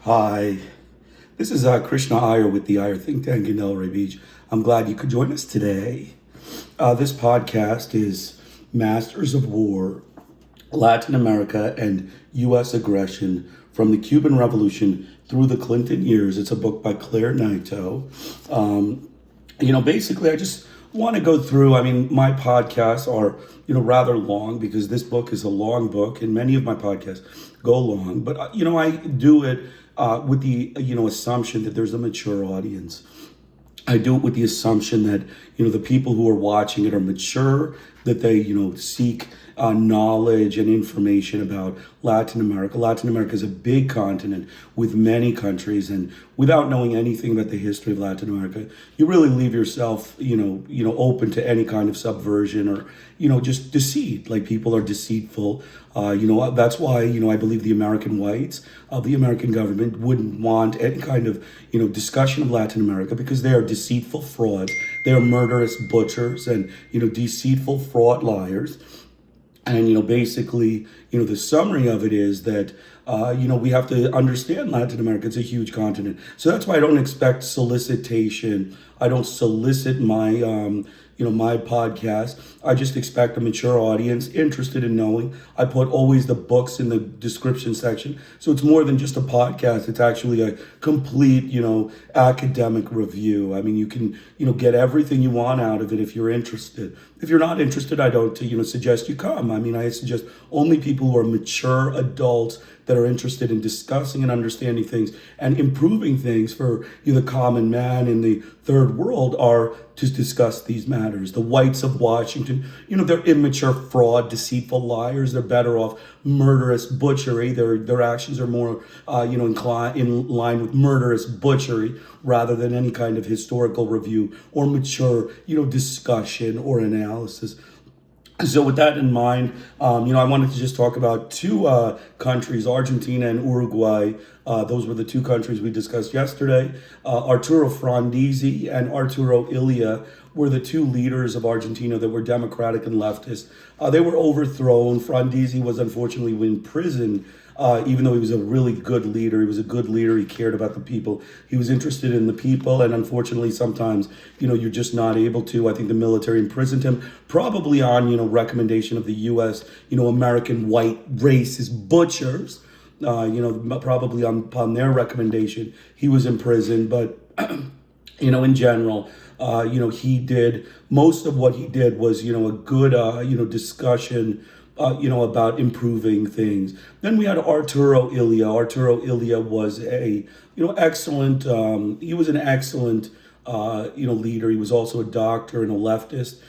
Hi, this is Krishna Iyer with the Iyer Think Tank in Delray Beach. I'm glad you could join us today. This podcast is Masters of War, Latin America and U.S. Aggression from the Cuban Revolution through the Clinton years. It's a book by Clara Nieto. Basically, I just want to go through, my podcasts are, rather long because this book is a long book and many of my podcasts go long. But, I do it with the, assumption that there's a mature audience. I do it with the assumption that, the people who are watching it are mature, that they, seek knowledge and information about Latin America. Latin America is a big continent with many countries, and without knowing anything about the history of Latin America, you really leave yourself, open to any kind of subversion or, just deceit. Like, people are deceitful. That's why, I believe the American whites, the American government wouldn't want any kind of, discussion of Latin America because they are deceitful frauds. They are murderous butchers and, deceitful fraud liars. And, basically, the summary of it is that, we have to understand Latin America. It's a huge continent. So that's why I don't expect solicitation. I don't solicit my, my podcast. I just expect a mature audience interested in knowing. I put always the books in the description section. So it's more than just a podcast. It's actually a complete, academic review. You can, get everything you want out of it if you're interested. If you're not interested, I don't, suggest you come. I suggest only people who are mature adults that are interested in discussing and understanding things and improving things for the common man in the third world are to discuss these matters. The whites of Washington, they're immature, fraud, deceitful liars. They're better off murderous butchery. Their actions are more, in line with murderous butchery rather than any kind of historical review or mature, discussion or analysis. So with that in mind, I wanted to just talk about two countries, Argentina and Uruguay. Those were the two countries we discussed yesterday. Arturo Frondizi and Arturo Illia were the two leaders of Argentina that were democratic and leftist. They were overthrown. Frondizi was unfortunately in prison. Even though he was a really good leader, he was a good leader. He cared about the people. He was interested in the people. And unfortunately, sometimes, you're just not able to. I think the military imprisoned him, probably on, recommendation of the U.S., American white racist butchers, probably upon their recommendation, he was imprisoned. But, in general, he did, most of what he did was, a good, discussion about improving things. Then we had Arturo Illia. Arturo Illia was a, excellent, he was an excellent, leader. He was also a doctor and a leftist.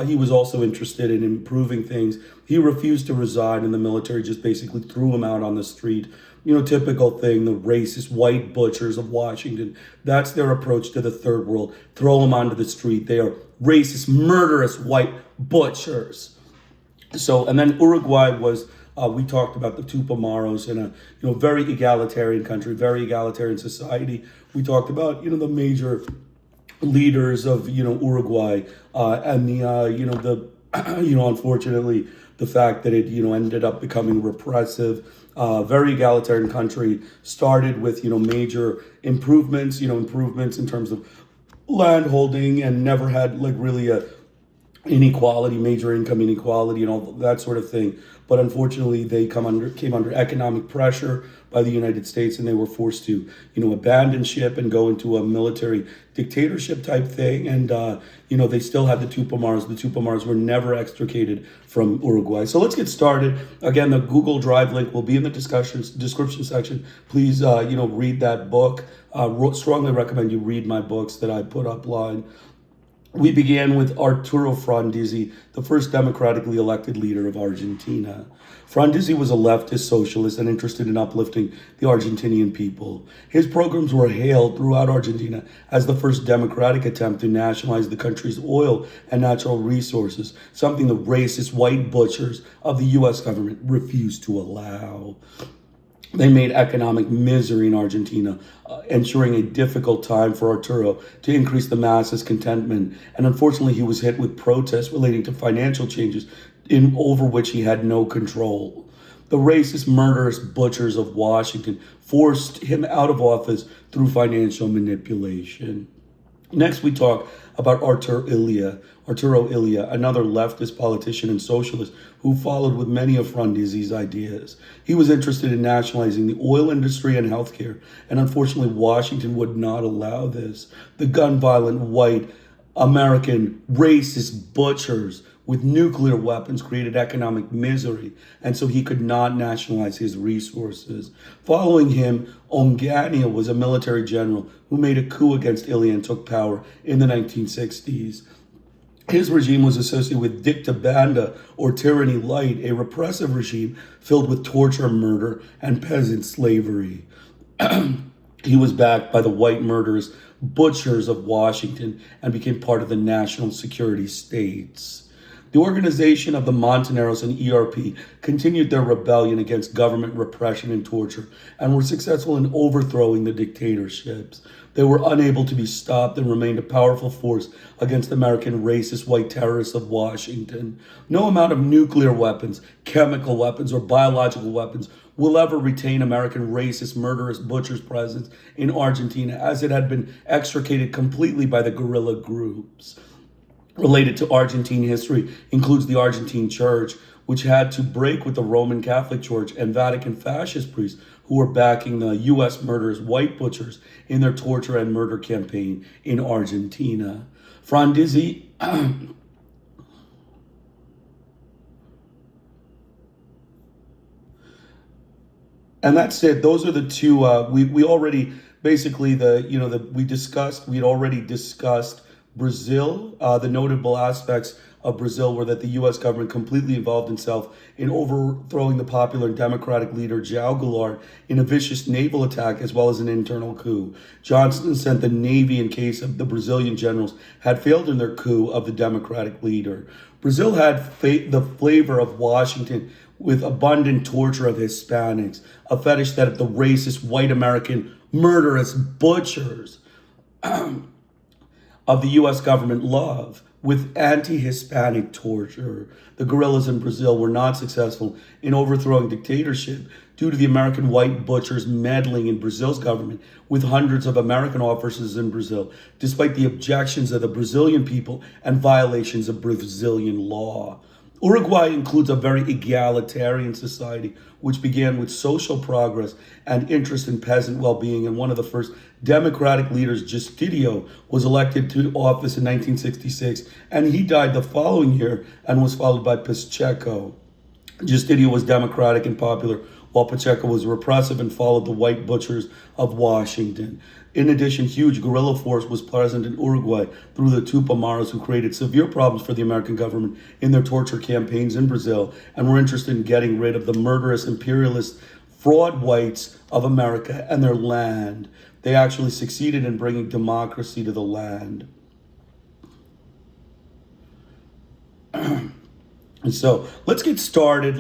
He was also interested in improving things. He refused to resign in the military, just basically threw him out on the street. Typical thing, the racist white butchers of Washington. That's their approach to the third world. Throw them onto the street. They are racist, murderous white butchers. So, and then Uruguay was, we talked about the Tupamaros in a, very egalitarian country, very egalitarian society. We talked about, the major leaders of, Uruguay, and the, unfortunately, the fact that it, ended up becoming repressive, very egalitarian country, started with, major improvements, improvements in terms of land holding, and never had like really a inequality, major income inequality, and all that sort of thing. But unfortunately, they came under economic pressure by the United States, and they were forced to, abandon ship and go into a military dictatorship type thing. And they still had the Tupamaros. The Tupamaros were never extricated from Uruguay. So let's get started. Again, the Google Drive link will be in the description section. Please, read that book. Strongly recommend you read my books that I put upline. We began with Arturo Frondizi, the first democratically elected leader of Argentina. Frondizi was a leftist socialist and interested in uplifting the Argentinian people. His programs were hailed throughout Argentina as the first democratic attempt to nationalize the country's oil and natural resources, something the racist white butchers of the U.S. government refused to allow. They made economic misery in Argentina, ensuring a difficult time for Arturo to increase the masses' contentment. And unfortunately, he was hit with protests relating to financial changes over which he had no control. The racist, murderous butchers of Washington forced him out of office through financial manipulation. Next, we talk about Arturo Illia, another leftist politician and socialist who followed with many of Frondizi's ideas. He was interested in nationalizing the oil industry and healthcare, and unfortunately, Washington would not allow this. The gun-violent white American racist butchers with nuclear weapons created economic misery, and so he could not nationalize his resources. Following him, Onganía was a military general who made a coup against Ilya and took power in the 1960s. His regime was associated with dictabanda, or tyranny light, a repressive regime filled with torture, murder, and peasant slavery. He was backed by the white murderous butchers of Washington and became part of the national security states. The organization of the Montoneros and ERP continued their rebellion against government repression and torture and were successful in overthrowing the dictatorships. They were unable to be stopped and remained a powerful force against American racist white terrorists of Washington. No amount of nuclear weapons, chemical weapons, or biological weapons will ever retain American racist, murderous butchers' presence in Argentina, as it had been extricated completely by the guerrilla groups. Related to Argentine history includes the Argentine Church, which had to break with the Roman Catholic Church and Vatican fascist priests who were backing the U.S. murderous white butchers in their torture and murder campaign in Argentina. Frondizi and that's it. Those are the two. We already basically we'd already discussed Brazil. The notable aspects of Brazil were that the U.S. government completely involved itself in overthrowing the popular and democratic leader João Goulart in a vicious naval attack as well as an internal coup. Johnson sent the Navy in case of the Brazilian generals had failed in their coup of the democratic leader. Brazil had the flavor of Washington with abundant torture of Hispanics, a fetish that the racist white American murderous butchers of the U.S. government love, with anti-Hispanic torture. The guerrillas in Brazil were not successful in overthrowing dictatorship due to the American white butchers meddling in Brazil's government with hundreds of American officers in Brazil, despite the objections of the Brazilian people and violations of Brazilian law. Uruguay includes a very egalitarian society, which began with social progress and interest in peasant well-being, and one of the first democratic leaders, Justidio, was elected to office in 1966, and he died the following year and was followed by Pacheco. Justidio was democratic and popular, while Pacheco was repressive and followed the white butchers of Washington. In addition, huge guerrilla force was present in Uruguay through the Tupamaros, who created severe problems for the American government in their torture campaigns in Brazil and were interested in getting rid of the murderous imperialist fraud whites of America and their land. They actually succeeded in bringing democracy to the land. And so let's get started.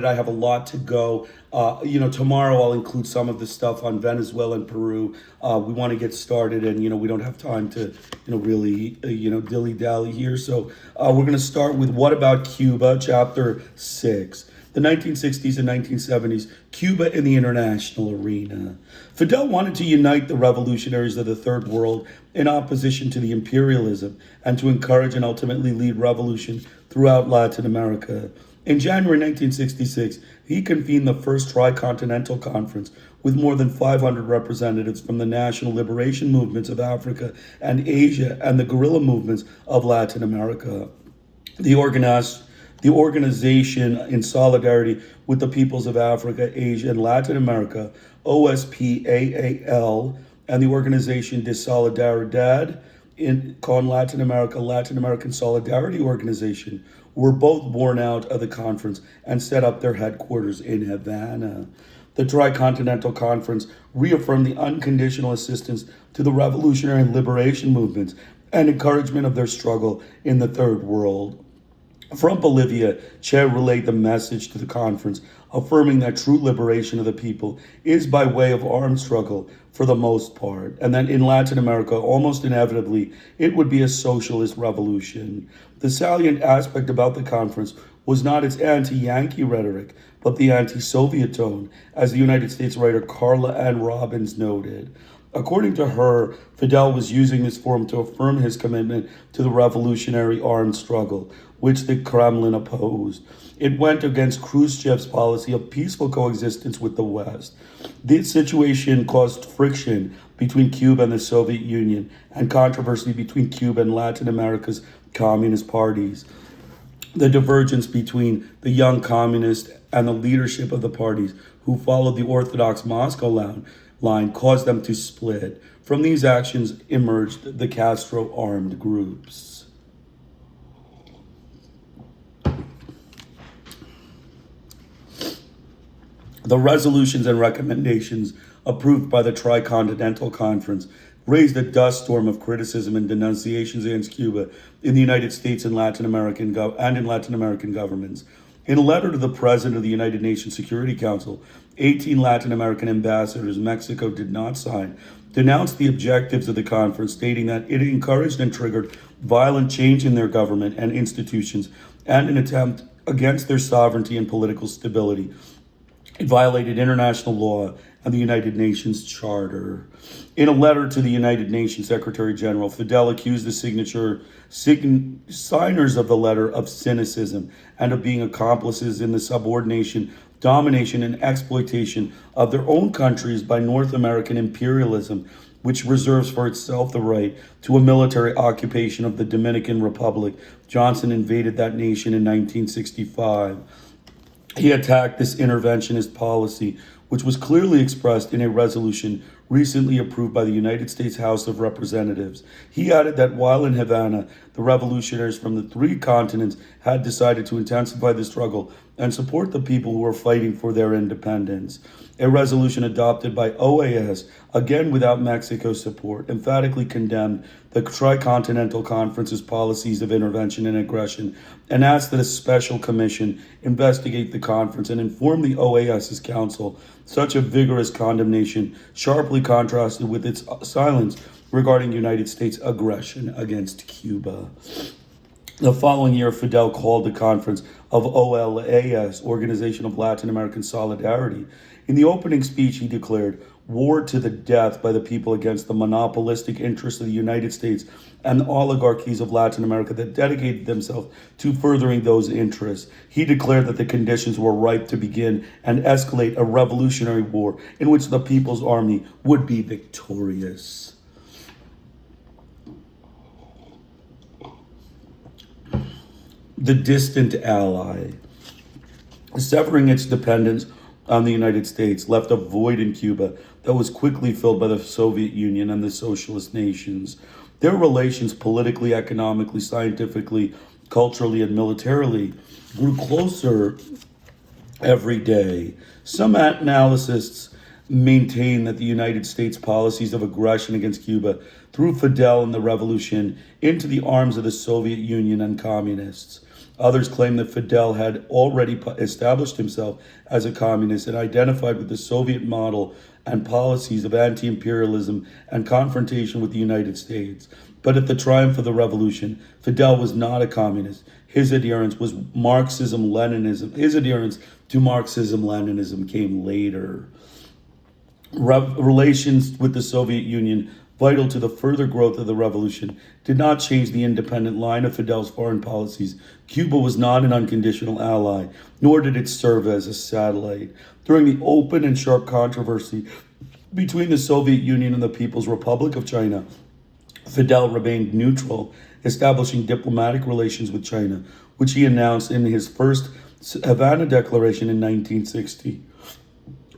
I have a lot to go. Tomorrow I'll include some of the stuff on Venezuela and Peru. We want to get started, and we don't have time to really dilly-dally here. So we're going to start with What About Cuba, Chapter 6. The 1960s and 1970s, Cuba in the international arena. Fidel wanted to unite the revolutionaries of the Third World in opposition to the imperialism and to encourage and ultimately lead revolution throughout Latin America. In January 1966, he convened the first Tricontinental Conference with more than 500 representatives from the national liberation movements of Africa and Asia and the guerrilla movements of Latin America. The organization in solidarity with the peoples of Africa, Asia, and Latin America, OSPAAL, and the Organization de Solidaridad con Latin America, Latin American Solidarity Organization, were both born out of the conference and set up their headquarters in Havana. The Tricontinental Conference reaffirmed the unconditional assistance to the revolutionary and liberation movements and encouragement of their struggle in the Third World. From Bolivia, Che relayed the message to the conference, affirming that true liberation of the people is by way of armed struggle for the most part, and that in Latin America, almost inevitably, it would be a socialist revolution. The salient aspect about the conference was not its anti-Yankee rhetoric, but the anti-Soviet tone, as the United States writer Carla Ann Robbins noted. According to her, Fidel was using this forum to affirm his commitment to the revolutionary armed struggle, which the Kremlin opposed. It went against Khrushchev's policy of peaceful coexistence with the West. This situation caused friction between Cuba and the Soviet Union and controversy between Cuba and Latin America's communist parties. The divergence between the young communists and the leadership of the parties who followed the orthodox Moscow line caused them to split. From these actions emerged the Castro armed groups. The resolutions and recommendations approved by the Tricontinental Conference raised a dust storm of criticism and denunciations against Cuba in the United States and Latin American governments. In a letter to the President of the United Nations Security Council, 18 Latin American ambassadors Mexico did not sign denounced the objectives of the conference, stating that it encouraged and triggered violent change in their government and institutions and an attempt against their sovereignty and political stability. It violated international law and the United Nations Charter. In a letter to the United Nations Secretary General, Fidel accused the signers of the letter of cynicism and of being accomplices in the subordination, domination, and exploitation of their own countries by North American imperialism, which reserves for itself the right to a military occupation of the Dominican Republic. Johnson invaded that nation in 1965. He attacked this interventionist policy, which was clearly expressed in a resolution recently approved by the United States House of Representatives. He added that while in Havana, the revolutionaries from the three continents had decided to intensify the struggle and support the people who were fighting for their independence. A resolution adopted by OAS, again without Mexico's support, emphatically condemned the Tricontinental Conference's policies of intervention and aggression and asked that a special commission investigate the conference and inform the OAS's council. Such a vigorous condemnation sharply contrasted with its silence regarding the United States' aggression against Cuba. The following year, Fidel called the conference of OLAS, Organization of Latin American Solidarity. In the opening speech, he declared war to the death by the people against the monopolistic interests of the United States and the oligarchies of Latin America that dedicated themselves to furthering those interests. He declared that the conditions were ripe to begin and escalate a revolutionary war in which the People's Army would be victorious. The distant ally. Severing its dependence on the United States left a void in Cuba that was quickly filled by the Soviet Union and the socialist nations. Their relations politically, economically, scientifically, culturally, and militarily grew closer every day. Some analysts maintain that the United States' policies of aggression against Cuba threw Fidel and the revolution into the arms of the Soviet Union and communists. Others claim that Fidel had already established himself as a communist and identified with the Soviet model and policies of anti-imperialism and confrontation with the United States. But at the triumph of the revolution, Fidel was not a communist. His adherence was Marxism-Leninism. His adherence to Marxism-Leninism came later. Relations with the Soviet Union, vital to the further growth of the revolution, did not change the independent line of Fidel's foreign policies. Cuba was not an unconditional ally, nor did it serve as a satellite. During the open and sharp controversy between the Soviet Union and the People's Republic of China, Fidel remained neutral, establishing diplomatic relations with China, which he announced in his first Havana Declaration in 1960.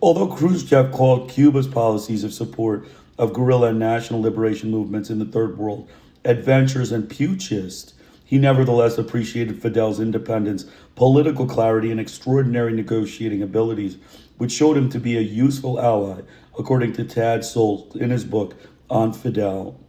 Although Khrushchev called Cuba's policies of support of guerrilla and national liberation movements in the Third World adventurous and pugilist, he nevertheless appreciated Fidel's independence, political clarity, and extraordinary negotiating abilities, which showed him to be a useful ally, according to Tad Solt in his book on Fidel.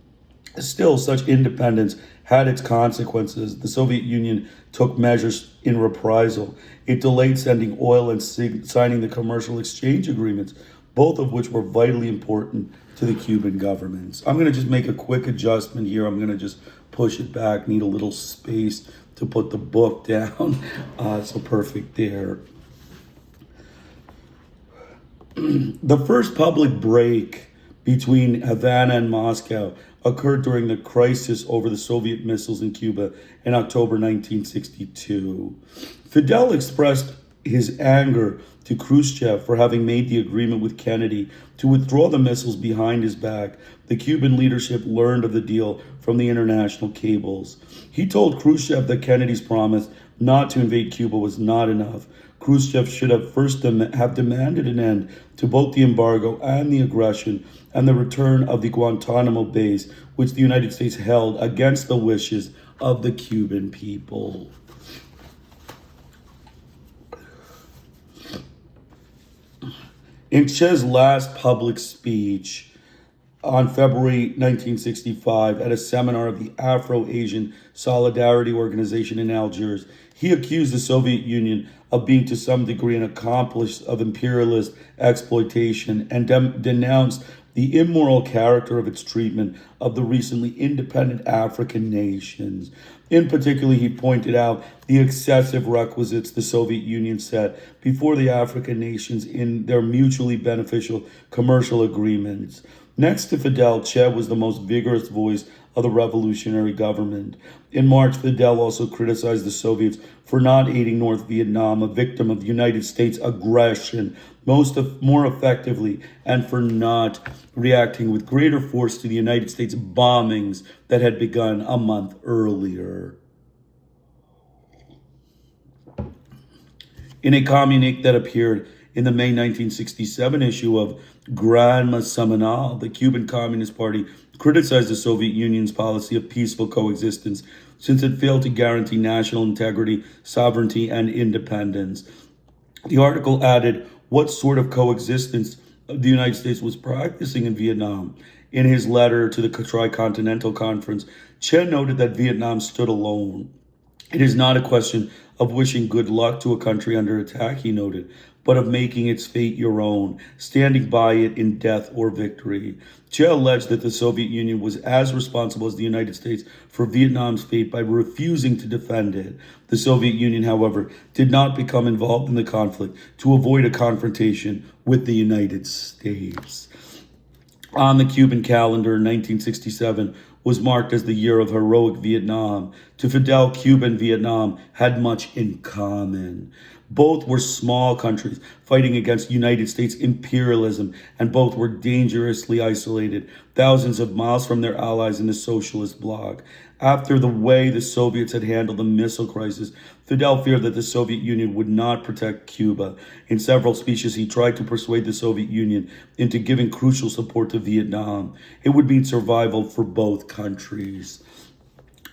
Still, such independence had its consequences. The Soviet Union took measures in reprisal. It delayed sending oil and signing the commercial exchange agreements, both of which were vitally important to the Cuban governments. I'm going to just make a quick adjustment here. I'm going to just push it back, need a little space to put the book down. So perfect there. The first public break between Havana and Moscow occurred during the crisis over the Soviet missiles in Cuba in October 1962. Fidel expressed his anger to Khrushchev for having made the agreement with Kennedy to withdraw the missiles behind his back. The Cuban leadership learned of the deal from the international cables. He told Khrushchev that Kennedy's promise not to invade Cuba was not enough. Khrushchev should have first have demanded an end to both the embargo and the aggression and the return of the Guantanamo base, which the United States held against the wishes of the Cuban people. In Che's last public speech on February 1965 at a seminar of the Afro-Asian Solidarity Organization in Algiers, he accused the Soviet Union of being to some degree an accomplice of imperialist exploitation and denounced the immoral character of its treatment of the recently independent African nations. In particular, he pointed out the excessive requisites the Soviet Union set before the African nations in their mutually beneficial commercial agreements. Next to Fidel, Che was the most vigorous voice of the revolutionary government. In March, Fidel also criticized the Soviets for not aiding North Vietnam, a victim of the United States aggression, more effectively, and for not reacting with greater force to the United States bombings that had begun a month earlier. In a communique that appeared in the May 1967 issue of Granma Semanal, the Cuban Communist Party criticized the Soviet Union's policy of peaceful coexistence since it failed to guarantee national integrity, sovereignty, and independence. The article added what sort of coexistence the United States was practicing in Vietnam. In his letter to the Tricontinental Conference, Che noted that Vietnam stood alone. It is not a question of wishing good luck to a country under attack, he noted, but of making its fate your own, standing by it in death or victory. Che alleged that the Soviet Union was as responsible as the United States for Vietnam's fate by refusing to defend it. The Soviet Union, however, did not become involved in the conflict to avoid a confrontation with the United States. On the Cuban calendar, 1967 was marked as the year of heroic Vietnam. To Fidel, Cuba and Vietnam had much in common. Both were small countries fighting against United States imperialism, and both were dangerously isolated, thousands of miles from their allies in the socialist bloc. After the way the Soviets had handled the missile crisis, Fidel feared that the Soviet Union would not protect Cuba. In several speeches, he tried to persuade the Soviet Union into giving crucial support to Vietnam. It would mean survival for both countries.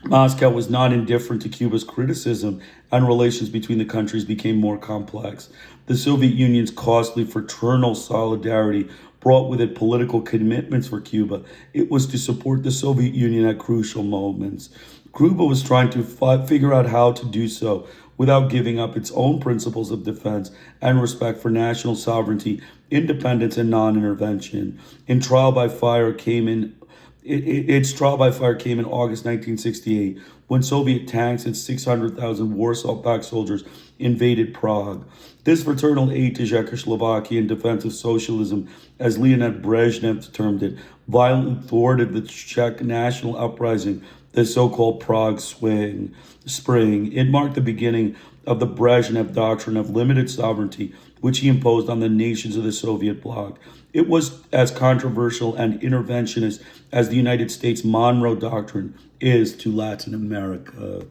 Moscow was not indifferent to Cuba's criticism, and relations between the countries became more complex. The Soviet Union's costly fraternal solidarity brought with it political commitments for Cuba. It was to support the Soviet Union at crucial moments. Cuba was trying to figure out how to do so without giving up its own principles of defense and respect for national sovereignty, independence, and non-intervention. Its trial by fire came in August 1968 when Soviet tanks and 600,000 Warsaw Pact soldiers invaded Prague. This fraternal aid to Czechoslovakia in defense of socialism, as Leonid Brezhnev termed it, violently thwarted the Czech national uprising, the so-called Prague Spring. It marked the beginning of the Brezhnev doctrine of limited sovereignty, which he imposed on the nations of the Soviet bloc. It was as controversial and interventionist as the United States Monroe Doctrine is to Latin America.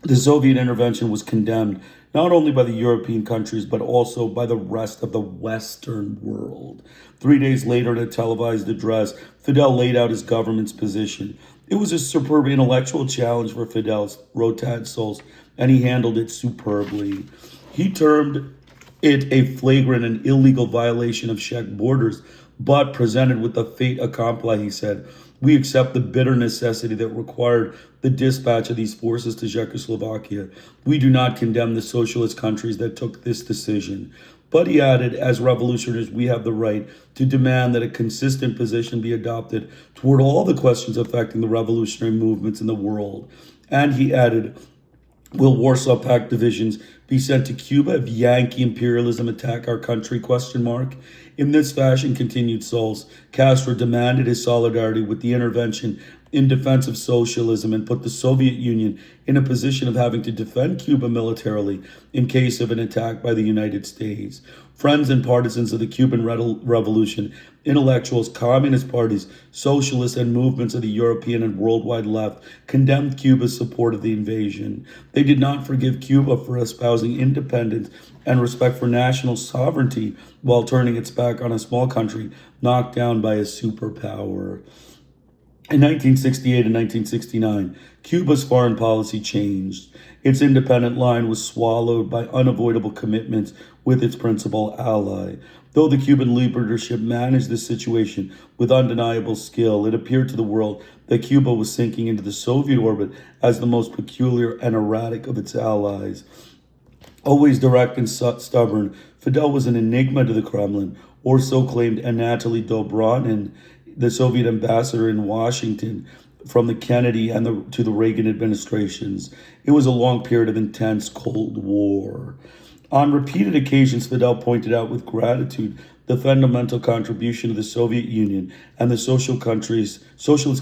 The Soviet intervention was condemned not only by the European countries, but also by the rest of the Western world. 3 days later, in a televised address, Fidel laid out his government's position. It was a superb intellectual challenge for Fidel's rotund souls, and he handled it superbly. He termed it a flagrant and illegal violation of Czech borders, but presented with the fait accompli, he said, we accept the bitter necessity that required the dispatch of these forces to Czechoslovakia. We do not condemn the socialist countries that took this decision. But he added, as revolutionaries, we have the right to demand that a consistent position be adopted toward all the questions affecting the revolutionary movements in the world. And he added, Will Warsaw Pact divisions be sent to Cuba if Yankee imperialism attack our country? Question mark. In this fashion, continued Soles, Castro demanded his solidarity with the intervention in defense of socialism and put the Soviet Union in a position of having to defend Cuba militarily in case of an attack by the United States. Friends and partisans of the Cuban Revolution, intellectuals, communist parties, socialists, and movements of the European and worldwide left condemned Cuba's support of the invasion. They did not forgive Cuba for espousing independence and respect for national sovereignty while turning its back on a small country knocked down by a superpower. In 1968 and 1969, Cuba's foreign policy changed. Its independent line was swallowed by unavoidable commitments with its principal ally. Though the Cuban leadership managed this situation with undeniable skill, it appeared to the world that Cuba was sinking into the Soviet orbit as the most peculiar and erratic of its allies. Always direct and stubborn, Fidel was an enigma to the Kremlin, or so claimed Anatoly Dobrynin, the Soviet ambassador in Washington from the Kennedy and to the Reagan administrations. It was a long period of intense Cold War. On repeated occasions, Fidel pointed out with gratitude the fundamental contribution of the Soviet Union and the socialist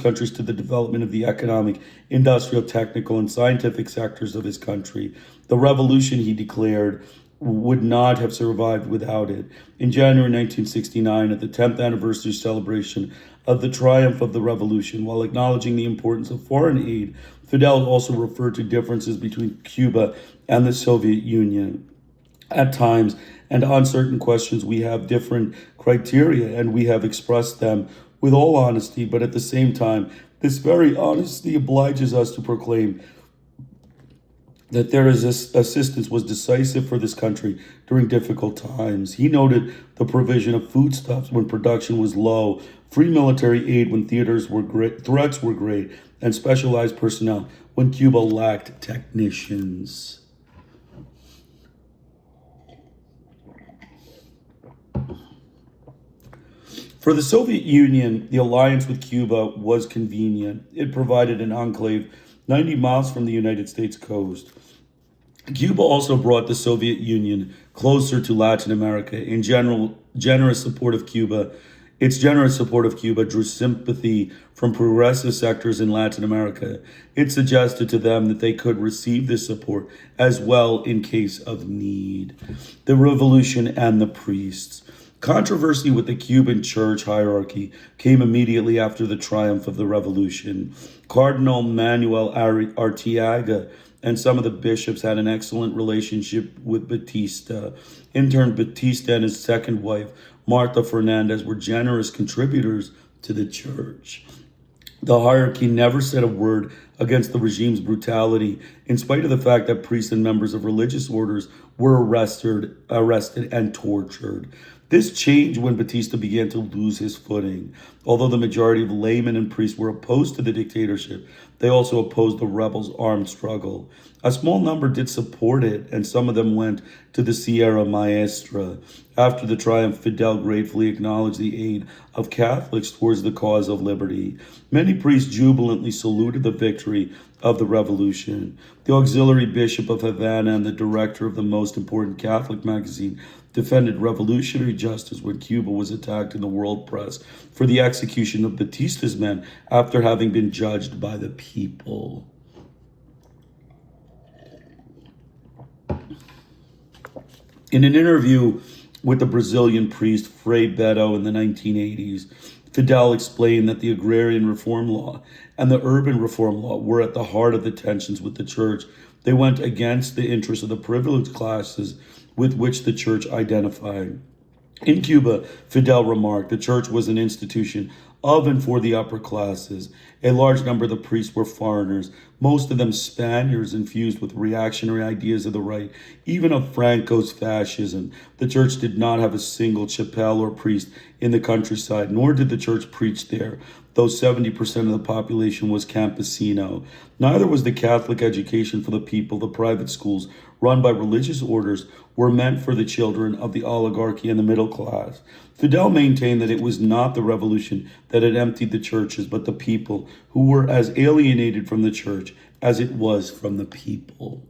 countries to the development of the economic, industrial, technical, and scientific sectors of his country. The revolution, he declared, would not have survived without it. In January 1969, at the 10th anniversary celebration of the triumph of the revolution, while acknowledging the importance of foreign aid, Fidel also referred to differences between Cuba and the Soviet Union. At times, and on certain questions, we have different criteria, and we have expressed them with all honesty, but at the same time, this very honesty obliges us to proclaim that their assistance was decisive for this country during difficult times. He noted the provision of foodstuffs when production was low, free military aid when threats were great, and specialized personnel when Cuba lacked technicians. For the Soviet Union, the alliance with Cuba was convenient. It provided an enclave 90 miles from the United States coast. Cuba also brought the Soviet Union closer to Latin America. Its generous support of Cuba drew sympathy from progressive sectors in Latin America. It suggested to them that they could receive this support as well in case of need. The revolution and the priests. Controversy with the Cuban church hierarchy came immediately after the triumph of the revolution. Cardinal Manuel Artiaga and some of the bishops had an excellent relationship with Batista. In turn, Batista and his second wife, Marta Fernandez, were generous contributors to the church. The hierarchy never said a word against the regime's brutality, in spite of the fact that priests and members of religious orders were arrested and tortured. This changed when Batista began to lose his footing. Although the majority of laymen and priests were opposed to the dictatorship, they also opposed the rebels' armed struggle. A small number did support it, and some of them went to the Sierra Maestra. After the triumph, Fidel gratefully acknowledged the aid of Catholics towards the cause of liberty. Many priests jubilantly saluted the victory of the revolution. The auxiliary bishop of Havana and the director of the most important Catholic magazine defended revolutionary justice when Cuba was attacked in the world press for the execution of Batista's men after having been judged by the people. In an interview with the Brazilian priest Frei Beto in the 1980s, Fidel explained that the agrarian reform law and the urban reform law were at the heart of the tensions with the church. They went against the interests of the privileged classes with which the church identified. In Cuba, Fidel remarked, the church was an institution of and for the upper classes. A large number of the priests were foreigners, most of them Spaniards infused with reactionary ideas of the right, even of Franco's fascism. The church did not have a single chapel or priest in the countryside, nor did the church preach there, though 70% of the population was campesino. Neither was the Catholic education for the people. The private schools, run by religious orders, were meant for the children of the oligarchy and the middle class. Fidel maintained that it was not the revolution that had emptied the churches, but the people, who were as alienated from the church as it was from the people.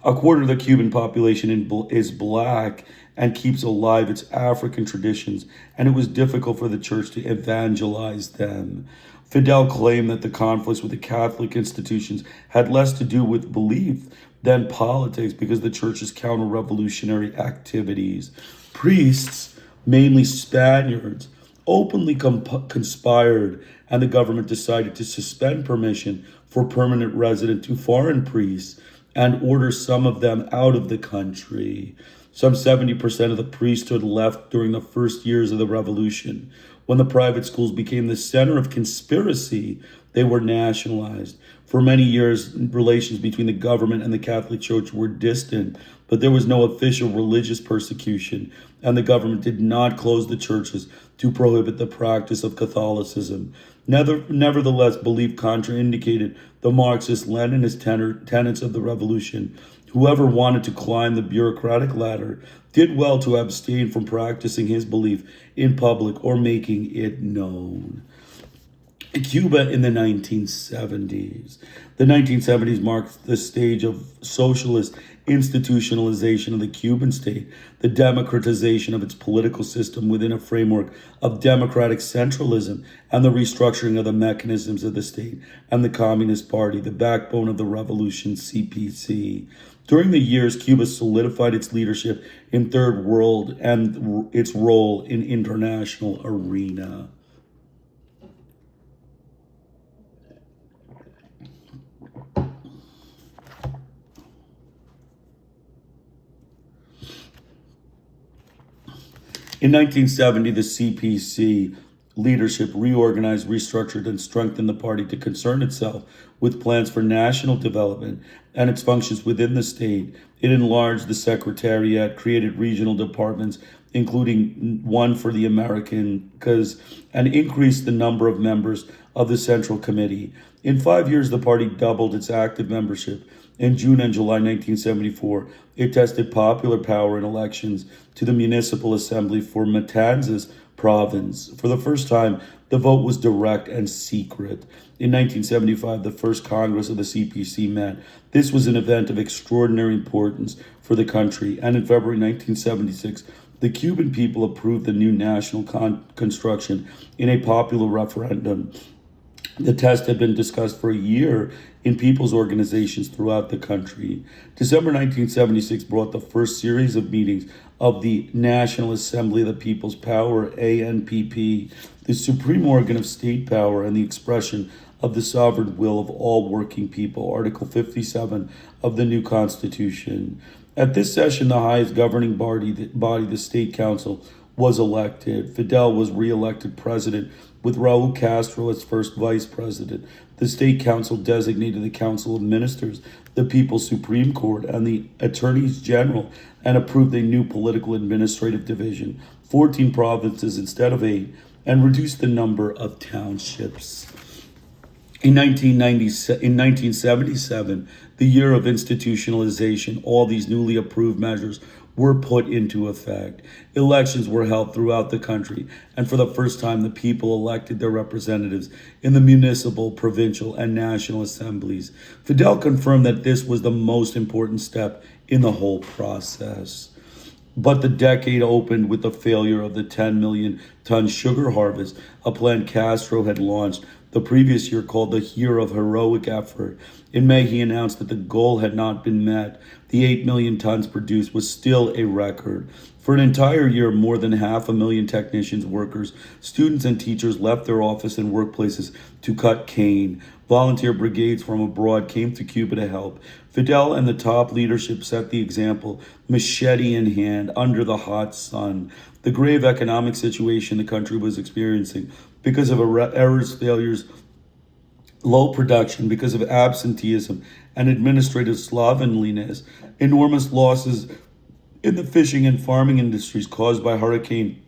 A quarter of the Cuban population is black and keeps alive its African traditions, and it was difficult for the church to evangelize them. Fidel claimed that the conflicts with the Catholic institutions had less to do with belief than politics because the church's counter-revolutionary activities. Priests, mainly Spaniards, openly conspired, and the government decided to suspend permission for permanent resident to foreign priests and order some of them out of the country. Some 70% of the priesthood left during the first years of the revolution. When the private schools became the center of conspiracy, they were nationalized. For many years, relations between the government and the Catholic Church were distant, but there was no official religious persecution, and the government did not close the churches to prohibit the practice of Catholicism. Nevertheless, belief contraindicated the Marxist-Leninist tenets of the revolution. Whoever wanted to climb the bureaucratic ladder did well to abstain from practicing his belief in public or making it known. Cuba in the 1970s. The 1970s marked the stage of socialist institutionalization of the Cuban state, the democratization of its political system within a framework of democratic centralism, and the restructuring of the mechanisms of the state and the Communist Party, the backbone of the revolution, CPC. During the years, Cuba solidified its leadership in Third World and its role in international arena. In 1970, the CPC leadership reorganized, restructured, and strengthened the party to concern itself with plans for national development and its functions within the state. It enlarged the secretariat, created regional departments, including one for the Americas, and increased the number of members of the Central Committee. In 5 years, the party doubled its active membership. In June and July 1974, it tested popular power in elections to the Municipal Assembly for Matanzas province. For the first time, the vote was direct and secret. In 1975, the first Congress of the CPC met. This was an event of extraordinary importance for the country, and in February 1976, the Cuban people approved the new national construction in a popular referendum. The test had been discussed for a year in people's organizations throughout the country. December 1976 brought the first series of meetings of the National Assembly of the People's Power, ANPP, the supreme organ of state power and the expression of the sovereign will of all working people, Article 57 of the new Constitution. At this session, the highest governing body, the State Council, was elected. Fidel was re-elected president with Raul Castro as first vice president. The State Council designated the Council of Ministers, the People's Supreme Court, and the Attorneys General, and approved a new political administrative division, 14 provinces instead of 8, and reduced the number of townships. In 1977, the year of institutionalization, all these newly approved measures were put into effect. Elections were held throughout the country, and for the first time, the people elected their representatives in the municipal, provincial, and national assemblies. Fidel confirmed that this was the most important step in the whole process. But the decade opened with the failure of the 10 million ton sugar harvest, a plan Castro had launched the previous year called the Year of Heroic Effort. In May, he announced that the goal had not been met. The 8 million tons produced was still a record. For an entire year, more than 500,000 technicians, workers, students, and teachers left their office and workplaces to cut cane. Volunteer brigades from abroad came to Cuba to help. Fidel and the top leadership set the example, machete in hand, under the hot sun. The grave economic situation the country was experiencing because of errors, failures, low production, because of absenteeism and administrative slovenliness, enormous losses in the fishing and farming industries caused by Hurricane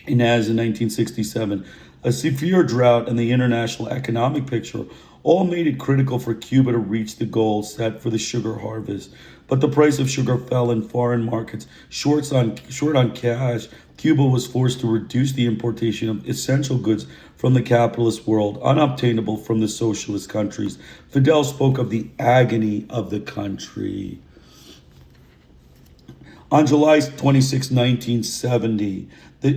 Inez in 1967, a severe drought, and the international economic picture all made it critical for Cuba to reach the goal set for the sugar harvest. But the price of sugar fell in foreign markets. Short on cash, Cuba was forced to reduce the importation of essential goods from the capitalist world, unobtainable from the socialist countries. Fidel spoke of the agony of the country. On July 26, 1970,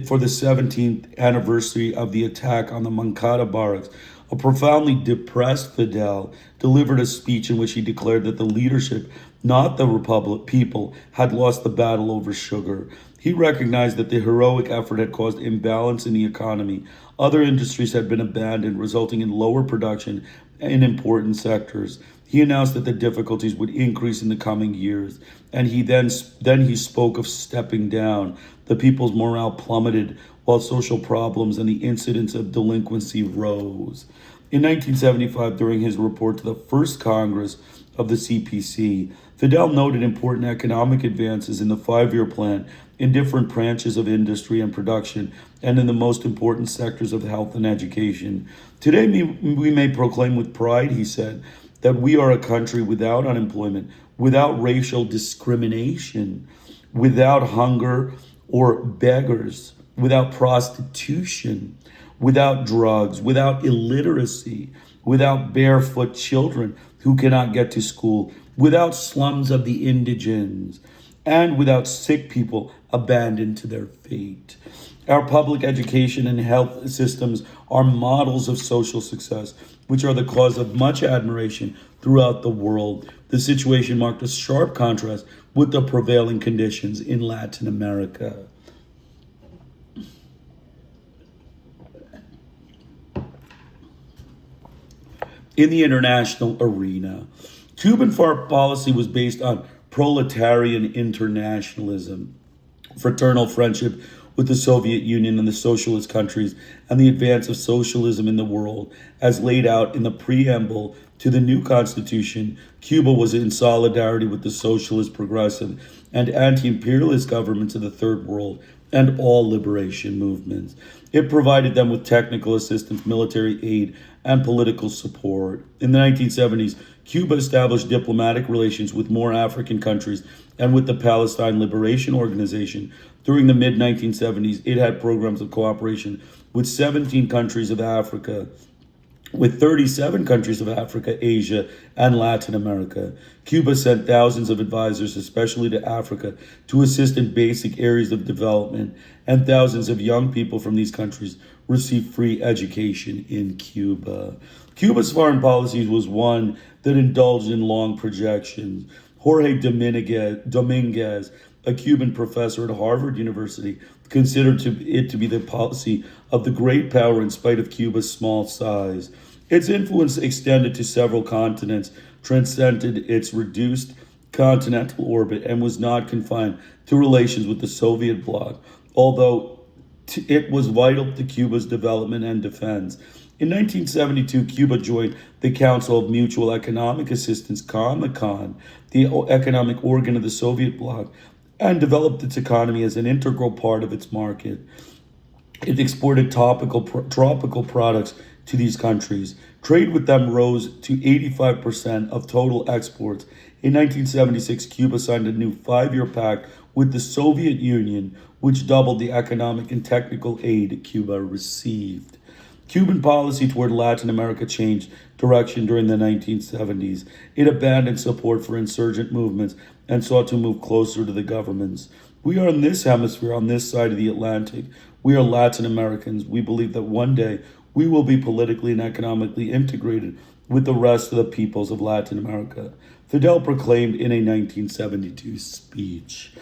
for the 17th anniversary of the attack on the Moncada barracks, a profoundly depressed Fidel delivered a speech in which he declared that the leadership, not the Republic people, had lost the battle over sugar. He recognized that the heroic effort had caused imbalance in the economy. Other industries had been abandoned, resulting in lower production in important sectors. He announced that the difficulties would increase in the coming years, and he spoke of stepping down. The people's morale plummeted, while social problems and the incidence of delinquency rose. In 1975, during his report to the First Congress of the CPC, Fidel noted important economic advances in the five-year plan in different branches of industry and production, and in the most important sectors of health and education. Today, we may proclaim with pride, he said, that we are a country without unemployment, without racial discrimination, without hunger or beggars, without prostitution, without drugs, without illiteracy, without barefoot children who cannot get to school, without slums of the indigents, and without sick people abandoned to their fate. Our public education and health systems are models of social success, which are the cause of much admiration throughout the world. The situation marked a sharp contrast with the prevailing conditions in Latin America. In the international arena, Cuban foreign policy was based on proletarian internationalism, fraternal friendship with the Soviet Union and the socialist countries, and the advance of socialism in the world. As laid out in the preamble to the new constitution, Cuba was in solidarity with the socialist, progressive, and anti-imperialist governments of the Third World and all liberation movements. It provided them with technical assistance, military aid, and political support. In the 1970s, Cuba established diplomatic relations with more African countries and with the Palestine Liberation Organization. During the mid-1970s, it had programs of cooperation with 17 countries of Africa, with 37 countries of Africa, Asia, and Latin America. Cuba sent thousands of advisors, especially to Africa, to assist in basic areas of development, and thousands of young people from these countries received free education in Cuba. Cuba's foreign policy was one that indulged in long projections. Jorge Dominguez, a Cuban professor at Harvard University, considered it to be the policy of the great power in spite of Cuba's small size. Its influence extended to several continents, transcended its reduced continental orbit, and was not confined to relations with the Soviet bloc, although it was vital to Cuba's development and defense. In 1972, Cuba joined the Council of Mutual Economic Assistance, COMECON, the economic organ of the Soviet bloc, and developed its economy as an integral part of its market. It exported tropical products to these countries. Trade with them rose to 85% of total exports. In 1976, Cuba signed a new five-year pact with the Soviet Union, which doubled the economic and technical aid Cuba received. Cuban policy toward Latin America changed direction during the 1970s. It abandoned support for insurgent movements and sought to move closer to the governments. We are in this hemisphere, on this side of the Atlantic. We are Latin Americans. We believe that one day we will be politically and economically integrated with the rest of the peoples of Latin America, Fidel proclaimed in a 1972 speech.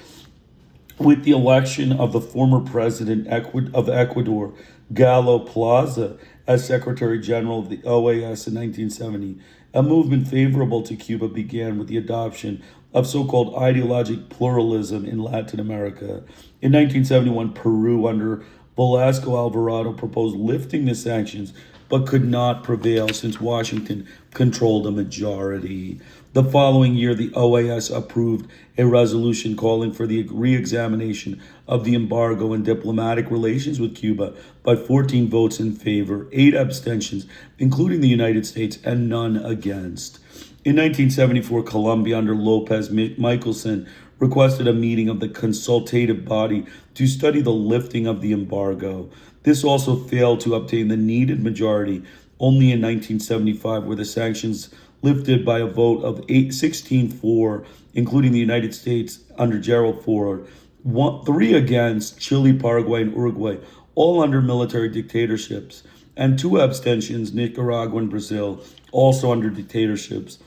With the election of the former president of Ecuador, Galo Plaza, as Secretary General of the OAS in 1970, a movement favorable to Cuba began with the adoption of so-called ideologic pluralism in Latin America. In 1971, Peru, under Velasco Alvarado, proposed lifting the sanctions, but could not prevail since Washington controlled a majority. The following year, the OAS approved a resolution calling for the re-examination of the embargo in diplomatic relations with Cuba by 14 votes in favor, 8 abstentions, including the United States, and none against. In 1974, Colombia, under Lopez Michelson, requested a meeting of the consultative body to study the lifting of the embargo. This also failed to obtain the needed majority. Only in 1975 were the sanctions lifted by a vote of 16-4, including the United States under Gerald Ford, 3 against Chile, Paraguay, and Uruguay, all under military dictatorships, and 2 abstentions, Nicaragua and Brazil, also under dictatorships.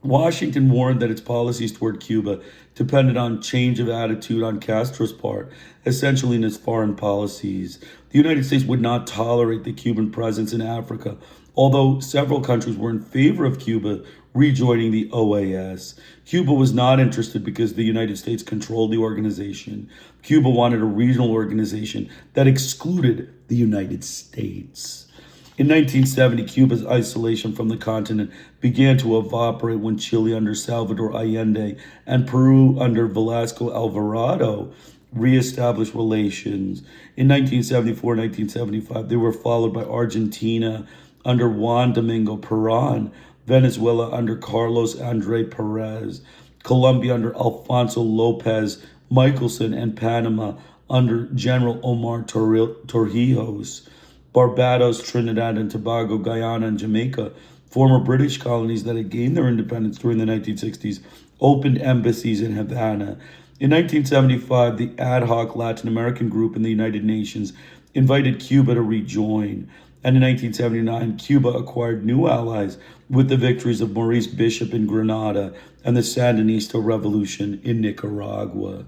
Washington warned that its policies toward Cuba depended on change of attitude on Castro's part, essentially in its foreign policies. The United States would not tolerate the Cuban presence in Africa, although several countries were in favor of Cuba rejoining the OAS. Cuba was not interested because the United States controlled the organization. Cuba wanted a regional organization that excluded the United States. In 1970, Cuba's isolation from the continent began to evaporate when Chile under Salvador Allende and Peru under Velasco Alvarado reestablished relations. In 1974-1975, they were followed by Argentina under Juan Domingo Perón, Venezuela under Carlos Andre Perez, Colombia under Alfonso Lopez Michelson, and Panama under General Omar Torrijos. Barbados, Trinidad and Tobago, Guyana, and Jamaica, former British colonies that had gained their independence during the 1960s, opened embassies in Havana. In 1975, the ad hoc Latin American group in the United Nations invited Cuba to rejoin. And in 1979, Cuba acquired new allies with the victories of Maurice Bishop in Grenada and the Sandinista Revolution in Nicaragua.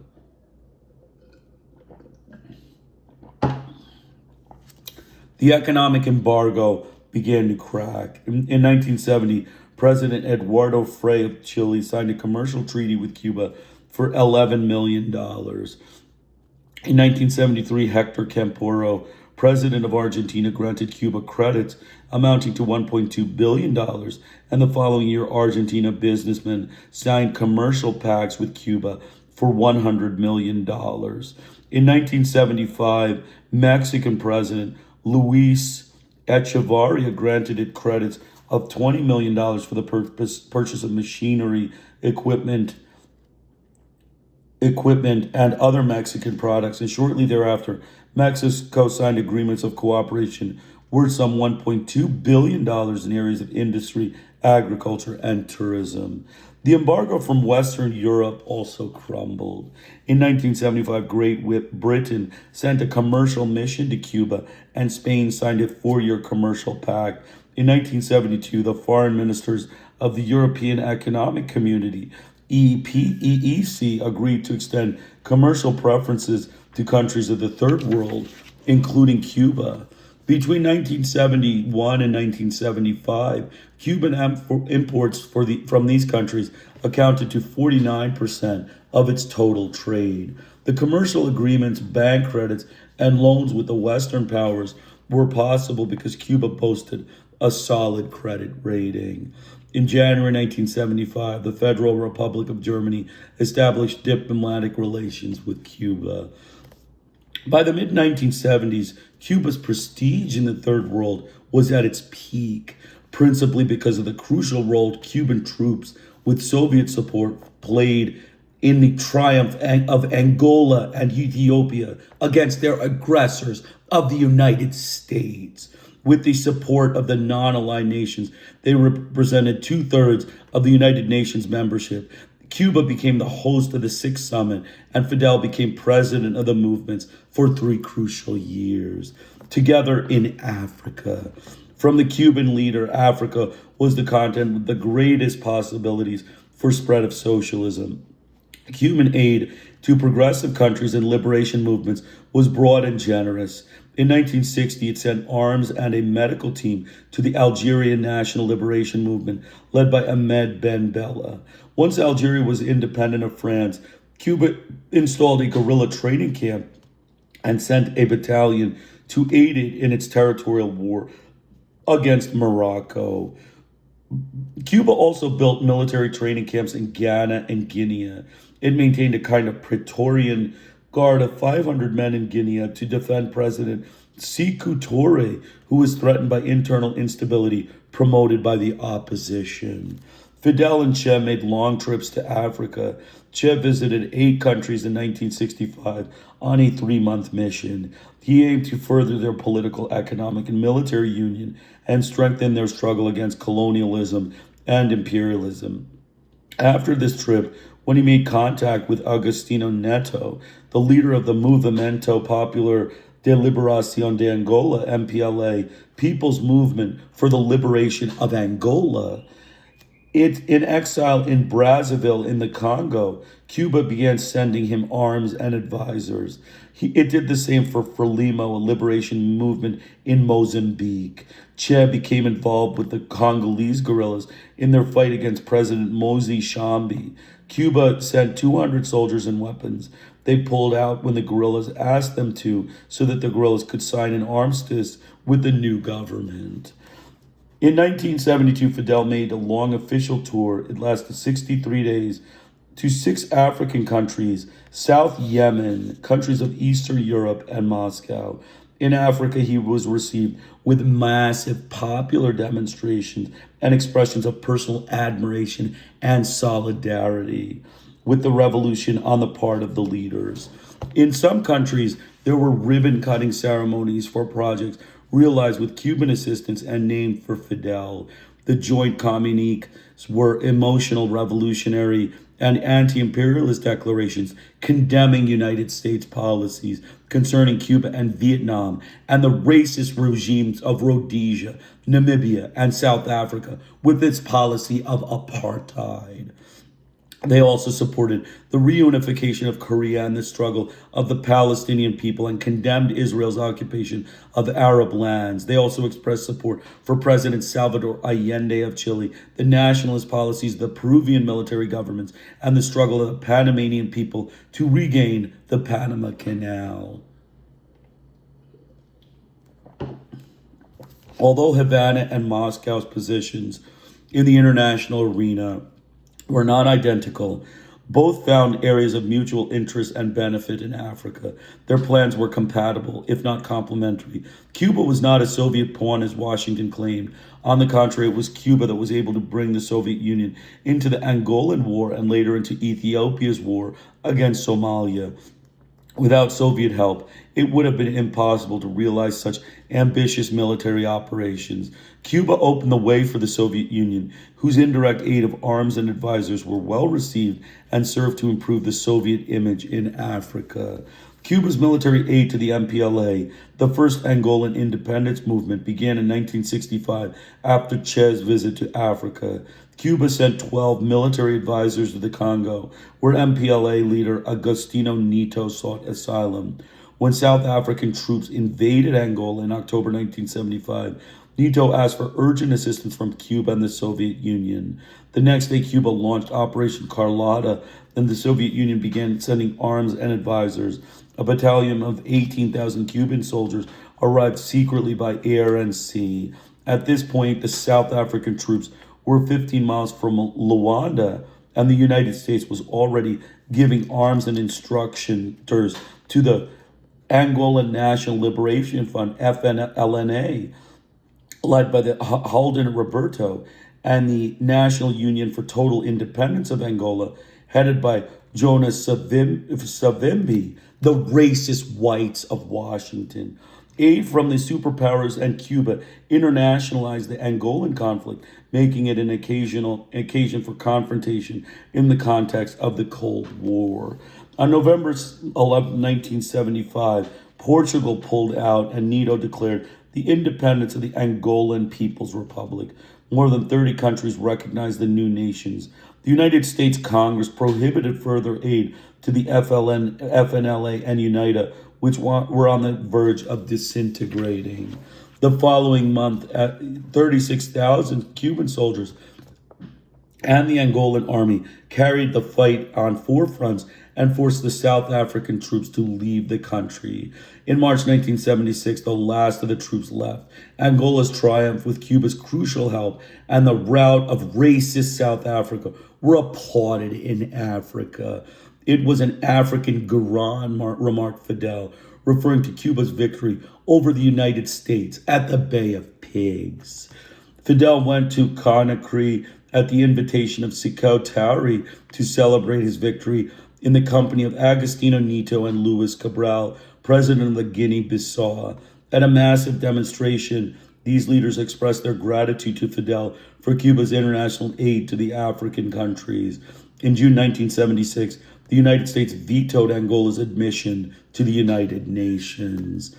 The economic embargo began to crack. In 1970, President Eduardo Frei of Chile signed a commercial treaty with Cuba for $11 million. In 1973, Hector Camporo, president of Argentina, granted Cuba credits amounting to $1.2 billion, and the following year, Argentina businessmen signed commercial pacts with Cuba for $100 million. In 1975, Mexican President Luis Echevarria granted it credits of $20 million for the purchase of machinery, equipment, and other Mexican products. And shortly thereafter, Mexico signed agreements of cooperation worth some $1.2 billion in areas of industry, agriculture, and tourism. The embargo from Western Europe also crumbled. In 1975, Great Britain sent a commercial mission to Cuba, and Spain signed a 4-year commercial pact. In 1972, the foreign ministers of the European Economic Community, EEC, agreed to extend commercial preferences to countries of the Third World, including Cuba. Between 1971 and 1975, Cuban imports from these countries accounted to 49% of its total trade. The commercial agreements, bank credits, and loans with the Western powers were possible because Cuba boasted a solid credit rating. In January 1975, the Federal Republic of Germany established diplomatic relations with Cuba. By the mid-1970s, Cuba's prestige in the Third World was at its peak, principally because of the crucial role Cuban troops with Soviet support played in the triumph of Angola and Ethiopia against their aggressors of the United States. With the support of the non-aligned nations, they represented 2/3 of the United Nations membership. Cuba became the host of the 6th Summit, and Fidel became president of the movements for 3 crucial years. Together in Africa. From the Cuban leader, Africa was the continent with the greatest possibilities for spread of socialism. Cuban aid to progressive countries and liberation movements was broad and generous. In 1960, it sent arms and a medical team to the Algerian National Liberation Movement, led by Ahmed Ben Bella. Once Algeria was independent of France, Cuba installed a guerrilla training camp and sent a battalion to aid it in its territorial war against Morocco. Cuba also built military training camps in Ghana and Guinea. It maintained a kind of Praetorian Guard of 500 men in Guinea to defend President Sékou Touré, who was threatened by internal instability promoted by the opposition. Fidel and Che made long trips to Africa. Che visited 8 countries in 1965 on a 3-month mission. He aimed to further their political, economic, and military union and strengthen their struggle against colonialism and imperialism. After this trip, when he made contact with Agostinho Neto, the leader of the Movimento Popular de Liberación de Angola, MPLA, People's Movement for the Liberation of Angola, in exile in Brazzaville in the Congo, Cuba began sending him arms and advisors. It did the same for Frelimo, a liberation movement in Mozambique. Che became involved with the Congolese guerrillas in their fight against President Mozi Shambi. Cuba sent 200 soldiers and weapons. They pulled out when the guerrillas asked them to, so that the guerrillas could sign an armistice with the new government. In 1972, Fidel made a long official tour. It lasted 63 days to 6 African countries, South Yemen, countries of Eastern Europe, and Moscow. In Africa, he was received with massive popular demonstrations and expressions of personal admiration and solidarity with the revolution on the part of the leaders. In some countries, there were ribbon-cutting ceremonies for projects realized with Cuban assistance and named for Fidel. The joint communiques were emotional, revolutionary, and anti-imperialist declarations condemning United States policies concerning Cuba and Vietnam and the racist regimes of Rhodesia, Namibia, and South Africa with its policy of apartheid. They also supported the reunification of Korea and the struggle of the Palestinian people and condemned Israel's occupation of Arab lands. They also expressed support for President Salvador Allende of Chile, the nationalist policies of the Peruvian military governments, and the struggle of the Panamanian people to regain the Panama Canal. Although Havana and Moscow's positions in the international arena were not identical, both found areas of mutual interest and benefit in Africa. Their plans were compatible, if not complementary. Cuba was not a Soviet pawn, as Washington claimed. On the contrary, it was Cuba that was able to bring the Soviet Union into the Angolan War and later into Ethiopia's war against Somalia. Without Soviet help, it would have been impossible to realize such ambitious military operations. Cuba opened the way for the Soviet Union, whose indirect aid of arms and advisors were well received and served to improve the Soviet image in Africa. Cuba's military aid to the MPLA, the first Angolan independence movement, began in 1965 after Che's visit to Africa. Cuba sent 12 military advisors to the Congo, where MPLA leader Agostinho Neto sought asylum. When South African troops invaded Angola in October 1975, Neto asked for urgent assistance from Cuba and the Soviet Union. The next day, Cuba launched Operation Carlotta, and the Soviet Union began sending arms and advisors. A battalion of 18,000 Cuban soldiers arrived secretly by air and sea. At this point, the South African troops were 15 miles from Luanda, and the United States was already giving arms and instructions to the Angolan National Liberation Front, FNLNA, led by the Halden Roberto, and the National Union for Total Independence of Angola, headed by Jonas Savimbi, the racist whites of Washington. Aid from the superpowers and Cuba internationalized the Angolan conflict, making it an occasion for confrontation in the context of the Cold War. On November 11, 1975, Portugal pulled out and Neto declared the independence of the Angolan People's Republic. More than 30 countries recognized the new nations. The United States Congress prohibited further aid to the FNLA and UNITA, which were on the verge of disintegrating. The following month, 36,000 Cuban soldiers and the Angolan army carried the fight on 4 fronts and forced the South African troops to leave the country. In March 1976, the last of the troops left. Angola's triumph with Cuba's crucial help and the rout of racist South Africa were applauded in Africa. It was an African garand, remarked Fidel, referring to Cuba's victory over the United States at the Bay of Pigs. Fidel went to Conakry at the invitation of Sékou Touré to celebrate his victory in the company of Agostinho Neto and Luis Cabral, president of the Guinea-Bissau. At a massive demonstration These leaders expressed their gratitude to Fidel for Cuba's international aid to the African countries. In June 1976, the United States vetoed Angola's admission to the United Nations.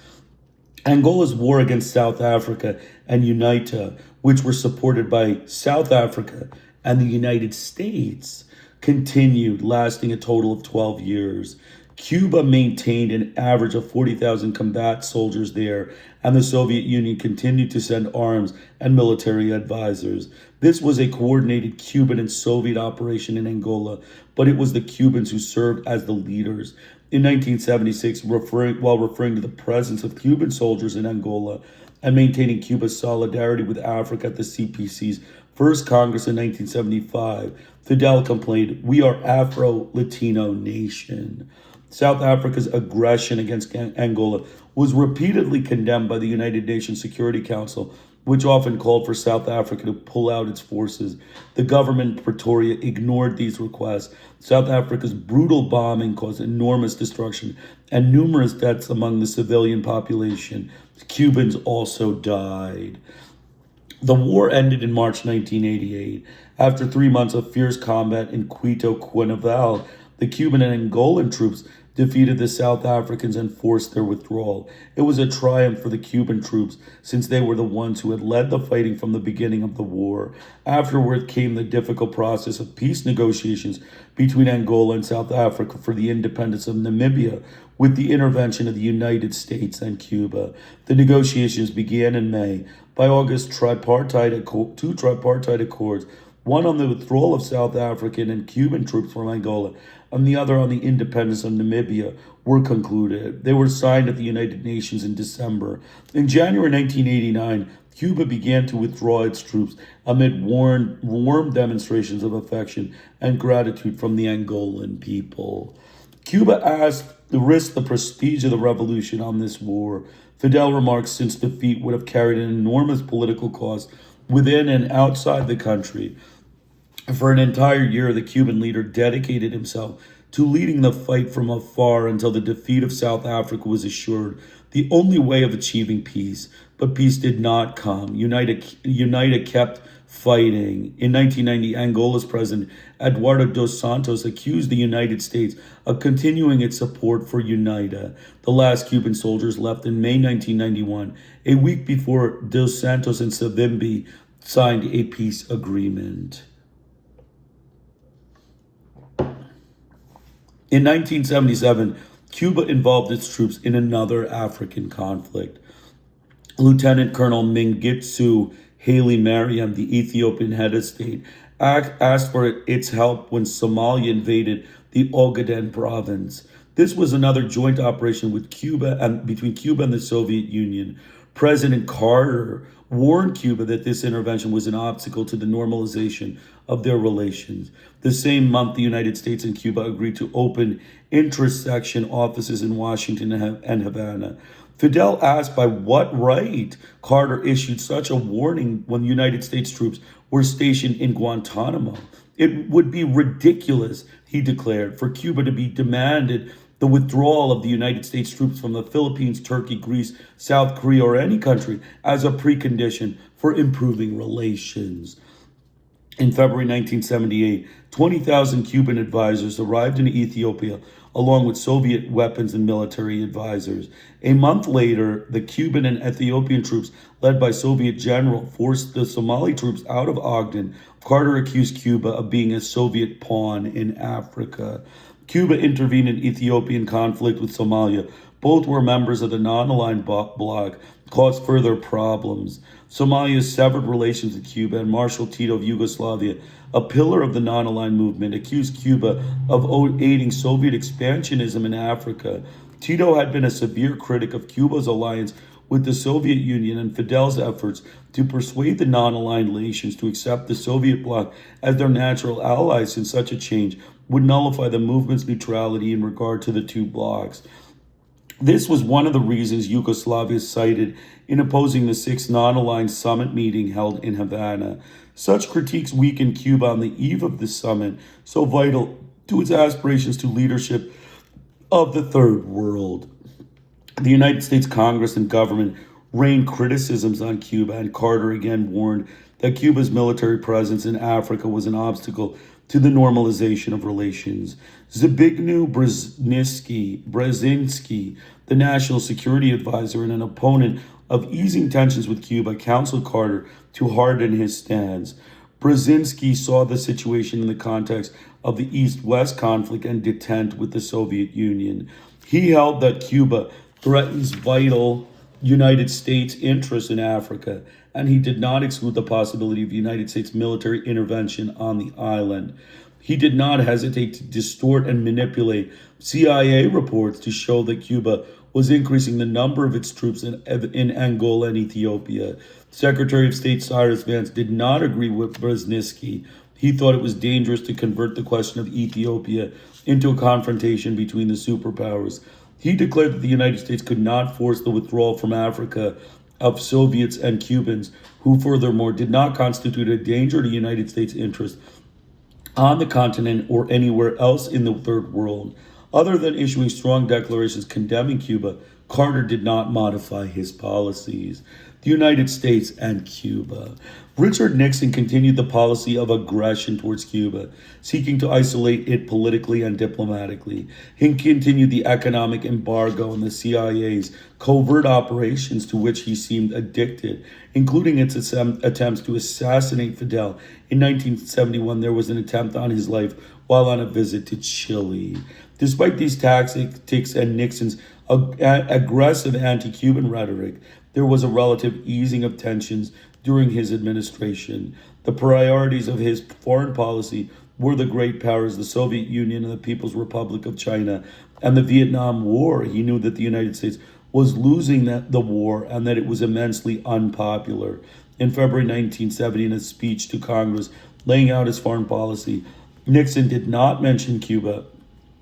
Angola's war against South Africa and UNITA, which were supported by South Africa and the United States, continued, lasting a total of 12 years. Cuba maintained an average of 40,000 combat soldiers there, and the Soviet Union continued to send arms and military advisors. This was a coordinated Cuban and Soviet operation in Angola, but it was the Cubans who served as the leaders. In 1976, while referring to the presence of Cuban soldiers in Angola and maintaining Cuba's solidarity with Africa at the CPC's First Congress in 1975, Fidel complained, "We are Afro-Latino nation." South Africa's aggression against Angola was repeatedly condemned by the United Nations Security Council, which often called for South Africa to pull out its forces. The government in Pretoria ignored these requests. South Africa's brutal bombing caused enormous destruction and numerous deaths among the civilian population. Cubans also died. The war ended in March 1988. After 3 months of fierce combat in Quito, Cuernavaca, the Cuban and Angolan troops defeated the South Africans and forced their withdrawal. It was a triumph for the Cuban troops, since they were the ones who had led the fighting from the beginning of the war. Afterward came the difficult process of peace negotiations between Angola and South Africa for the independence of Namibia, with the intervention of the United States and Cuba. The negotiations began in May. By August, two tripartite accords, one on the withdrawal of South African and Cuban troops from Angola, and the other on the independence of Namibia, were concluded. They were signed at the United Nations in December. In January 1989, Cuba began to withdraw its troops amid warm demonstrations of affection and gratitude from the Angolan people. Cuba asked to risk the prestige of the revolution on this war. Fidel remarks, since defeat would have carried an enormous political cost within and outside the country. For an entire year, the Cuban leader dedicated himself to leading the fight from afar until the defeat of South Africa was assured, the only way of achieving peace. But peace did not come. UNITA kept fighting. In 1990, Angola's president, Eduardo dos Santos, accused the United States of continuing its support for UNITA. The last Cuban soldiers left in May 1991, a week before dos Santos and Savimbi signed a peace agreement. In 1977, Cuba involved its troops in another African conflict. Lieutenant Colonel Mengistu Haile Mariam, the Ethiopian head of state, asked for its help when Somalia invaded the Ogaden province. This was another joint operation with between Cuba and the Soviet Union. President Carter warned Cuba that this intervention was an obstacle to the normalization of their relations. The same month, the United States and Cuba agreed to open intersection offices in Washington and Havana. Fidel asked by what right Carter issued such a warning when United States troops were stationed in Guantanamo. It would be ridiculous, he declared, for Cuba to be demanded the withdrawal of the United States troops from the Philippines, Turkey, Greece, South Korea, or any country as a precondition for improving relations. In February 1978, 20,000 Cuban advisors arrived in Ethiopia along with Soviet weapons and military advisors. A month later, the Cuban and Ethiopian troops, led by Soviet general, forced the Somali troops out of Ogden. Carter accused Cuba of being a Soviet pawn in Africa. Cuba intervened in Ethiopian conflict with Somalia. Both were members of the non-aligned bloc, caused further problems. Somalia severed relations with Cuba, and Marshal Tito of Yugoslavia, a pillar of the non-aligned movement, accused Cuba of aiding Soviet expansionism in Africa. Tito had been a severe critic of Cuba's alliance with the Soviet Union and Fidel's efforts to persuade the non-aligned nations to accept the Soviet bloc as their natural allies, since such a change would nullify the movement's neutrality in regard to the two blocs. This was one of the reasons Yugoslavia cited in opposing the sixth non-aligned summit meeting held in Havana. Such critiques weakened Cuba on the eve of the summit, so vital to its aspirations to leadership of the Third World. The United States Congress and government rained criticisms on Cuba, and Carter again warned that Cuba's military presence in Africa was an obstacle to the normalization of relations. Zbigniew Brzezinski, the national security advisor and an opponent of easing tensions with Cuba, counseled Carter to harden his stance. Brzezinski saw the situation in the context of the East-West conflict and detente with the Soviet Union. He held that Cuba threatens vital United States interests in Africa, and he did not exclude the possibility of United States military intervention on the island. He did not hesitate to distort and manipulate CIA reports to show that Cuba was increasing the number of its troops in Angola and Ethiopia. Secretary of State Cyrus Vance did not agree with Brzezinski. He thought it was dangerous to convert the question of Ethiopia into a confrontation between the superpowers. He declared that the United States could not force the withdrawal from Africa of Soviets and Cubans, who furthermore did not constitute a danger to United States interests on the continent or anywhere else in the third world. Other than issuing strong declarations condemning Cuba, Carter did not modify his policies. The United States and Cuba. Richard Nixon continued the policy of aggression towards Cuba, seeking to isolate it politically and diplomatically. He continued the economic embargo and the CIA's covert operations to which he seemed addicted, including its attempts to assassinate Fidel. In 1971, there was an attempt on his life while on a visit to Chile. Despite these tactics and Nixon's aggressive anti-Cuban rhetoric, there was a relative easing of tensions during his administration. The priorities of his foreign policy were the great powers, the Soviet Union and the People's Republic of China, and the Vietnam War. He knew that the United States was losing the war and that it was immensely unpopular. In February 1970, in a speech to Congress laying out his foreign policy, Nixon did not mention Cuba.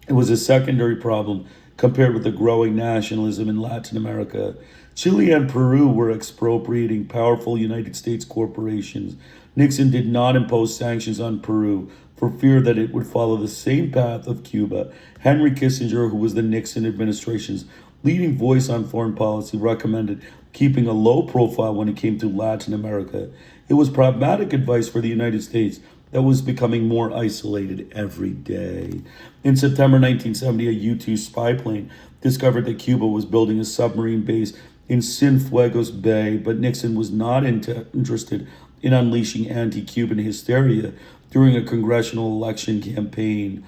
It was a secondary problem compared with the growing nationalism in Latin America. Chile and Peru were expropriating powerful United States corporations. Nixon did not impose sanctions on Peru for fear that it would follow the same path of Cuba. Henry Kissinger, who was the Nixon administration's leading voice on foreign policy, recommended keeping a low profile when it came to Latin America. It was pragmatic advice for the United States that was becoming more isolated every day. In September 1970, a U-2 spy plane discovered that Cuba was building a submarine base in Cienfuegos Bay, but Nixon was not interested in unleashing anti-Cuban hysteria during a congressional election campaign,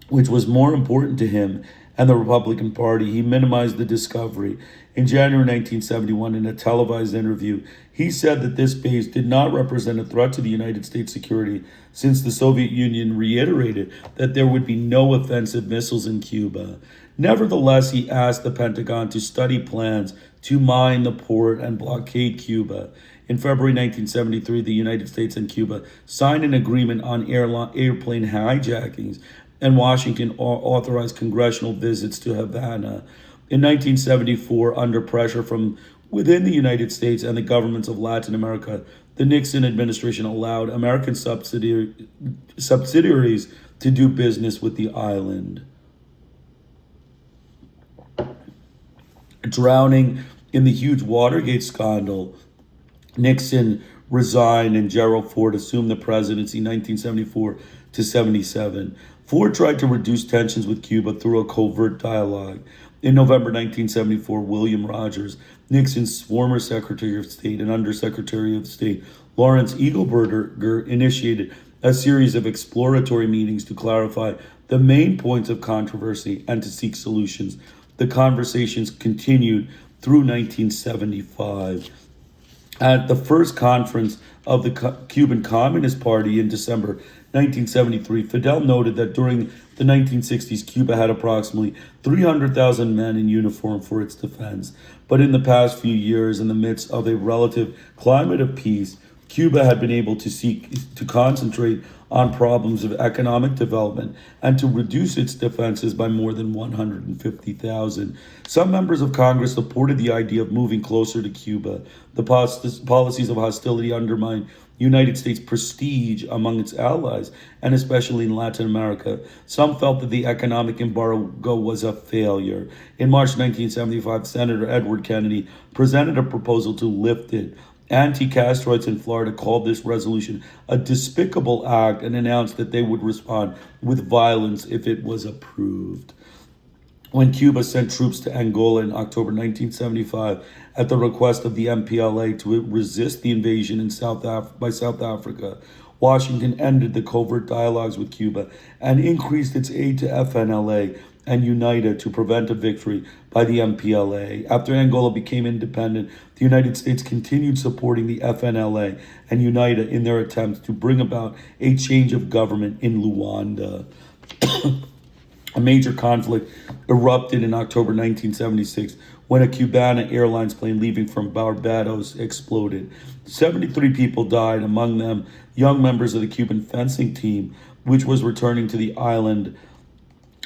which was more important to him and the Republican Party. He minimized the discovery. In January 1971, in a televised interview, he said that this base did not represent a threat to the United States security, since the Soviet Union reiterated that there would be no offensive missiles in Cuba. Nevertheless, he asked the Pentagon to study plans to mine the port and blockade Cuba. In February 1973, the United States and Cuba signed an agreement on airplane hijackings, and Washington authorized congressional visits to Havana. In 1974, under pressure from within the United States and the governments of Latin America, the Nixon administration allowed American subsidiaries to do business with the island. Drowning in the huge Watergate scandal, Nixon resigned and Gerald Ford assumed the presidency 1974 to 77. Ford tried to reduce tensions with Cuba through a covert dialogue. In November 1974, William Rogers, Nixon's former Secretary of State and Undersecretary of State, Lawrence Eagleburger, initiated a series of exploratory meetings to clarify the main points of controversy and to seek solutions. The conversations continued through 1975. At the first conference of the Cuban Communist Party in December 1973, Fidel noted that during the 1960s, Cuba had approximately 300,000 men in uniform for its defense. But in the past few years, in the midst of a relative climate of peace, Cuba had been able to concentrate on problems of economic development and to reduce its defenses by more than 150,000. Some members of Congress supported the idea of moving closer to Cuba. The policies of hostility undermined United States prestige among its allies, and especially in Latin America. Some felt that the economic embargo was a failure. In March 1975, Senator Edward Kennedy presented a proposal to lift it. Anti-Castroites in Florida called this resolution a despicable act and announced that they would respond with violence if it was approved. When Cuba sent troops to Angola in October 1975 at the request of the MPLA to resist the invasion by South Africa, Washington ended the covert dialogues with Cuba and increased its aid to FNLA and UNITA to prevent a victory by the MPLA. After Angola became independent, the United States continued supporting the FNLA and UNITA in their attempts to bring about a change of government in Luanda. A major conflict erupted in October 1976 when a Cubana Airlines plane leaving from Barbados exploded. 73 people died, among them young members of the Cuban fencing team, which was returning to the island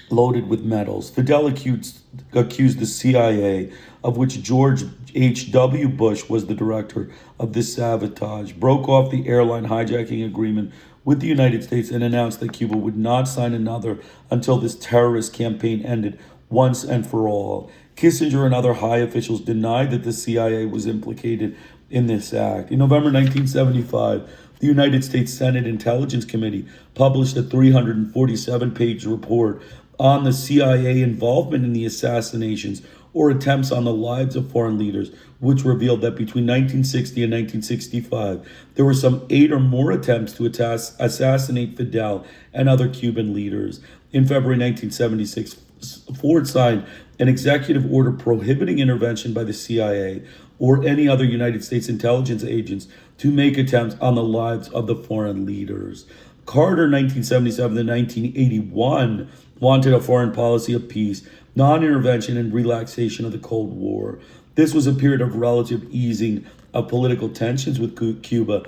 loaded with medals. Fidel accused the CIA, of which George H.W. Bush was the director, of this sabotage, broke off the airline hijacking agreement with the United States, and announced that Cuba would not sign another until this terrorist campaign ended once and for all. Kissinger and other high officials denied that the CIA was implicated in this act. In November 1975, the United States Senate Intelligence Committee published a 347-page report on the CIA involvement in the assassinations or attempts on the lives of foreign leaders, which revealed that between 1960 and 1965, there were some 8 or more attempts to assassinate Fidel and other Cuban leaders. In February 1976, Ford signed an executive order prohibiting intervention by the CIA or any other United States intelligence agents to make attempts on the lives of the foreign leaders. Carter, 1977 to 1981, wanted a foreign policy of peace, non-intervention, and relaxation of the Cold War. This was a period of relative easing of political tensions with Cuba,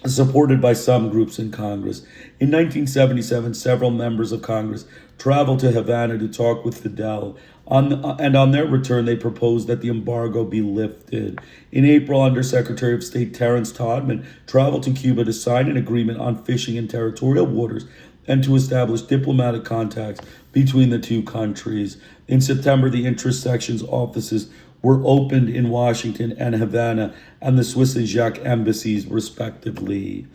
supported by some groups in Congress. In 1977, several members of Congress traveled to Havana to talk with Fidel, and on their return, they proposed that the embargo be lifted. In April, Undersecretary of State Terrence Todman traveled to Cuba to sign an agreement on fishing in territorial waters and to establish diplomatic contacts between the two countries. In September, the interest sections offices were opened in Washington and Havana and the Swiss and Jacques embassies, respectively.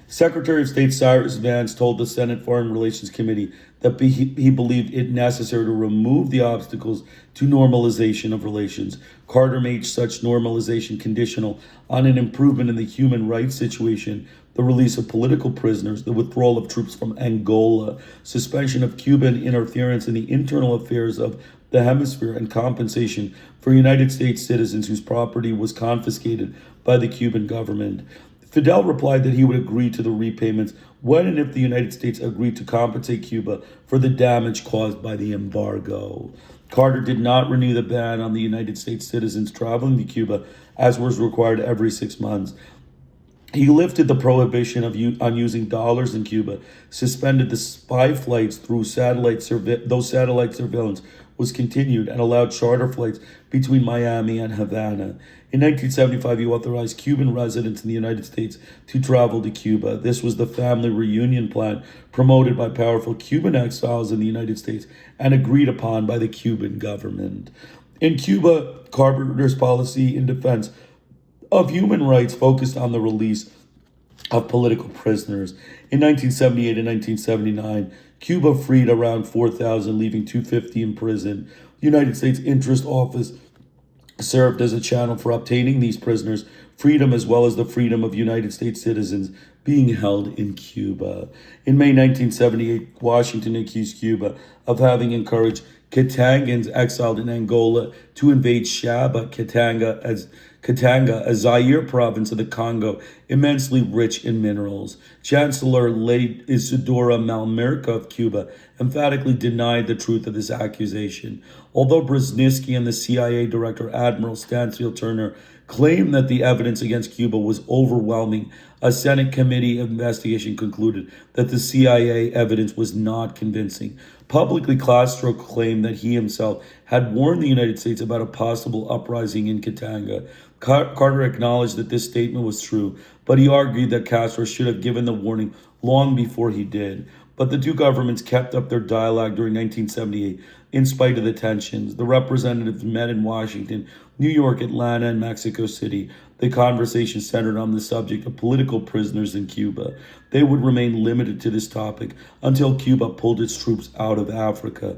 Secretary of State Cyrus Vance told the Senate Foreign Relations Committee that he believed it necessary to remove the obstacles to normalization of relations. Carter made such normalization conditional on an improvement in the human rights situation, the release of political prisoners, the withdrawal of troops from Angola, suspension of Cuban interference in the internal affairs of the hemisphere, and compensation for United States citizens whose property was confiscated by the Cuban government. Fidel replied that he would agree to the repayments when and if the United States agreed to compensate Cuba for the damage caused by the embargo. Carter did not renew the ban on the United States citizens traveling to Cuba, as was required every 6 months. He lifted the prohibition on using dollars in Cuba, suspended the spy flights through satellite surveillance was continued, and allowed charter flights between Miami and Havana. In 1975, he authorized Cuban residents in the United States to travel to Cuba. This was the family reunion plan promoted by powerful Cuban exiles in the United States and agreed upon by the Cuban government. In Cuba, Carter's policy in defense of human rights focused on the release of political prisoners. In 1978 and 1979, Cuba freed around 4,000, leaving 250 in prison. The United States Interest Office served as a channel for obtaining these prisoners' freedom, as well as the freedom of United States citizens being held in Cuba. In May 1978, Washington accused Cuba of having encouraged Katangans exiled in Angola to invade Shaba, Katanga, a Zaire province of the Congo, immensely rich in minerals. Chancellor Lady Isidora Malmerca of Cuba emphatically denied the truth of this accusation. Although Brzezinski and the CIA Director Admiral Stansfield Turner claimed that the evidence against Cuba was overwhelming. A Senate committee of investigation concluded that the CIA evidence was not convincing. Publicly, Castro claimed that he himself had warned the United States about a possible uprising in Katanga. Carter acknowledged that this statement was true, but he argued that Castro should have given the warning long before he did. But the two governments kept up their dialogue during 1978 in spite of the tensions. The representatives met in Washington, New York, Atlanta, and Mexico City. The conversation centered on the subject of political prisoners in Cuba. They would remain limited to this topic until Cuba pulled its troops out of Africa.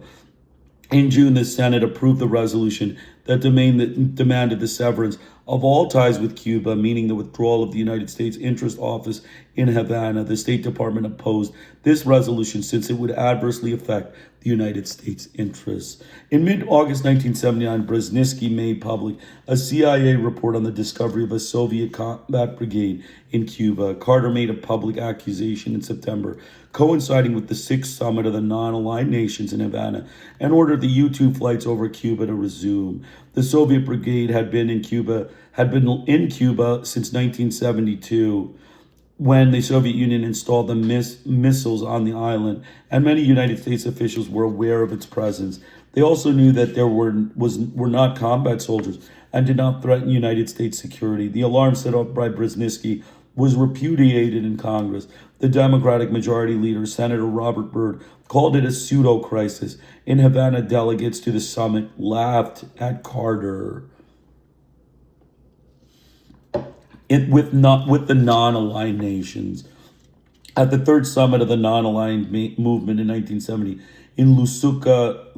In June, the Senate approved the resolution that demanded the severance of all ties with Cuba, meaning the withdrawal of the United States Interest Office in Havana. The State Department opposed this resolution since it would adversely affect the United States interests. In mid-August 1979, Brzezinski made public a CIA report on the discovery of a Soviet combat brigade in Cuba. Carter made a public accusation in September, coinciding with the Sixth Summit of the Non-Aligned Nations in Havana, and ordered the U-2 flights over Cuba to resume. The Soviet brigade had been in Cuba since 1972, when the Soviet Union installed the missiles on the island, and many United States officials were aware of its presence. They also knew that there were not combat soldiers and did not threaten United States security. The alarm set off by Brzezinski was repudiated in Congress. The Democratic Majority Leader, Senator Robert Byrd, called it a pseudo-crisis. In Havana, delegates to the summit laughed at Carter. With the non-aligned nations. At the third summit of the non-aligned movement in 1970 in Lusaka,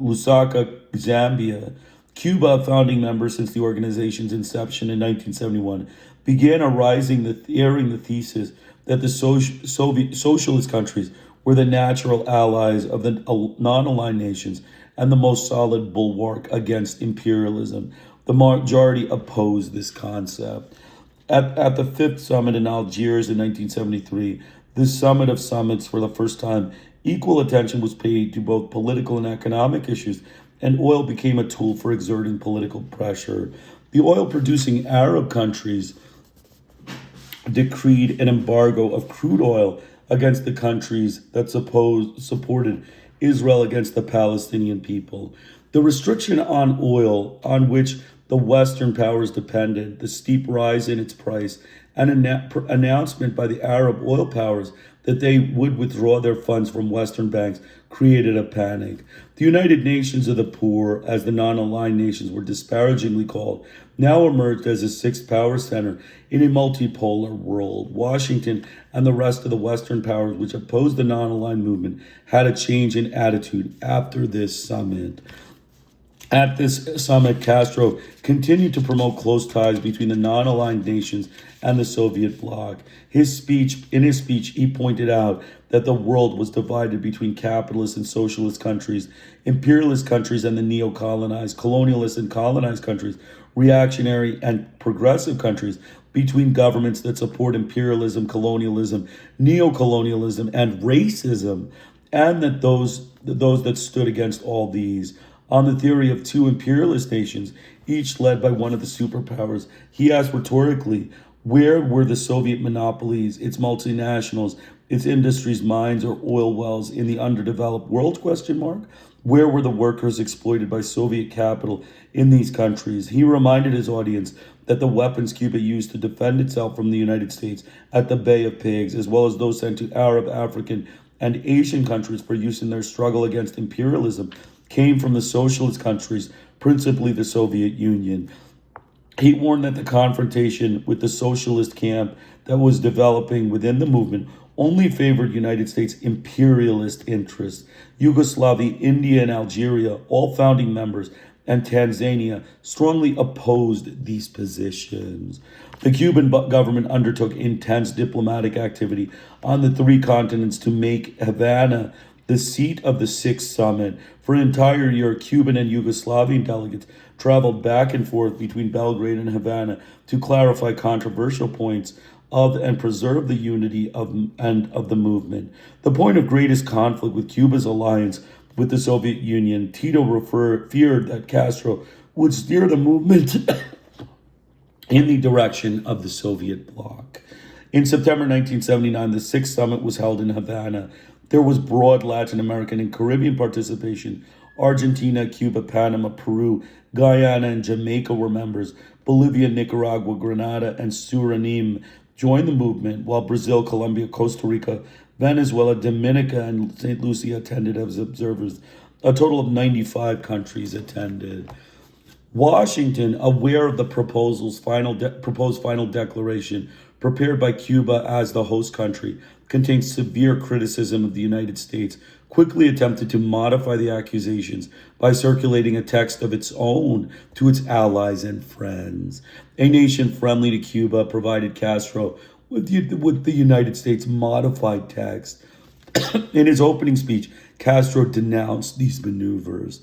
Zambia, Cuba, founding member since the organization's inception in 1971, began airing the thesis that the socialist countries were the natural allies of the non-aligned nations and the most solid bulwark against imperialism. The majority opposed this concept. At the fifth summit in Algiers in 1973, the summit of summits, for the first time, equal attention was paid to both political and economic issues, and oil became a tool for exerting political pressure. The oil-producing Arab countries decreed an embargo of crude oil against the countries that supported Israel against the Palestinian people. The restriction on oil, on which the Western powers depended, the steep rise in its price, and an announcement by the Arab oil powers that they would withdraw their funds from Western banks created a panic. The United Nations of the Poor, as the non-aligned nations were disparagingly called, now emerged as a sixth power center in a multipolar world. Washington and the rest of the Western powers which opposed the non-aligned movement had a change in attitude after this summit. At this summit, Castro continued to promote close ties between the non-aligned nations and the Soviet bloc. In his speech, he pointed out that the world was divided between capitalist and socialist countries, imperialist countries and the neo-colonized, colonialist and colonized countries, reactionary and progressive countries, between governments that support imperialism, colonialism, neo-colonialism, and racism, and that those that stood against all these. On the theory of two imperialist nations, each led by one of the superpowers, he asked rhetorically, where were the Soviet monopolies, its multinationals, its industries, mines, or oil wells in the underdeveloped world, ? Where were the workers exploited by Soviet capital in these countries? He reminded his audience that the weapons Cuba used to defend itself from the United States at the Bay of Pigs, as well as those sent to Arab, African, and Asian countries for use in their struggle against imperialism, came from the socialist countries, principally the Soviet Union. He warned that the confrontation with the socialist camp that was developing within the movement only favored United States imperialist interests. Yugoslavia, India, and Algeria, all founding members, and Tanzania strongly opposed these positions. The Cuban government undertook intense diplomatic activity on the three continents to make Havana the seat of the Sixth Summit. For an entire year, Cuban and Yugoslavian delegates traveled back and forth between Belgrade and Havana to clarify controversial points of and preserve the unity of the movement. The point of greatest conflict with Cuba's alliance with the Soviet Union, Tito feared that Castro would steer the movement in the direction of the Soviet bloc. In September 1979, the Sixth Summit was held in Havana. There was broad Latin American and Caribbean participation. Argentina, Cuba, Panama, Peru, Guyana, and Jamaica were members. Bolivia, Nicaragua, Grenada, and Suriname joined the movement, while Brazil, Colombia, Costa Rica, Venezuela, Dominica, and St. Lucia attended as observers. A total of 95 countries attended. Washington, aware of the proposed final declaration prepared by Cuba as the host country, contained severe criticism of the United States, quickly attempted to modify the accusations by circulating a text of its own to its allies and friends. A nation friendly to Cuba provided Castro with the United States modified text. In his opening speech, Castro denounced these maneuvers.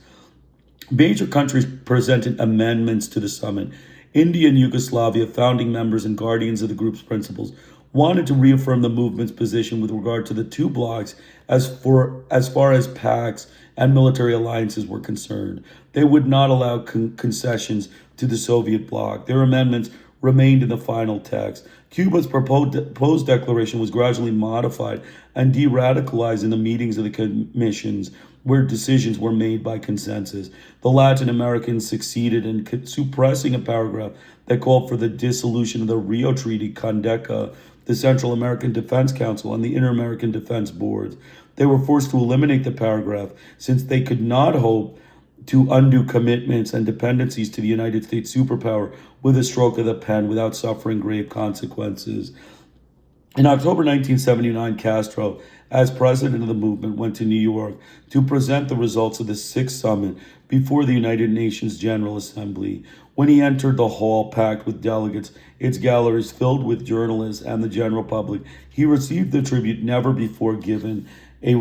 Major countries presented amendments to the summit. India and Yugoslavia, founding members and guardians of the group's principles, wanted to reaffirm the movement's position with regard to the two blocs as far as pacts and military alliances were concerned. They would not allow concessions to the Soviet bloc. Their amendments remained in the final text. Cuba's proposed declaration was gradually modified and de-radicalized in the meetings of the commissions, where decisions were made by consensus. The Latin Americans succeeded in suppressing a paragraph that called for the dissolution of the Rio Treaty, CONDECA, the Central American Defense Council, and the Inter-American Defense Boards. They were forced to eliminate the paragraph since they could not hope to undo commitments and dependencies to the United States superpower with a stroke of the pen without suffering grave consequences. In October 1979, Castro, as president of the movement, went to New York to present the results of the Sixth Summit before the United Nations General Assembly. When he entered the hall packed with delegates, its galleries filled with journalists and the general public, he received the tribute never before given a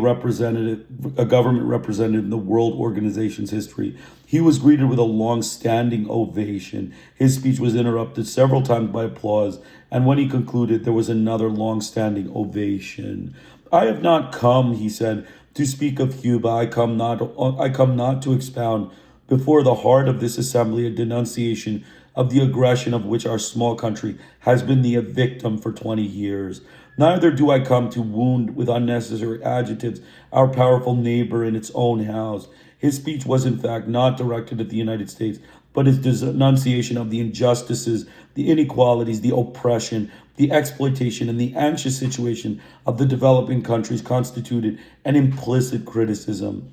government representative in the World Organization's history. He was greeted with a long-standing ovation. His speech was interrupted several times by applause, and when he concluded, there was another long-standing ovation. I have not come, he said, to speak of Cuba. I come not to expound before the heart of this assembly a denunciation of the aggression of which our small country has been the victim for 20 years. Neither do I come to wound with unnecessary adjectives our powerful neighbor in its own house. His speech was in fact not directed at the United States, but his denunciation of the injustices, the inequalities, the oppression, the exploitation, and the anxious situation of the developing countries constituted an implicit criticism.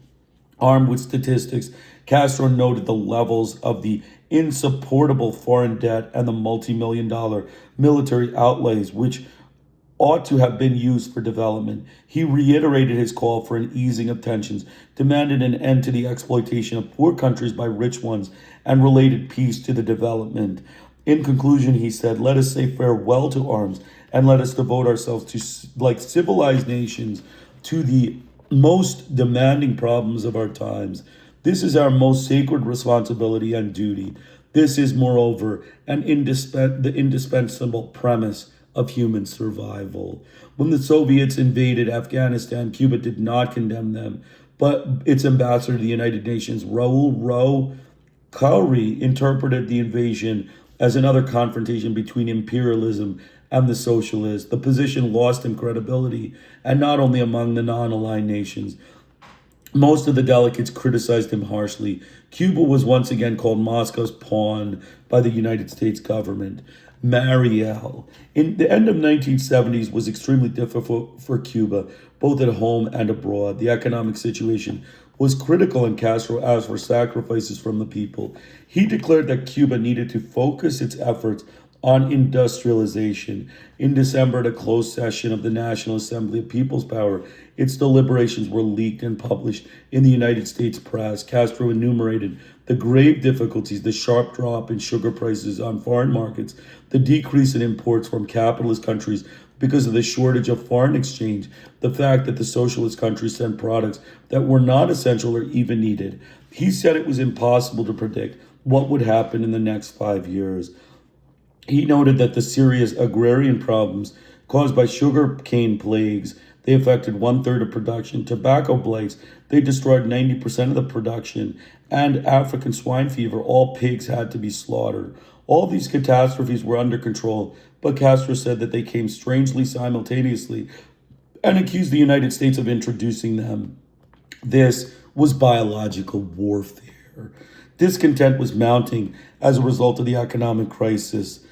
Armed with statistics, Castro noted the levels of the insupportable foreign debt and the multi-million-dollar military outlays which ought to have been used for development. He reiterated his call for an easing of tensions, demanded an end to the exploitation of poor countries by rich ones, and related peace to the development. In conclusion, he said, "Let us say farewell to arms, and let us devote ourselves to, like civilized nations, to the most demanding problems of our times. This is our most sacred responsibility and duty. This is, moreover, the indispensable premise of human survival." When the Soviets invaded Afghanistan, Cuba did not condemn them, but its ambassador to the United Nations, Raul Khoury, interpreted the invasion as another confrontation between imperialism and the socialists. The position lost him credibility, and not only among the non-aligned nations. Most of the delegates criticized him harshly. Cuba was once again called Moscow's pawn by the United States government. Mariel. In the end of 1970s was extremely difficult for Cuba, both at home and abroad. The economic situation was critical, and Castro asked for sacrifices from the people. He declared that Cuba needed to focus its efforts on industrialization. In December, at a closed session of the National Assembly of People's Power, its deliberations were leaked and published in the United States press. Castro enumerated the grave difficulties, the sharp drop in sugar prices on foreign markets, the decrease in imports from capitalist countries because of the shortage of foreign exchange, the fact that the socialist countries sent products that were not essential or even needed. He said it was impossible to predict what would happen in the next 5 years. He noted that the serious agrarian problems caused by sugar cane plagues, they affected 1/3 of production. Tobacco blights, they destroyed 90% of the production. And African swine fever, all pigs had to be slaughtered. All these catastrophes were under control, but Castro said that they came strangely simultaneously and accused the United States of introducing them. This was biological warfare. Discontent was mounting as a result of the economic crisis.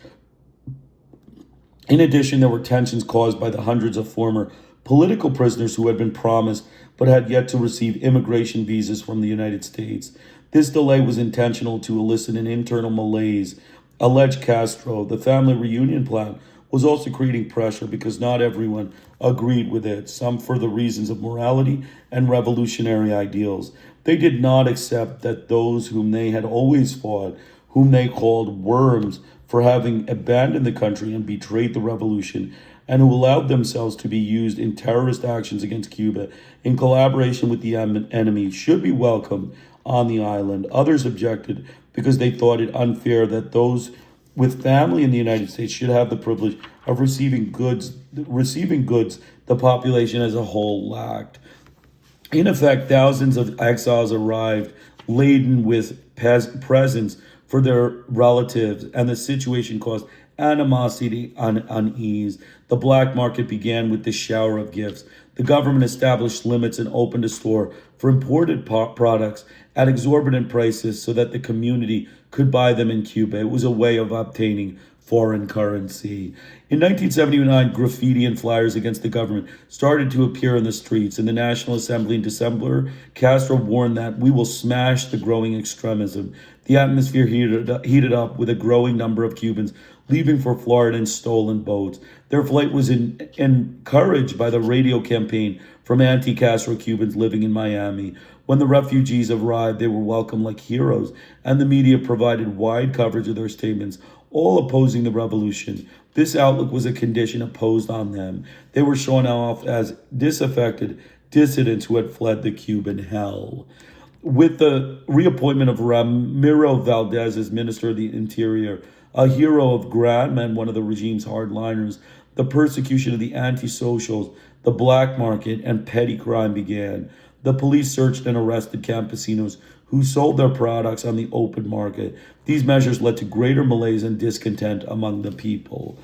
In addition, there were tensions caused by the hundreds of former political prisoners who had been promised but had yet to receive immigration visas from the United States. This delay was intentional to elicit an internal malaise, alleged Castro. The family reunion plan was also creating pressure because not everyone agreed with it, some for the reasons of morality and revolutionary ideals. They did not accept that those whom they had always fought, whom they called worms for having abandoned the country and betrayed the revolution, and who allowed themselves to be used in terrorist actions against Cuba in collaboration with the enemy, should be welcomed on the island. Others objected because they thought it unfair that those with family in the United States should have the privilege of receiving goods the population as a whole lacked. In effect, thousands of exiles arrived laden with presents for their relatives, and the situation caused animosity and unease. The black market began with this shower of gifts. The government established limits and opened a store for imported products at exorbitant prices so that the community could buy them in Cuba. It was a way of obtaining foreign currency. In 1979, graffiti and flyers against the government started to appear in the streets. In the National Assembly in December, Castro warned that we will smash the growing extremism. The atmosphere heated up with a growing number of Cubans leaving for Florida in stolen boats. Their flight was encouraged by the radio campaign from anti-Castro Cubans living in Miami. When the refugees arrived, they were welcomed like heroes, and the media provided wide coverage of their statements, all opposing the revolution. This outlook was a condition imposed on them. They were shown off as disaffected dissidents who had fled the Cuban hell. With the reappointment of Ramiro Valdez as Minister of the Interior, a hero of Granma and one of the regime's hardliners, the persecution of the anti-socials, the black market, and petty crime began. The police searched and arrested campesinos who sold their products on the open market. These measures led to greater malaise and discontent among the people.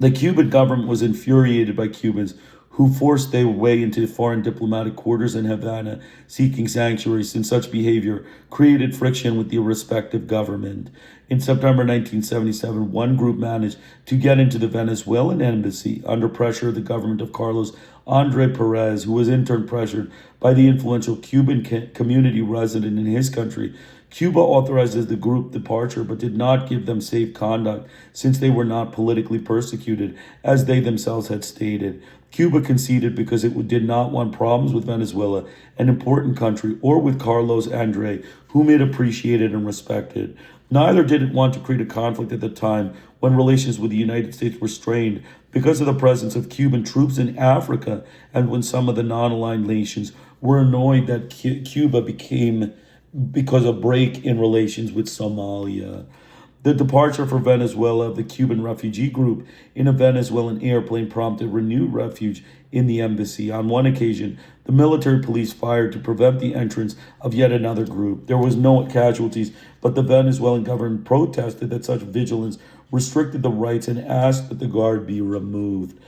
The Cuban government was infuriated by Cubans who forced their way into foreign diplomatic quarters in Havana seeking sanctuary, since such behavior created friction with the respective government. In September 1977, one group managed to get into the Venezuelan embassy under pressure of the government of Carlos Andre Perez, who was in turn pressured by the influential Cuban community resident in his country. Cuba authorizes the group departure but did not give them safe conduct since they were not politically persecuted, as they themselves had stated. Cuba conceded because it did not want problems with Venezuela, an important country, or with Carlos Andre, whom it appreciated and respected. Neither did it want to create a conflict at the time when relations with the United States were strained because of the presence of Cuban troops in Africa, and when some of the non-aligned nations were annoyed that Cuba became because of break in relations with Somalia. The departure for Venezuela of the Cuban refugee group in a Venezuelan airplane prompted renewed refuge in the embassy. On one occasion, the military police fired to prevent the entrance of yet another group. There was no casualties, but the Venezuelan government protested that such vigilance restricted the rights and asked that the guard be removed.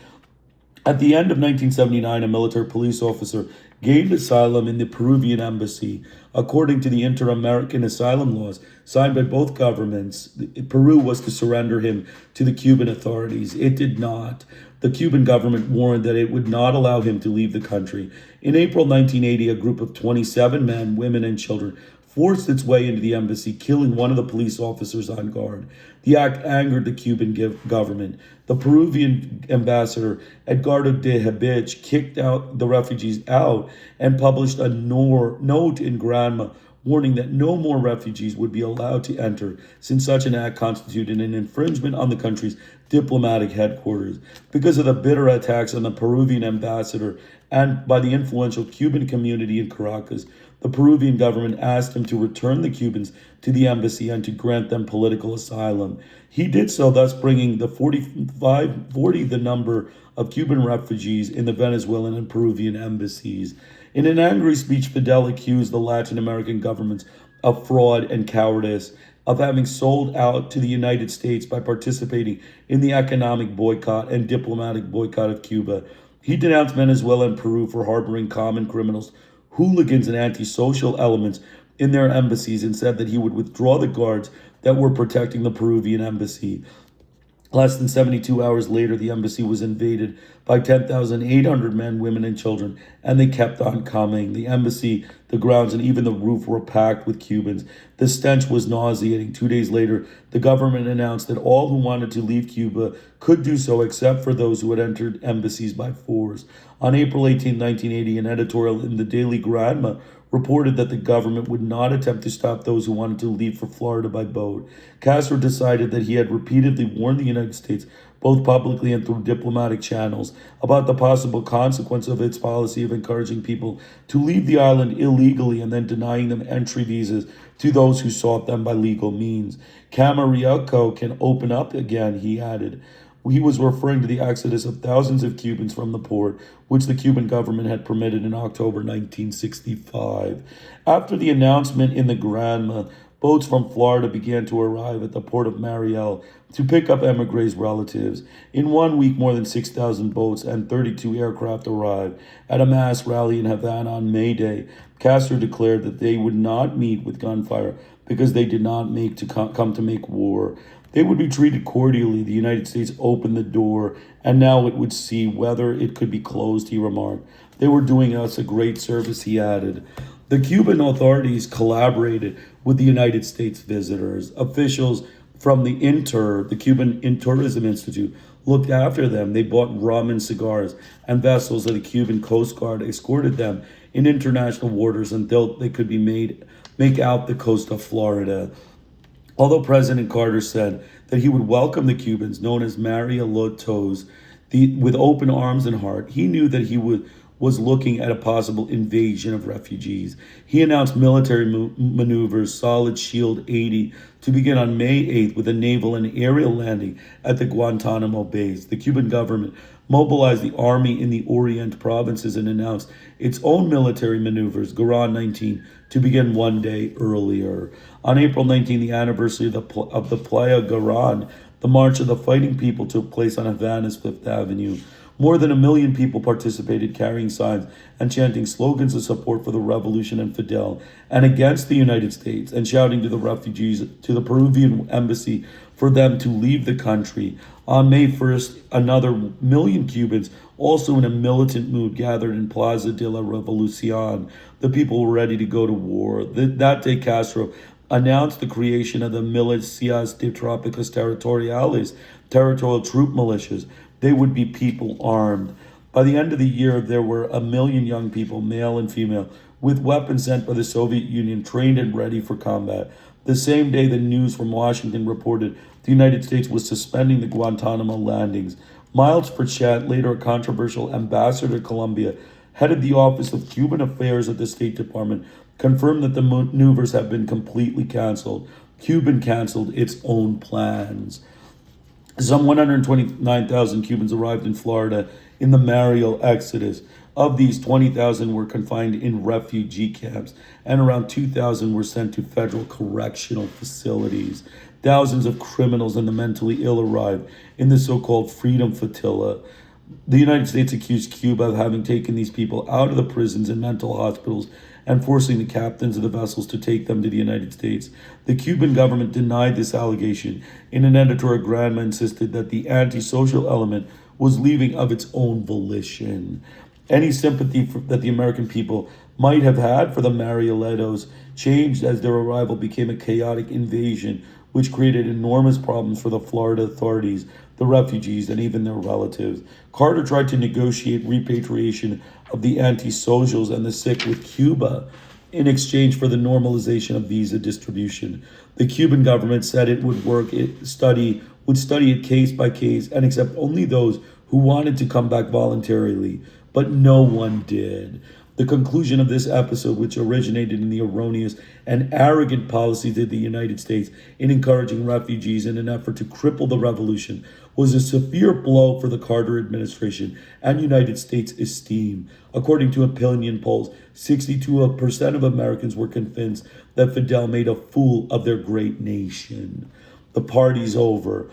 At the end of 1979, a military police officer gained asylum in the Peruvian embassy. According to the inter-American asylum laws signed by both governments, Peru was to surrender him to the Cuban authorities. It did not. The Cuban government warned that it would not allow him to leave the country. In April 1980, a group of 27 men, women, and children forced its way into the embassy, killing one of the police officers on guard. The act angered the Cuban government. The Peruvian ambassador, Edgardo de Habich, kicked out the refugees out and published a note in Granma warning that no more refugees would be allowed to enter, since such an act constituted an infringement on the country's diplomatic headquarters. Because of the bitter attacks on the Peruvian ambassador and by the influential Cuban community in Caracas, the Peruvian government asked him to return the Cubans to the embassy and to grant them political asylum. He did so, thus bringing the 40 the number of Cuban refugees in the Venezuelan and Peruvian embassies. In an angry speech, Fidel accused the Latin American governments of fraud and cowardice. of having sold out to the United States by participating in the economic boycott and diplomatic boycott of Cuba. He denounced Venezuela and Peru for harboring common criminals, hooligans, and antisocial elements in their embassies, and said that he would withdraw the guards that were protecting the Peruvian embassy. Less than 72 hours later, the embassy was invaded by 10,800 men, women, and children, and they kept on coming. The embassy, the grounds, and even the roof were packed with Cubans. The stench was nauseating. 2 days later, the government announced that all who wanted to leave Cuba could do so except for those who had entered embassies by force. On April 18, 1980, an editorial in the Daily Granma reported that the government would not attempt to stop those who wanted to leave for Florida by boat. Castro decided that he had repeatedly warned the United States, both publicly and through diplomatic channels, about the possible consequence of its policy of encouraging people to leave the island illegally and then denying them entry visas to those who sought them by legal means. Camarillo can open up again, he added. He was referring to the exodus of thousands of Cubans from the port, which the Cuban government had permitted in October 1965. After the announcement in the Granma, boats from Florida began to arrive at the port of Mariel to pick up emigres' relatives. In 1 week, more than 6,000 boats and 32 aircraft arrived. At a mass rally in Havana on May Day, Castro declared that they would not meet with gunfire because they did not come to make war. They would be treated cordially. The United States opened the door, and now it would see whether it could be closed, he remarked. They were doing us a great service, he added. The Cuban authorities collaborated with the United States visitors. Officials from the Cuban Tourism Institute, looked after them. They bought rum and cigars, and vessels of the Cuban Coast Guard escorted them in international waters until they could make out the coast of Florida. Although President Carter said that he would welcome the Cubans, known as Marielitos, with open arms and heart, he knew that he was looking at a possible invasion of refugees. He announced military maneuvers, Solid Shield 80, to begin on May 8th with a naval and aerial landing at the Guantanamo base. The Cuban government mobilized the army in the Orient provinces and announced its own military maneuvers, Garan 19, to begin 1 day earlier. On April 19, the anniversary of the Playa Garan, the March of the Fighting People took place on Havana's Fifth Avenue. More than 1 million people participated, carrying signs and chanting slogans of support for the revolution and Fidel and against the United States, and shouting to the refugees, to the Peruvian embassy, for them to leave the country. On May 1st, another 1 million Cubans, also in a militant mood, gathered in Plaza de la Revolucion. The people were ready to go to war. That day, Castro announced the creation of the Milicias de Trópicos Territoriales, territorial troop militias. They would be people armed. By the end of the year, there were 1 million young people, male and female, with weapons sent by the Soviet Union, trained and ready for combat. The same day, the news from Washington reported the United States was suspending the Guantanamo landings. Miles Pritchett, later a controversial ambassador to Colombia, head of the Office of Cuban Affairs at the State Department, confirmed that the maneuvers have been completely canceled. Cuba canceled its own plans. Some 129,000 Cubans arrived in Florida in the Mariel exodus. Of these, 20,000 were confined in refugee camps, and around 2,000 were sent to federal correctional facilities. Thousands of criminals and the mentally ill arrived in the so-called Freedom Flotilla. The United States accused Cuba of having taken these people out of the prisons and mental hospitals and forcing the captains of the vessels to take them to the United States. The Cuban government denied this allegation. In an editorial, Granma insisted that the antisocial element was leaving of its own volition. Any sympathy that the American people might have had for the Marielitos changed as their arrival became a chaotic invasion, which created enormous problems for the Florida authorities, the refugees, and even their relatives. Carter tried to negotiate repatriation of the antisocials and the sick with Cuba in exchange for the normalization of visa distribution. The Cuban government said it would study it case by case and accept only those who wanted to come back voluntarily, but no one did. The conclusion of this episode, which originated in the erroneous and arrogant policies of the United States in encouraging refugees in an effort to cripple the revolution, was a severe blow for the Carter administration and United States esteem. According to opinion polls, 62% of Americans were convinced that Fidel made a fool of their great nation. The party's over.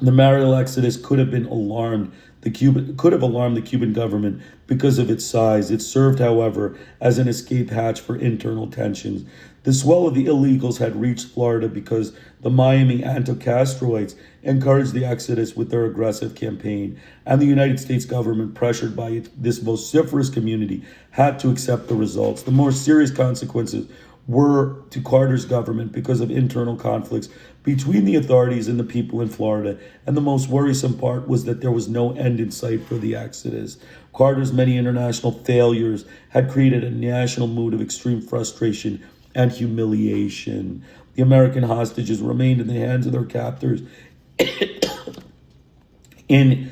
The Mariel exodus could have alarmed the Cuban government because of its size. It served, however, as an escape hatch for internal tensions. The swell of the illegals had reached Florida because the Miami anti-Castroites encouraged the exodus with their aggressive campaign, and the United States government, pressured by this vociferous community, had to accept the results. The more serious consequences were to Carter's government because of internal conflicts between the authorities and the people in Florida, and the most worrisome part was that there was no end in sight for the exodus. Carter's many international failures had created a national mood of extreme frustration and humiliation. The American hostages remained in the hands of their captors. In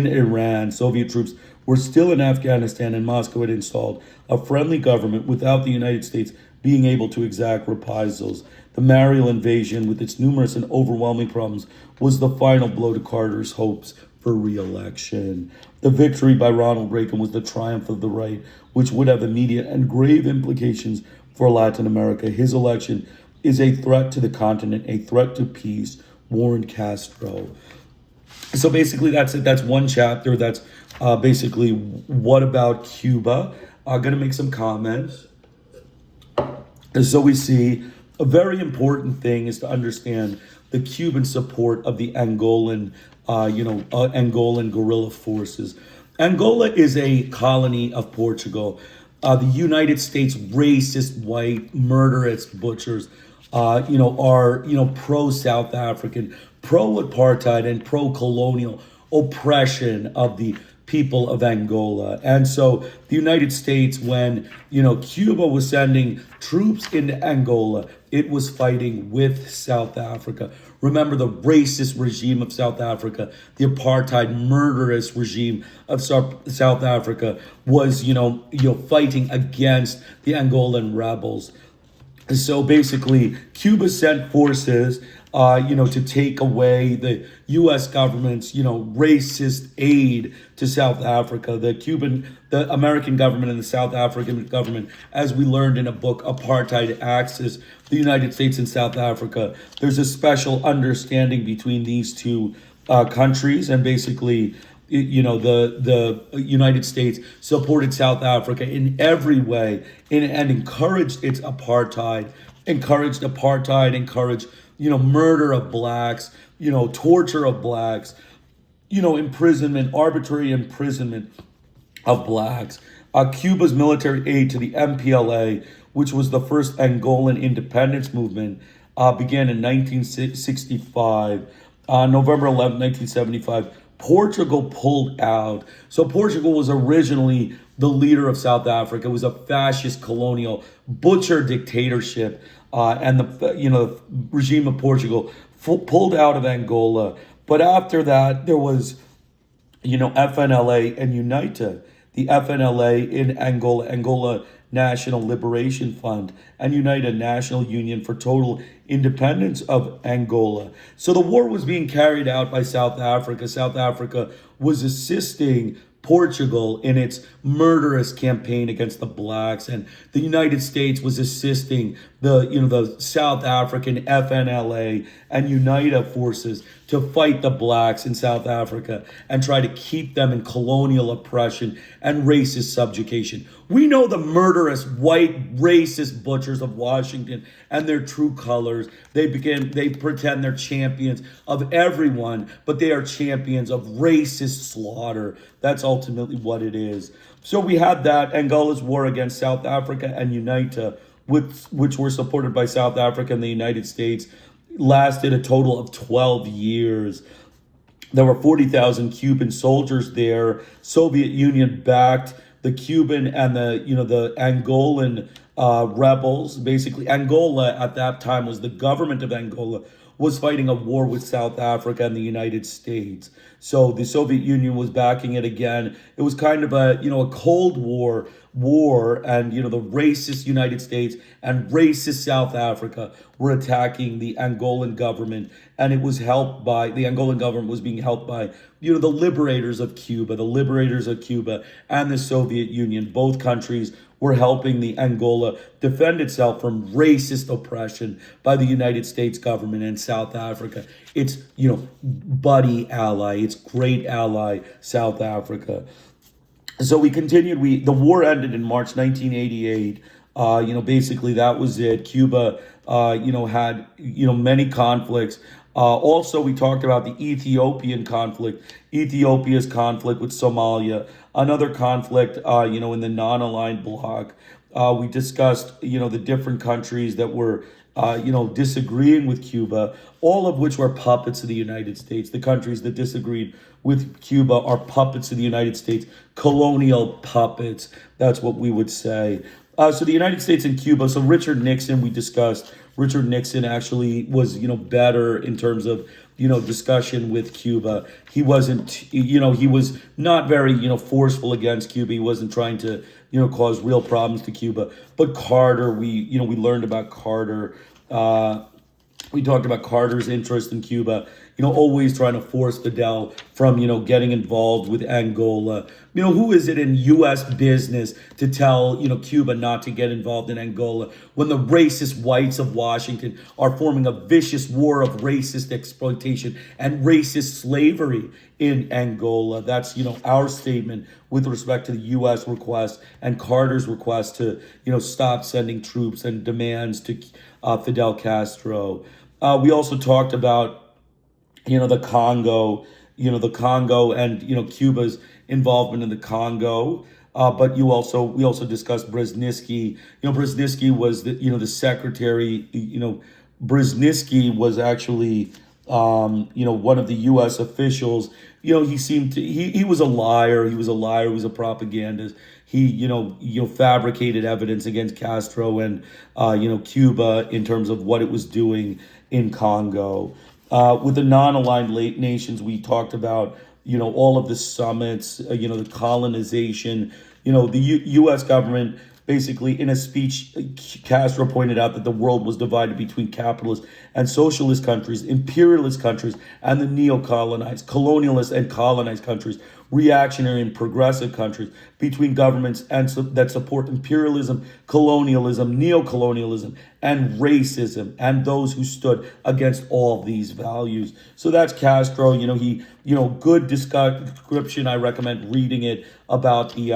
Iran. Soviet troops were still in Afghanistan, and Moscow had installed a friendly government without the United States being able to exact reprisals. The Mariel invasion, with its numerous and overwhelming problems, was the final blow to Carter's hopes for re-election. The victory by Ronald Reagan was the triumph of the right, which would have immediate and grave implications for Latin America. His election is a threat to the continent, a threat to peace, warned Castro. So basically, that's it. That's one chapter. That's basically what about Cuba. I'm going to make some comments. So we see a very important thing is to understand the Cuban support of the Angolan, Angolan guerrilla forces. Angola is a colony of Portugal. The United States racist, white, murderous butchers, are pro-South African, pro-apartheid, and pro-colonial oppression of the people of Angola. And so the United States, when, Cuba was sending troops into Angola, it was fighting with South Africa. Remember, the racist regime of South Africa, the apartheid murderous regime of South Africa was, fighting against the Angolan rebels. So basically, Cuba sent forces, to take away the U.S. government's, racist aid to South Africa. The American government and the South African government, as we learned in a book, Apartheid Axis, the United States and South Africa, there's a special understanding between these two countries, and basically, the United States supported South Africa in every way and encouraged its apartheid, encouraged murder of blacks, torture of blacks, imprisonment, arbitrary imprisonment of blacks. Cuba's military aid to the MPLA, which was the first Angolan independence movement, began in 1965. November 11, 1975, Portugal pulled out. So Portugal was originally the leader of South Africa. It was a fascist colonial butcher dictatorship, and the regime of Portugal pulled out of Angola. But after that, there was FNLA and UNITA. The FNLA in Angola National Liberation Fund, and UNITA, National Union for Total Independence of Angola. So the war was being carried out by South Africa. South Africa was assisting Portugal in its murderous campaign against the blacks, and the United States was assisting the South African FNLA and UNITA forces to fight the blacks in South Africa and try to keep them in colonial oppression and racist subjugation. We know the murderous white racist butchers of Washington and their true colors. They pretend they're champions of everyone, but they are champions of racist slaughter. That's ultimately what it is. So we had that Angola's war against South Africa and UNITA, which were supported by South Africa and the United States, lasted a total of 12 years. There were 40,000 Cuban soldiers there. Soviet Union backed the Cuban and the Angolan rebels. Basically, Angola at that time the government of Angola was fighting a war with South Africa and the United States. So the Soviet Union was backing it again. It was kind of a Cold War, and the racist United States and racist South Africa were attacking the Angolan government, and it was helped by the Angolan government was being helped by the liberators of Cuba and the Soviet Union. Both countries were helping the Angola defend itself from racist oppression by the United States government and South Africa. It's buddy ally, it's great ally South Africa. So we continued. The war ended in March 1988. Basically that was it. Cuba, had many conflicts. Also, we talked about the Ethiopian conflict, Ethiopia's conflict with Somalia, another conflict, in the non-aligned bloc. We discussed, the different countries that were, disagreeing with Cuba, all of which were puppets of the United States. The countries that disagreed with Cuba are puppets of the United States, colonial puppets. That's what we would say. So the United States and Cuba. So Richard Nixon, we discussed. Richard Nixon actually was, better in terms of, discussion with Cuba. He wasn't, he was not very, forceful against Cuba. He wasn't trying to, cause real problems to Cuba. But Carter, we learned about Carter. We talked about Carter's interest in Cuba, always trying to force Fidel from, getting involved with Angola. Who is it in U.S. business to tell, Cuba not to get involved in Angola when the racist whites of Washington are forming a vicious war of racist exploitation and racist slavery in Angola? That's, our statement with respect to the U.S. request and Carter's request to, stop sending troops and demands to Fidel Castro. We also talked about, the Congo, and, Cuba's involvement in the Congo. But we also discussed Brzezinski. Brzezinski was the secretary. Brzezinski was actually, one of the U.S. officials. He was a liar. He was a propagandist. He, fabricated evidence against Castro and, Cuba in terms of what it was doing in Congo. With the non-aligned nations, we talked about, all of the summits, the colonization, the U.S. government. Basically, in a speech, Castro pointed out that the world was divided between capitalist and socialist countries, imperialist countries, and the neo-colonized, colonialist and colonized countries, reactionary and progressive countries, between governments that support imperialism, colonialism, neo-colonialism, and racism, and those who stood against all these values. So that's Castro. He, good description. I recommend reading it about the,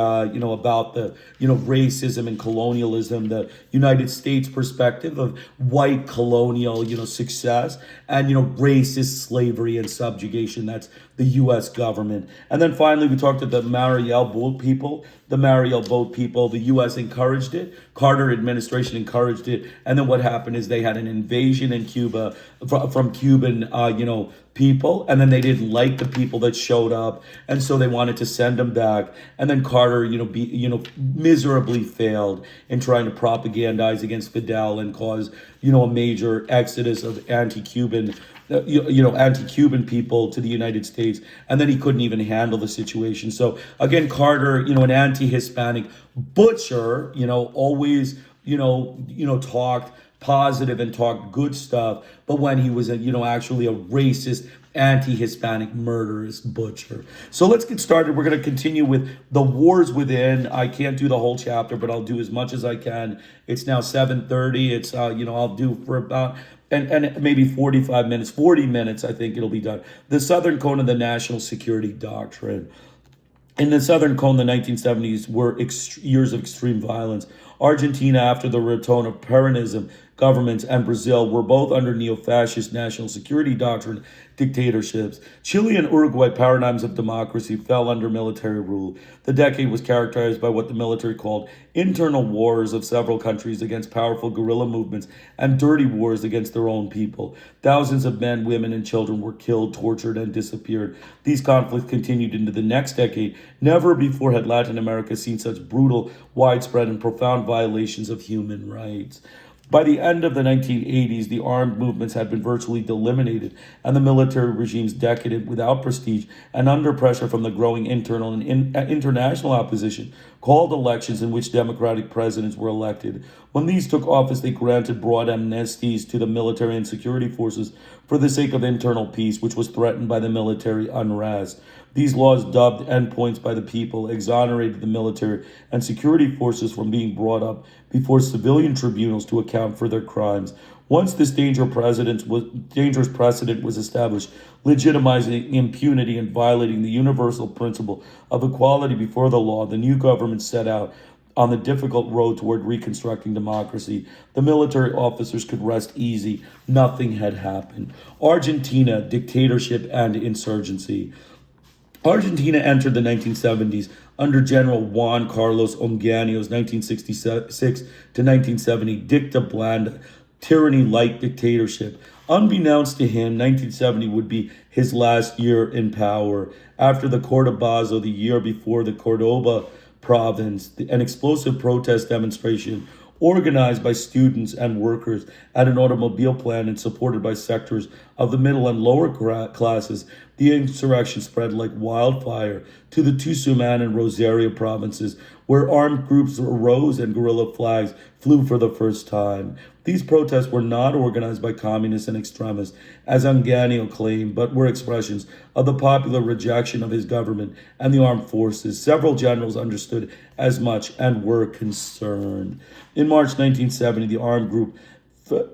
racism and colonialism, the United States perspective of white colonial, success, and, racist slavery and subjugation. That's the U.S. government. And then finally, we talked about the Mariel boat people. The U.S. encouraged it. Carter administration encouraged it. And then what happened is they had an invasion in Cuba from Cuban, people. And then they didn't like the people that showed up. And so they wanted to send them back. And then Carter, miserably failed in trying to propagandize against Fidel and cause, a major exodus of anti-Cuban people to the United States, and then he couldn't even handle the situation. So again, Carter, an anti-Hispanic butcher, always, talked positive and talked good stuff, but when he was actually a racist, anti-Hispanic, murderous butcher. So let's get started. We're going to continue with the wars within. I can't do the whole chapter, but I'll do as much as I can. It's now 7:30. It's I'll do for about and maybe 45 minutes, 40 minutes, I think it'll be done. The Southern Cone of the National Security Doctrine. In the Southern Cone, the 1970s were years of extreme violence. Argentina, after the return of Peronism governments, and Brazil were both under neo-fascist national security doctrine dictatorships. Chile and Uruguay, paradigms of democracy, fell under military rule. The decade was characterized by what the military called internal wars of several countries against powerful guerrilla movements and dirty wars against their own people. Thousands of men, women, and children were killed, tortured, and disappeared. These conflicts continued into the next decade. Never before had Latin America seen such brutal, widespread, and profound violations of human rights. By the end of the 1980s, the armed movements had been virtually eliminated, and the military regimes, decadent, without prestige, and under pressure from the growing internal and international opposition, called elections in which democratic presidents were elected. When these took office, they granted broad amnesties to the military and security forces for the sake of internal peace, which was threatened by the military unrest. These laws, dubbed endpoints by the people, exonerated the military and security forces from being brought up before civilian tribunals to account for their crimes. Once this dangerous precedent was established, legitimizing impunity and violating the universal principle of equality before the law, the new government set out on the difficult road toward reconstructing democracy. The military officers could rest easy. Nothing had happened. Argentina, dictatorship and insurgency. Argentina entered the 1970s under General Juan Carlos Onganio's 1966 to 1970 dicta blanda, tyranny-like dictatorship. Unbeknownst to him, 1970 would be his last year in power. After the Cordobazo, the year before the Cordoba province, an explosive protest demonstration organized by students and workers at an automobile plant and supported by sectors of the middle and lower classes, the insurrection spread like wildfire to the Tucumán and Rosario provinces, where armed groups arose and guerrilla flags flew for the first time. These protests were not organized by communists and extremists, as Onganio claimed, but were expressions of the popular rejection of his government and the armed forces. Several generals understood as much and were concerned. In March 1970, the armed group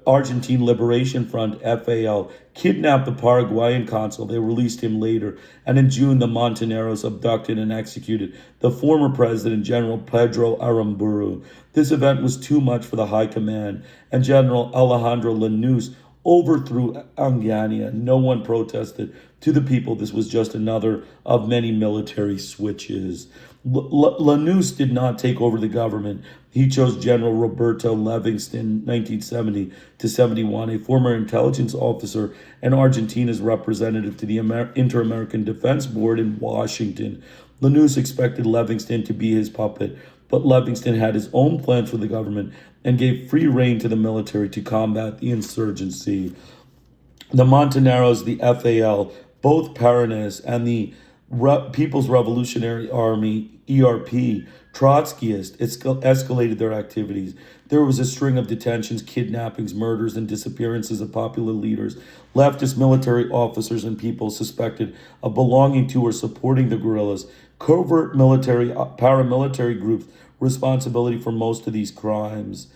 Argentine Liberation Front, FAL, kidnapped the Paraguayan consul. They released him later. And in June, the Montoneros abducted and executed the former president, General Pedro Aramburu. This event was too much for the high command, and General Alejandro Lanús overthrew Onganía. No one protested. To the people, this was just another of many military switches. Lanús did not take over the government. He chose General Roberto Livingston, 1970 to 71, a former intelligence officer and Argentina's representative to the Inter-American Defense Board in Washington. Lanús expected Livingston to be his puppet, but Livingston had his own plans for the government and gave free rein to the military to combat the insurgency. The Montoneros, the FAL, both Peronistas, and the People's Revolutionary Army, ERP, Trotskyist, escalated their activities. There was a string of detentions, kidnappings, murders, and disappearances of popular leaders, leftist military officers, and people suspected of belonging to or supporting the guerrillas. Covert military, paramilitary groups took responsibility for most of these crimes.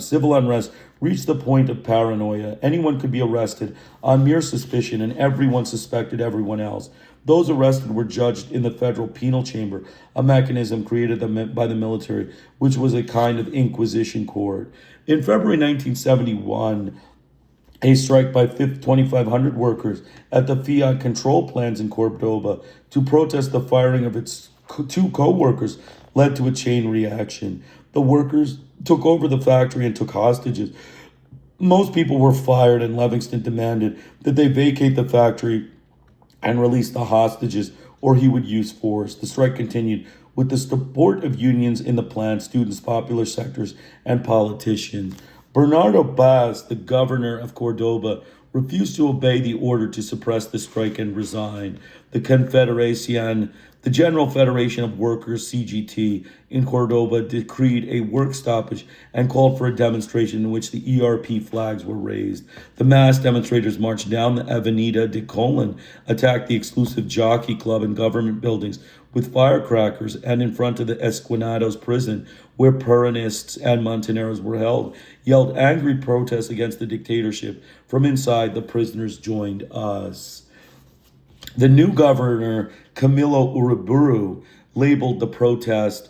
Civil unrest reached the point of paranoia. Anyone could be arrested on mere suspicion, and everyone suspected everyone else. Those arrested were judged in the federal penal chamber, a mechanism created by the military, which was a kind of inquisition court. In February 1971, a strike by 2,500 workers at the Fiat control plants in Cordoba to protest the firing of its two co-workers led to a chain reaction. The workers took over the factory and took hostages. Most people were fired, and Livingston demanded that they vacate the factory and release the hostages, or he would use force. The strike continued with the support of unions in the plant, students, popular sectors, and politicians. Bernardo Paz, the governor of Cordoba, refused to obey the order to suppress the strike and resign. The General Federation of Workers, CGT, in Cordoba decreed a work stoppage and called for a demonstration in which the ERP flags were raised. The mass demonstrators marched down the Avenida de Colón, attacked the exclusive jockey club and government buildings with firecrackers, and in front of the Esquinados prison, where Peronists and Montoneros were held, yelled angry protests against the dictatorship. From inside, the prisoners joined us. The new governor, Camilo Uriburu, labeled the protest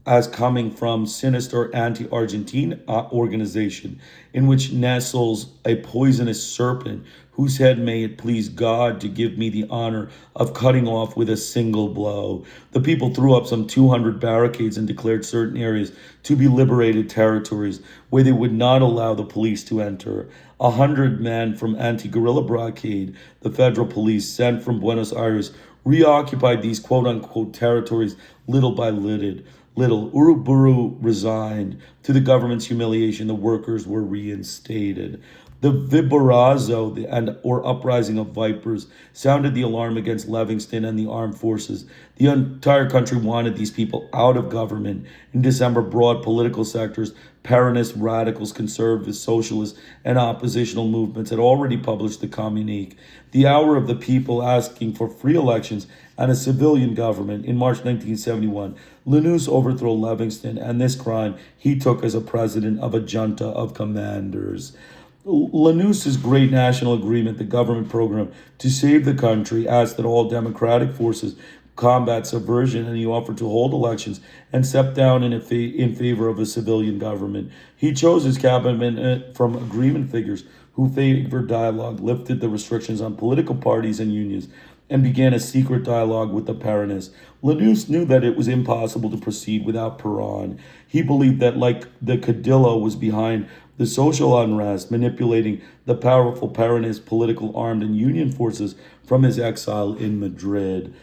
as coming from sinister anti-Argentine organization in which nestles a poisonous serpent whose head may it please God to give me the honor of cutting off with a single blow. The people threw up some 200 barricades and declared certain areas to be liberated territories where they would not allow the police to enter. 100 men from anti-guerrilla blockade, the federal police sent from Buenos Aires, reoccupied these quote-unquote territories little by little. little. Uruburu resigned. To the government's humiliation, the workers were reinstated. The or uprising of vipers sounded the alarm against Livingston and the armed forces. The entire country wanted these people out of government. In December, broad political sectors, Peronist, radicals, conservatives, socialists, and oppositional movements had already published the communique. The hour of the people asking for free elections and a civilian government. In March 1971, Lanús overthrew Livingston, and this crime he took as a president of a junta of commanders. Lanús's great national agreement, the government program to save the country, asked that all democratic forces combat subversion, and he offered to hold elections and step down in favor of a civilian government. He chose his cabinet from agreement figures who favored dialogue, lifted the restrictions on political parties and unions, and began a secret dialogue with the Peronists. Lanús knew that it was impossible to proceed without Perón. He believed that, like the Caudillo, was behind the social unrest, manipulating the powerful Peronist political armed and union forces from his exile in Madrid.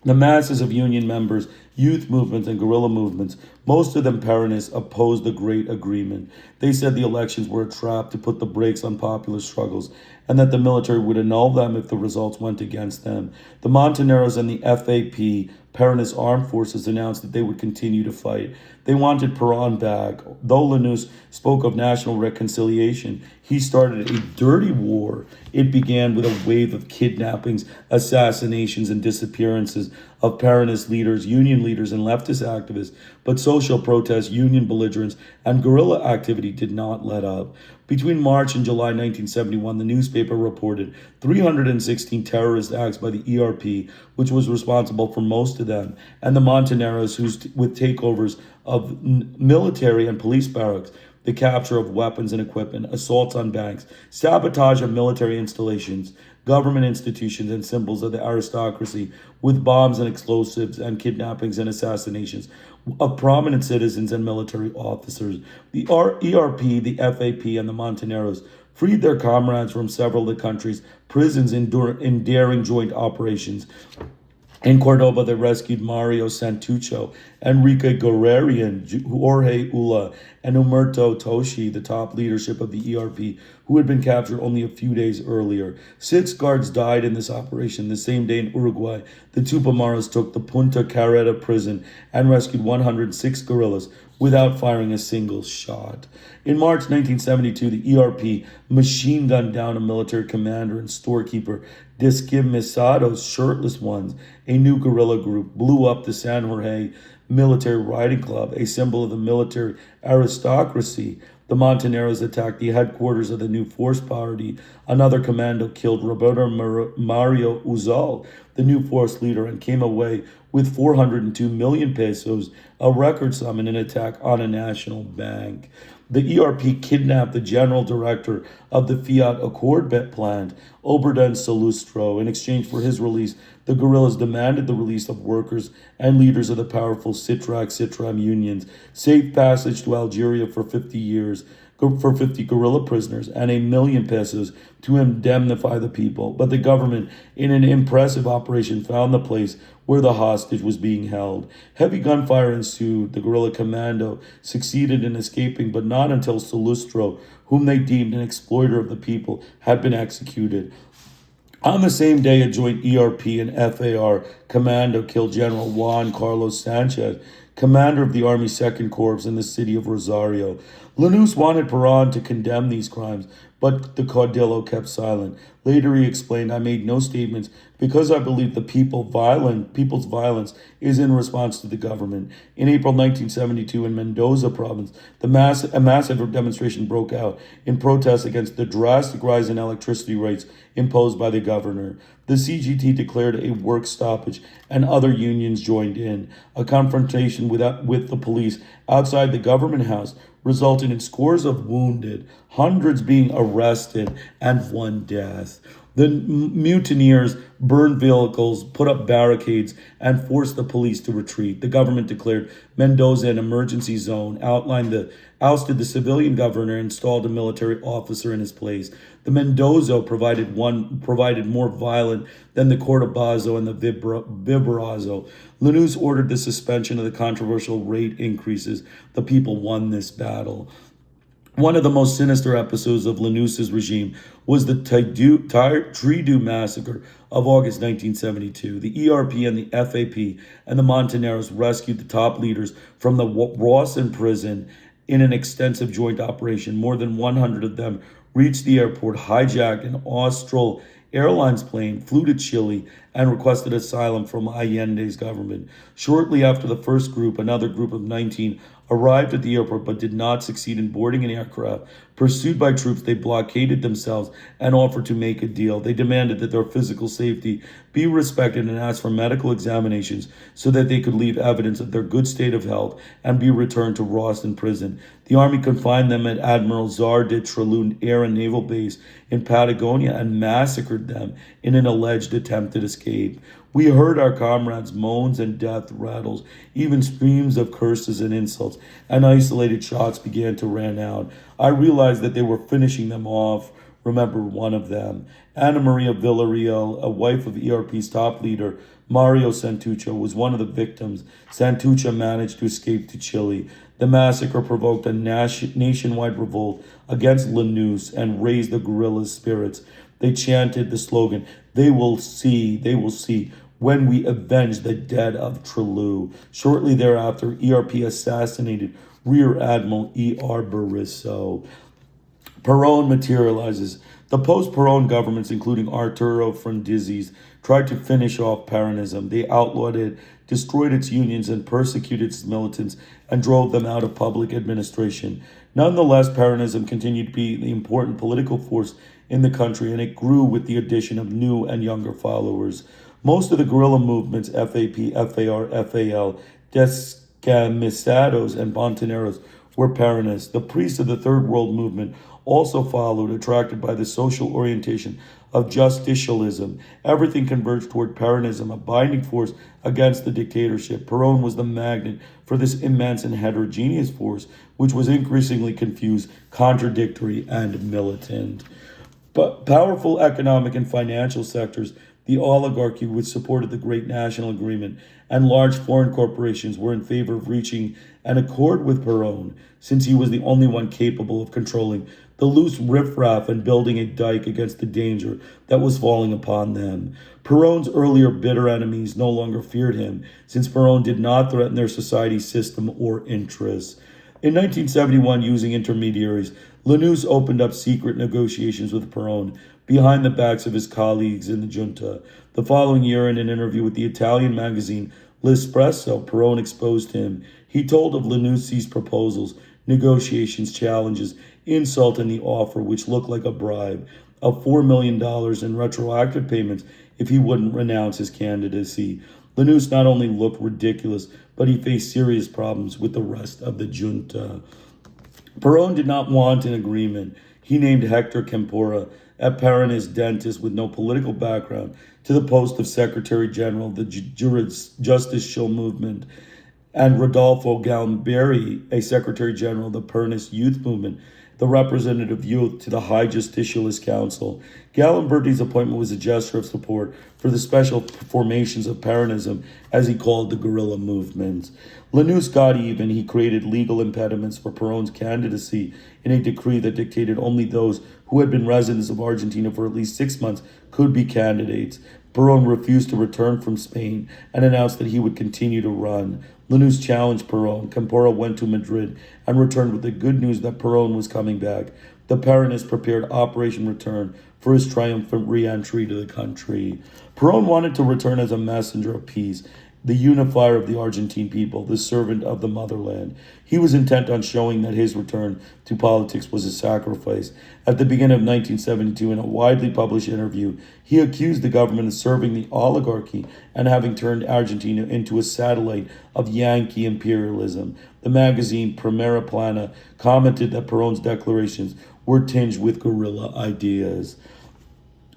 The masses of union members, youth movements, and guerrilla movements, most of them Peronists, opposed the Great Agreement. They said the elections were a trap to put the brakes on popular struggles, and that the military would annul them if the results went against them. The Montoneros and the FAP, Peronist armed forces, announced that they would continue to fight. They wanted Perón back. Though Lanús spoke of national reconciliation, he started a dirty war. It began with a wave of kidnappings, assassinations, and disappearances of Peronist leaders, union leaders, and leftist activists. But social protests, union belligerence, and guerrilla activity did not let up. Between March and July 1971, the newspaper reported 316 terrorist acts by the ERP, which was responsible for most of them, and the Montoneros, with takeovers of military and police barracks, the capture of weapons and equipment, assaults on banks, sabotage of military installations, government institutions, and symbols of the aristocracy, with bombs and explosives, and kidnappings and assassinations of prominent citizens and military officers. The ERP, the FAP, and the Montoneros freed their comrades from several of the country's prisons in daring joint operations. In Cordoba, they rescued Mario Santuccio, Enrique Guerrerian, Jorge Ula, and Humberto Toshi, the top leadership of the ERP, who had been captured only a few days earlier. 6 guards died in this operation. The same day in Uruguay, the Tupamaros took the Punta Carreta prison and rescued 106 guerrillas without firing a single shot. In March 1972, the ERP machine gunned down a military commander and storekeeper, Desquimisados, Shirtless Ones, a new guerrilla group, blew up the San Jorge Military Riding Club, a symbol of the military aristocracy. The Montoneros attacked the headquarters of the New Force Party. Another commando killed Roberto Mario Uzal, the New Force leader, and came away with 402 million pesos, a record sum in an attack on a national bank. The ERP kidnapped the general director of the Fiat Accord plant, Oberdan Salustro. In exchange for his release, the guerrillas demanded the release of workers and leaders of the powerful Citrac-Citram unions, safe passage to Algeria for 50 years, for 50 guerrilla prisoners, and 1 million pesos to indemnify the people. But the government, in an impressive operation, found the place where the hostage was being held. Heavy gunfire ensued. The guerrilla commando succeeded in escaping, but not until Salustro, whom they deemed an exploiter of the people, had been executed. On the same day, a joint ERP and FAR commando killed General Juan Carlos Sanchez, commander of the Army's 2nd Corps in the city of Rosario. Lanús wanted Perón to condemn these crimes, but the Caudillo kept silent. Later he explained, "I made no statements because I believe the people's violence is in response to the government." In April 1972, in Mendoza province, a massive demonstration broke out in protest against the drastic rise in electricity rates imposed by the governor. The CGT declared a work stoppage, and other unions joined in. A confrontation with the police outside the government house resulted in scores of wounded. hundreds being arrested, and one death. The mutineers burned vehicles, put up barricades, and forced the police to retreat. The government declared Mendoza an emergency zone, ousted the civilian governor, and installed a military officer in his place. The Mendoza provided more violent than the Cordobazo and the Viberazo. Lanús ordered the suspension of the controversial rate increases. The people won this battle. One of the most sinister episodes of Lanús's regime was the Tridu massacre of August 1972. The ERP and the FAP and the Montoneros rescued the top leaders from the Rawson prison in an extensive joint operation. More than 100 of them reached the airport, hijacked an Austral Airlines plane, flew to Chile, and requested asylum from Allende's government. Shortly after the first group, another group of 19 arrived at the airport but did not succeed in boarding an aircraft. Pursued by troops, they blockaded themselves and offered to make a deal. They demanded that their physical safety be respected and asked for medical examinations so that they could leave evidence of their good state of health and be returned to Rawson prison. The army confined them at Admiral Zar de Trelund Air and Naval Base in Patagonia and massacred them in an alleged attempted escape. We heard our comrades' moans and death rattles, even screams of curses and insults, and isolated shots began to ring out. I realized that they were finishing them off. Remember one of them. Ana Maria Villarreal, a wife of ERP's top leader, Mario Santucho, was one of the victims. Santucho managed to escape to Chile. The massacre provoked a nationwide revolt against Lanús and raised the guerrillas' spirits. They chanted the slogan, "They will see, when we avenge the dead of Trelew." Shortly thereafter, ERP assassinated Rear Admiral E.R. Berisso. Perón materializes. The post-Perón governments, including Arturo Frondizi's, tried to finish off Peronism. They outlawed it, destroyed its unions, and persecuted its militants, and drove them out of public administration. Nonetheless, Peronism continued to be the important political force in the country, and it grew with the addition of new and younger followers. Most of the guerrilla movements, FAP, FAR, FAL, Descamisados, and Montoneros, were Peronists. The priests of the Third World Movement also followed, attracted by the social orientation of justicialism. Everything converged toward Peronism, a binding force against the dictatorship. Perón was the magnet for this immense and heterogeneous force, which was increasingly confused, contradictory, and militant. But powerful economic and financial sectors, the oligarchy, which supported the Great National Agreement, and large foreign corporations were in favor of reaching an accord with Perón, since he was the only one capable of controlling the loose riffraff and building a dike against the danger that was falling upon them. Perón's earlier bitter enemies no longer feared him, since Perón did not threaten their society system or interests. In 1971, using intermediaries, Lanús opened up secret negotiations with Perón behind the backs of his colleagues in the junta. The following year, in an interview with the Italian magazine L'Espresso, Perón exposed him. He told of Lanús's proposals, negotiations, challenges, insult, and the offer, which looked like a bribe, of $4 million in retroactive payments if he wouldn't renounce his candidacy. Lanús not only looked ridiculous, but he faced serious problems with the rest of the junta. Perón did not want an agreement. He named Hector Campora, a Peronist dentist with no political background, to the post of Secretary General of the Justicial Movement, and Rodolfo Galamberi, a Secretary General of the Peronist Youth Movement, the representative youth, to the High Justicialist Council. Galamberti's appointment was a gesture of support for the special formations of Peronism, as he called the guerrilla movement. Lanús got even. He created legal impediments for Perón's candidacy in a decree that dictated only those who had been residents of Argentina for at least 6 months could be candidates. Perón refused to return from Spain and announced that he would continue to run. Lanús challenged Perón. Campora went to Madrid and returned with the good news that Perón was coming back. The Peronists prepared Operation Return for his triumphant re-entry to the country. Perón wanted to return as a messenger of peace, the unifier of the Argentine people, the servant of the motherland. He was intent on showing that his return to politics was a sacrifice. At the beginning of 1972, in a widely published interview, he accused the government of serving the oligarchy and having turned Argentina into a satellite of Yankee imperialism. The magazine Primera Plana commented that Perón's declarations were tinged with guerrilla ideas.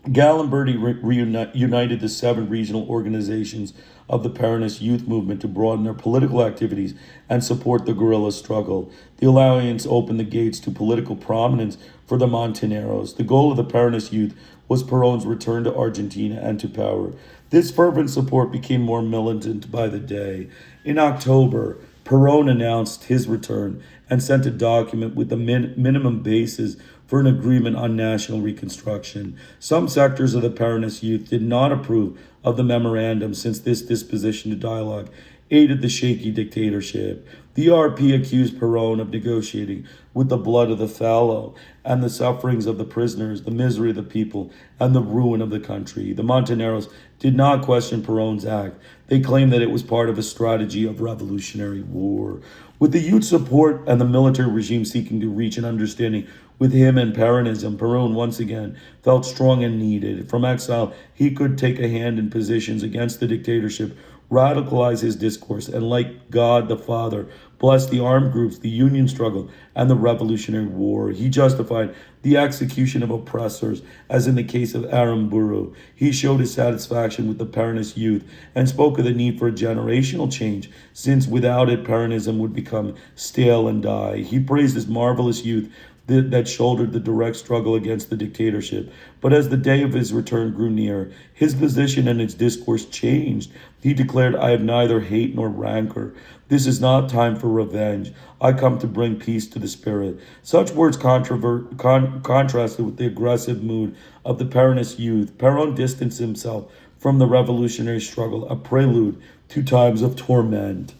Gallimberti reunited the 7 regional organizations of the Peronist youth movement to broaden their political activities and support the guerrilla struggle. The alliance opened the gates to political prominence for the Montoneros. The goal of the Peronist youth was Perón's return to Argentina and to power. This fervent support became more militant by the day. In October, Perón announced his return and sent a document with the minimum basis for an agreement on national reconstruction. Some sectors of the Peronist youth did not approve of the memorandum, since this disposition to dialogue aided the shaky dictatorship. The RP accused Perón of negotiating with the blood of the fallow and the sufferings of the prisoners, the misery of the people, and the ruin of the country. The Montoneros did not question Perón's act. They claimed that it was part of a strategy of revolutionary war. With the youth support and the military regime seeking to reach an understanding with him and Peronism, Perón once again felt strong and needed. From exile, he could take a hand in positions against the dictatorship, radicalize his discourse, and like God the Father, bless the armed groups, the union struggle, and the Revolutionary War. He justified the execution of oppressors, as in the case of Aramburu. He showed his satisfaction with the Peronist youth and spoke of the need for a generational change, since without it, Peronism would become stale and die. He praised his marvelous youth that shouldered the direct struggle against the dictatorship. But as the day of his return grew near, his position and his discourse changed. He declared, "I have neither hate nor rancor. This is not time for revenge. I come to bring peace to the spirit." Such words contrasted with the aggressive mood of the Peronist youth. Perón distanced himself from the revolutionary struggle, a prelude to times of torment.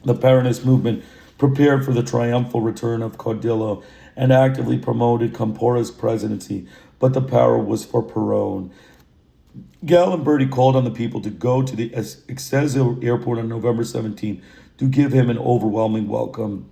The Peronist movement prepared for the triumphal return of Caudillo and actively promoted Campora's presidency, but the power was for Perón. Gallimberti called on the people to go to the Excelsior airport on November 17 to give him an overwhelming welcome.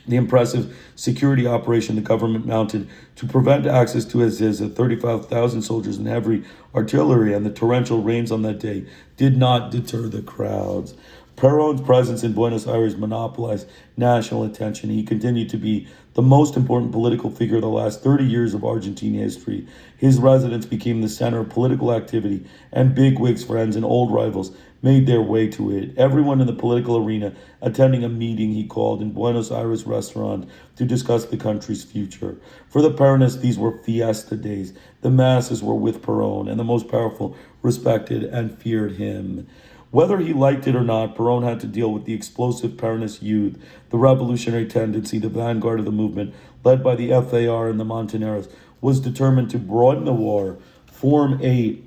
The impressive security operation the government mounted to prevent access to Ezeiza, 35,000 soldiers and heavy artillery, and the torrential rains on that day did not deter the crowds. Perón's presence in Buenos Aires monopolized national attention. He continued to be the most important political figure of the last 30 years of Argentine history. His residence became the center of political activity, and bigwigs, friends, and old rivals made their way to it. Everyone in the political arena attending a meeting he called in Buenos Aires restaurant to discuss the country's future. For the Peronists, these were fiesta days. The masses were with Perón, and the most powerful respected and feared him. Whether he liked it or not, Perón had to deal with the explosive Peronist youth, the revolutionary tendency. The vanguard of the movement, led by the FAR and the Montoneros, was determined to broaden the war, form a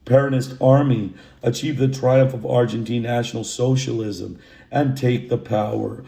Peronist army, achieve the triumph of Argentine National Socialism, and take the power.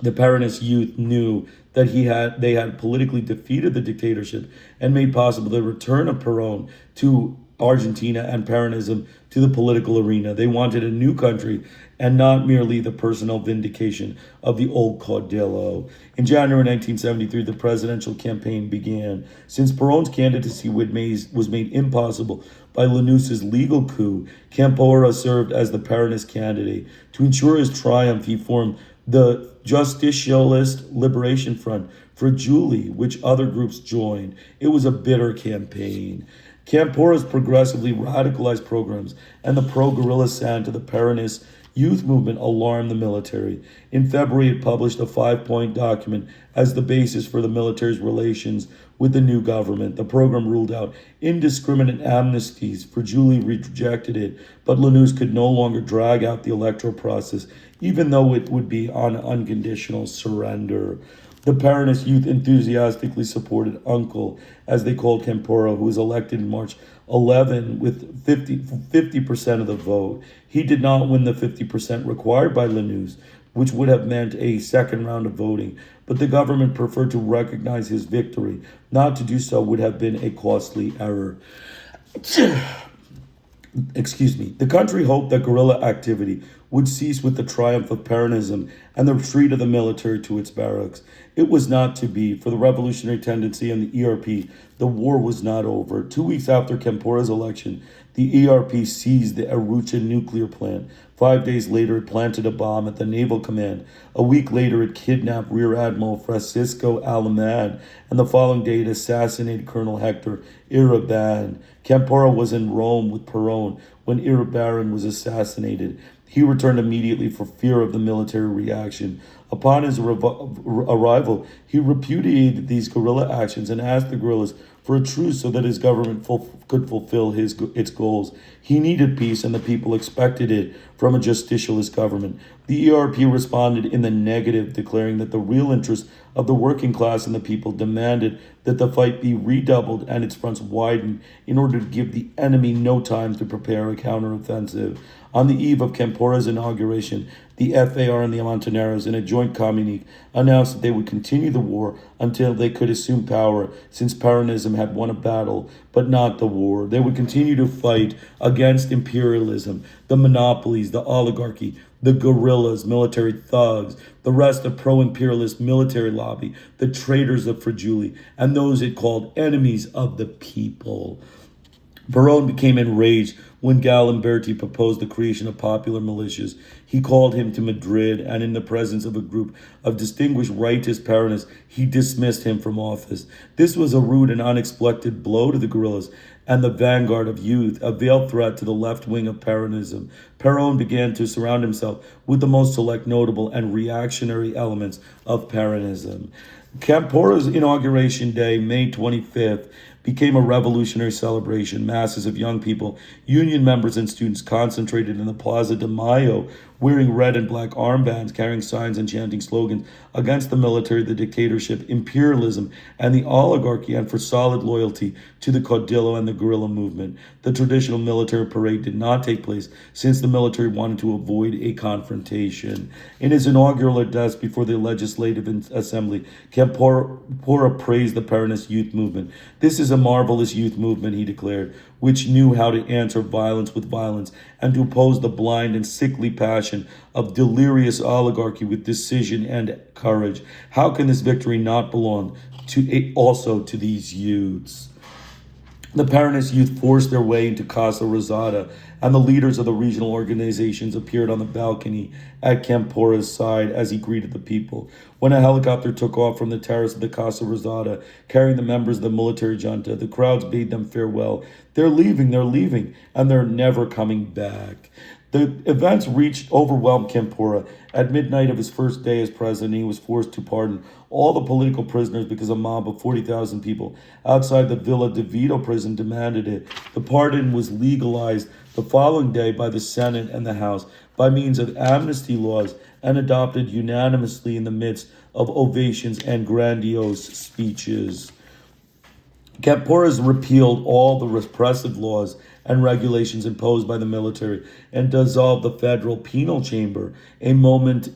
The Peronist youth knew that they had politically defeated the dictatorship and made possible the return of Perón to Argentina and Peronism to the political arena. They wanted a new country and not merely the personal vindication of the old Caudillo. In January 1973, the presidential campaign began. Since Perón's candidacy was made impossible by Lanús's legal coup, Campora served as the Peronist candidate. To ensure his triumph, he formed the Justicialist Liberation Front for Julie, which other groups joined. It was a bitter campaign. Campora's progressively radicalized programs and the pro-guerrilla slant of the Peronist youth movement alarmed the military. In February, it published a 5-point document as the basis for the military's relations with the new government. The program ruled out indiscriminate amnesties. For Julie rejected it, but Lanús could no longer drag out the electoral process, even though it would be on unconditional surrender. The Peronist youth enthusiastically supported Uncle, as they called Campora, who was elected in March 11 with 50% of the vote. He did not win the 50% required by Lanús, which would have meant a second round of voting, but the government preferred to recognize his victory. Not to do so would have been a costly error. The country hoped that guerrilla activity would cease with the triumph of Peronism and the retreat of the military to its barracks. It was not to be. For the revolutionary tendency and the ERP, the war was not over. 2 weeks after Kempora's election, the ERP seized the Arucha nuclear plant. 5 days later, it planted a bomb at the Naval Command. A week later, it kidnapped Rear Admiral Francisco Alemán, and the following day, it assassinated Colonel Hector Iribarren. Kempora was in Rome with Perón when Iribarren was assassinated. He returned immediately for fear of the military reaction. Upon his arrival, he repudiated these guerrilla actions and asked the guerrillas for a truce so that his government could fulfill its goals. He needed peace, and the people expected it from a justicialist government. The ERP responded in the negative, declaring that the real interests of the working class and the people demanded that the fight be redoubled and its fronts widened in order to give the enemy no time to prepare a counteroffensive. On the eve of Kempora's inauguration, the FAR and the Montoneros, in a joint communique, announced that they would continue the war until they could assume power, since Peronism had won a battle, but not the war. They would continue to fight against imperialism, the monopolies, the oligarchy, the guerrillas, military thugs, the rest of pro-imperialist military lobby, the traitors of Fragile, and those it called enemies of the people. Perón became enraged when Galimberti proposed the creation of popular militias. He called him to Madrid, and in the presence of a group of distinguished rightist Peronists, he dismissed him from office. This was a rude and unexpected blow to the guerrillas and the vanguard of youth, a veiled threat to the left wing of Peronism. Perón began to surround himself with the most select, notable, and reactionary elements of Peronism. Kempora's inauguration day, May 25th, became a revolutionary celebration. Masses of young people, union members, and students concentrated in the Plaza de Mayo, wearing red and black armbands, carrying signs and chanting slogans against the military, the dictatorship, imperialism, and the oligarchy, and for solid loyalty to the caudillo and the guerrilla movement. The traditional military parade did not take place since the military wanted to avoid a confrontation. In his inaugural address before the Legislative Assembly, Kempora praised the Peronist youth movement. "This is a marvelous youth movement," he declared, "which knew how to answer violence with violence and to oppose the blind and sickly passion of delirious oligarchy with decision and courage. How can this victory not belong also to these youths?" The Peronist youth forced their way into Casa Rosada, and the leaders of the regional organizations appeared on the balcony at Kempora's side as he greeted the people. When a helicopter took off from the terrace of the Casa Rosada, carrying the members of the military junta, the crowds bade them farewell. They're leaving, and they're never coming back. The events overwhelmed Kempora. At midnight of his first day as president, he was forced to pardon all the political prisoners because a mob of 40,000 people outside the Villa de Vito prison demanded it. The pardon was legalized the following day by the Senate and the House by means of amnesty laws and adopted unanimously in the midst of ovations and grandiose speeches. Kempora's repealed all the repressive laws and regulations imposed by the military and dissolved the federal penal chamber, a monument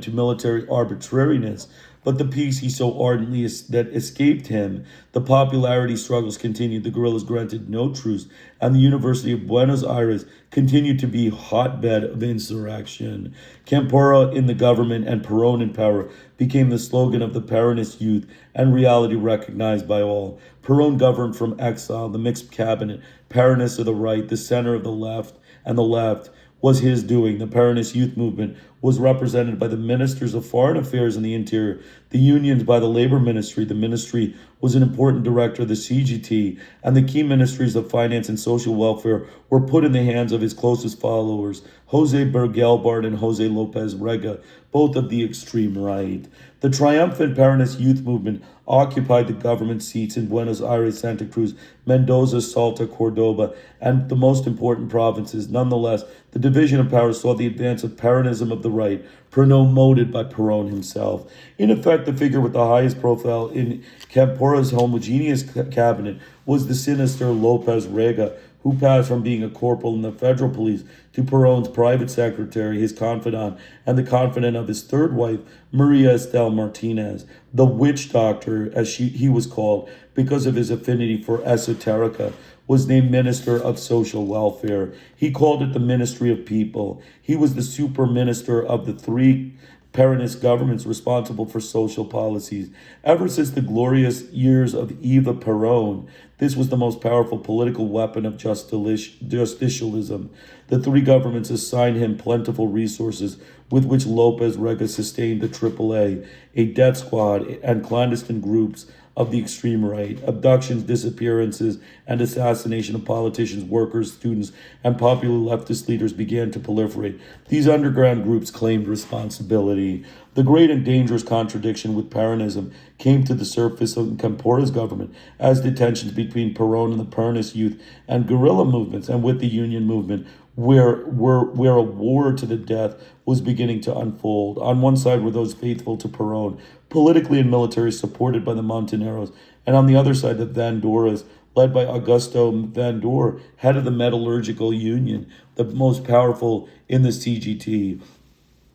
to military arbitrariness. But the peace he so ardently that escaped him, the popularity struggles continued, the guerrillas granted no truce, and the University of Buenos Aires continued to be a hotbed of insurrection. Kempora in the government and Perón in power became the slogan of the Peronist youth and reality recognized by all. Perón governed from exile, the mixed cabinet, Peronists of the right, the center of the left, and the left was his doing. The Peronist youth movement was represented by the ministers of foreign affairs and the interior, the unions by the labor ministry. The ministry was an important director of the CGT, and the key ministries of finance and social welfare were put in the hands of his closest followers, Jose Bergelbart and Jose Lopez Rega, both of the extreme right. The triumphant Peronist youth movement occupied the government seats in Buenos Aires, Santa Cruz, Mendoza, Salta, Cordoba, and the most important provinces. Nonetheless, the division of power saw the advance of Peronism of the right, promoted by Perón himself. In effect, the figure with the highest profile in Kempora's homogeneous cabinet was the sinister Lopez Rega, who passed from being a corporal in the federal police to Perón's private secretary, his confidant, and the confidant of his third wife, Maria Estelle Martinez, the witch doctor, as he was called, because of his affinity for esoterica, was named Minister of Social Welfare. He called it the Ministry of People. He was the super minister of the three Peronist governments responsible for social policies. Ever since the glorious years of Eva Perón, this was the most powerful political weapon of justicialism. The three governments assigned him plentiful resources with which Lopez Rega sustained the AAA, a death squad, and clandestine groups of the extreme right. Abductions, disappearances, and assassination of politicians, workers, students, and popular leftist leaders began to proliferate. These underground groups claimed responsibility. The great and dangerous contradiction with Peronism came to the surface in Campora's government as the tensions between Perón and the Peronist youth and guerrilla movements and with the union movement where a war to the death was beginning to unfold. On one side were those faithful to Perón, politically and military supported by the Montoneros, and on the other side the Vandoras, led by Augusto Vandor, head of the Metallurgical Union, the most powerful in the CGT.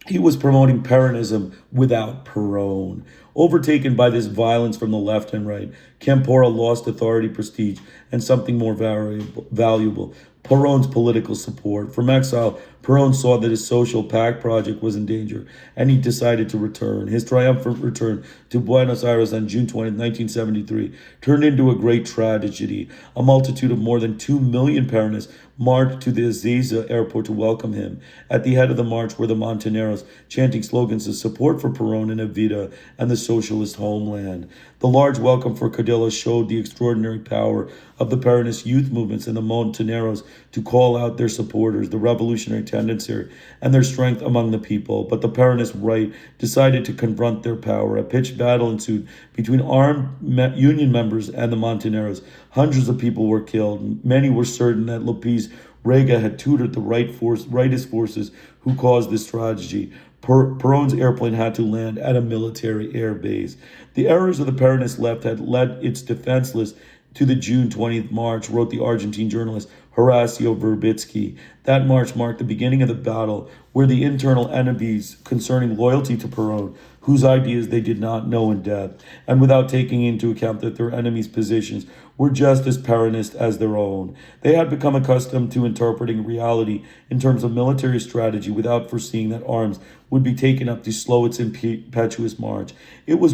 He was promoting Peronism without Perón. Overtaken by this violence from the left and right, Campora lost authority, prestige, and something more valuable, Perón's political support. From exile, Perón saw that his social pact project was in danger, and he decided to return. His triumphant return to Buenos Aires on June 20, 1973, turned into a great tragedy. A multitude of more than 2 million Peronists marched to the Ezeiza airport to welcome him. At the head of the march were the Montoneros, chanting slogans of support for Perón and Evita and the socialist homeland. The large welcome for Cadillo showed the extraordinary power of the Peronist youth movements and the Montoneros to call out their supporters, the revolutionary tendency, and their strength among the people. But the Peronist right decided to confront their power. A pitched battle ensued between armed union members and the Montoneros. Hundreds of people were killed. Many were certain that Lopez Rega had tutored the rightist forces who caused this tragedy. Perón's airplane had to land at a military air base. The errors of the Peronist left had led its defenseless to the June 20th march, wrote the Argentine journalist Horacio Verbitsky. That march marked the beginning of the battle where the internal enemies concerning loyalty to Perón, whose ideas they did not know in depth, and without taking into account that their enemies' positions were just as Peronist as their own. They had become accustomed to interpreting reality in terms of military strategy without foreseeing that arms would be taken up to slow its impetuous march. It was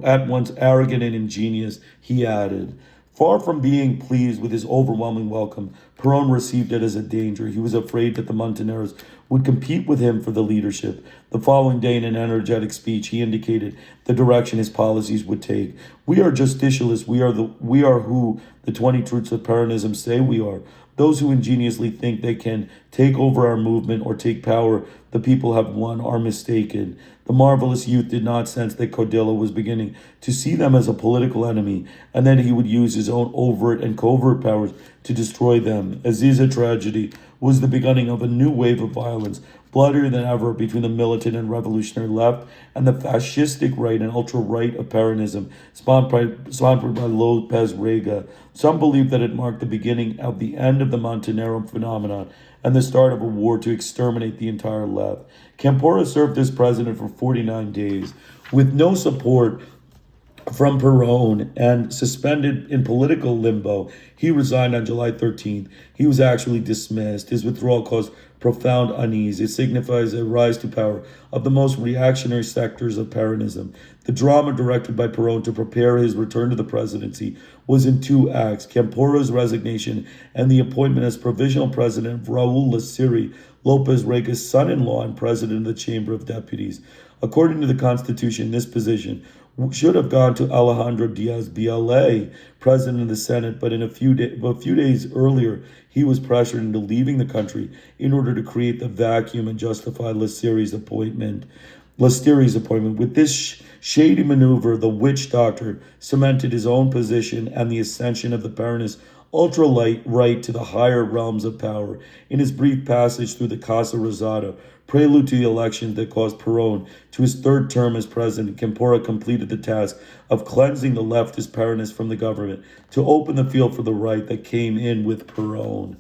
at once arrogant and ingenious, he added. Far from being pleased with his overwhelming welcome, Perón received it as a danger. He was afraid that the Montoneros would compete with him for the leadership. The following day, in an energetic speech, he indicated the direction his policies would take. We are justicialists. We are who the 20 truths of Peronism say we are. Those who ingeniously think they can take over our movement or take power the people have won are mistaken. The marvelous youth did not sense that Caudillo was beginning to see them as a political enemy, and that he would use his own overt and covert powers to destroy them. Ezeiza tragedy was the beginning of a new wave of violence, bloodier than ever, between the militant and revolutionary left and the fascistic right and ultra-right of Peronism, sponsored by Lopez Rega. Some believe that it marked the beginning of the end of the Montonero phenomenon and the start of a war to exterminate the entire left. Campora served as president for 49 days. With no support from Perón and suspended in political limbo, he resigned on July 13th. He was actually dismissed. His withdrawal caused profound unease. It signifies a rise to power of the most reactionary sectors of Peronism. The drama directed by Perón to prepare his return to the presidency was in two acts: Campora's resignation and the appointment as provisional president of Raúl Lasiri, Lopez Rega's son-in-law and president of the Chamber of Deputies. According to the Constitution, this position should have gone to Alejandro Diaz-Balart, president of the Senate, but a few days earlier, he was pressured into leaving the country in order to create the vacuum and justify Lasiri's appointment. With this shady maneuver, the witch doctor cemented his own position and the ascension of the Peronist ultra-light right to the higher realms of power. In his brief passage through the Casa Rosada, prelude to the election that caused Perón to his third term as president, Campora completed the task of cleansing the leftist Peronists from the government to open the field for the right that came in with Perón.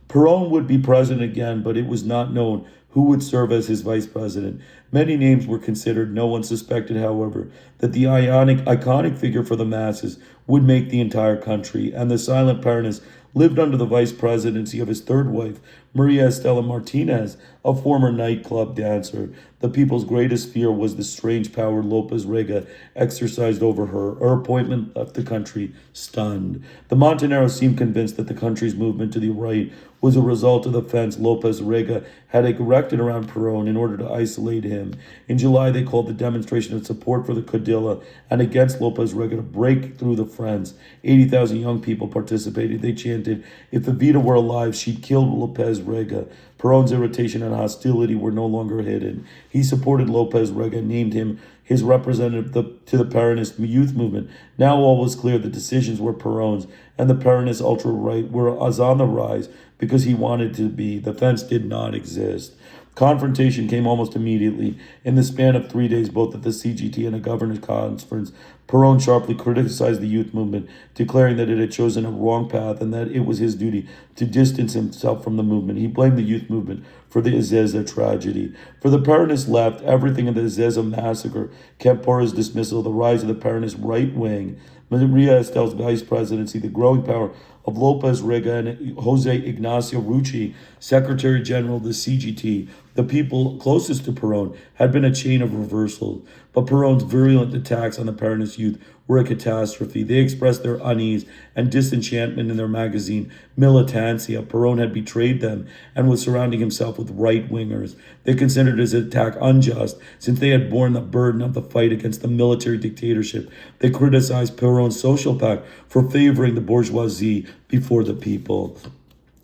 Perón would be president again, but it was not known who would serve as his vice president. Many names were considered. No one suspected, however, that the iconic figure for the masses would make the entire country, and the silent Peronists lived under the vice presidency of his third wife, Maria Estela Martinez, a former nightclub dancer. The people's greatest fear was the strange power Lopez Rega exercised over her. Her appointment left the country stunned. The Montoneros seemed convinced that the country's movement to the right was a result of the fence Lopez Rega had erected around Perón in order to isolate him. In July, they called the demonstration of support for the Caudilla and against Lopez Rega to break through the fence. 80,000 young people participated. They chanted, "If Evita were alive, she'd kill Lopez Rega." Perón's irritation and hostility were no longer hidden. He supported Lopez Rega and named him his representative to the Peronist youth movement. Now all was clear. The decisions were Perón's, and the Peronist ultra-right was on the rise because he wanted to be. The fence did not exist. Confrontation came almost immediately. In the span of 3 days, both at the CGT and a governor's conference, Perón sharply criticized the youth movement, declaring that it had chosen a wrong path and that it was his duty to distance himself from the movement. He blamed the youth movement for the Ezeiza tragedy. For the Peronist left, everything in the Ezeiza massacre, Campora's dismissal, the rise of the Peronist right wing, Maria Estel's vice presidency, the growing power of Lopez Rega and Jose Ignacio Rucci, Secretary General of the CGT, the people closest to Perón, had been a chain of reversals. But Perón's virulent attacks on the Peronist youth were a catastrophe. They expressed their unease and disenchantment in their magazine, Militancia. Perón had betrayed them and was surrounding himself with right-wingers. They considered his attack unjust, since they had borne the burden of the fight against the military dictatorship. They criticized Perón's social pact for favoring the bourgeoisie before the people.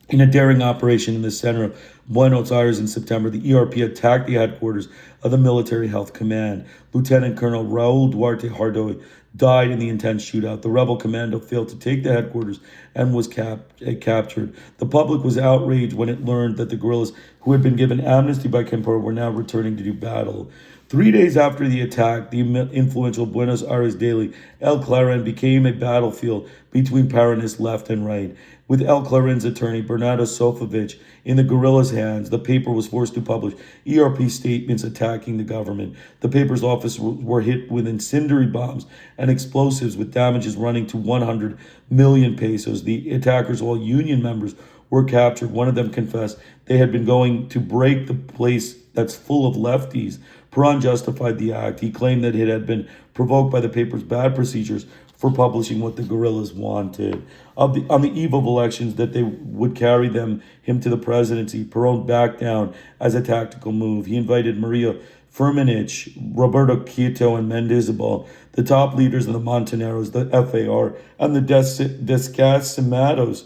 In a daring operation in the center of Buenos Aires in September, the ERP attacked the headquarters of the Military Health Command. Lieutenant Colonel Raul Duarte Hardoy died in the intense shootout. The rebel commando failed to take the headquarters and was captured. The public was outraged when it learned that the guerrillas who had been given amnesty by Campora were now returning to do battle. 3 days after the attack, the influential Buenos Aires daily El Clarín became a battlefield between Peronist left and right. With El Clarin's attorney, Bernardo Sofovich, in the guerrillas' hands, the paper was forced to publish ERP statements attacking the government. The paper's office were hit with incendiary bombs and explosives with damages running to 100 million pesos. The attackers, all union members, were captured. One of them confessed they had been going to break the place that's full of lefties. Perón justified the act. He claimed that it had been provoked by the paper's bad procedures for publishing what the guerrillas wanted. On the eve of elections that they would carry him to the presidency, Perón backed down as a tactical move. He invited Maria Firmenich, Roberto Quito, and Mendizabal, the top leaders of the Montoneros, the FAR, and the Descasimados,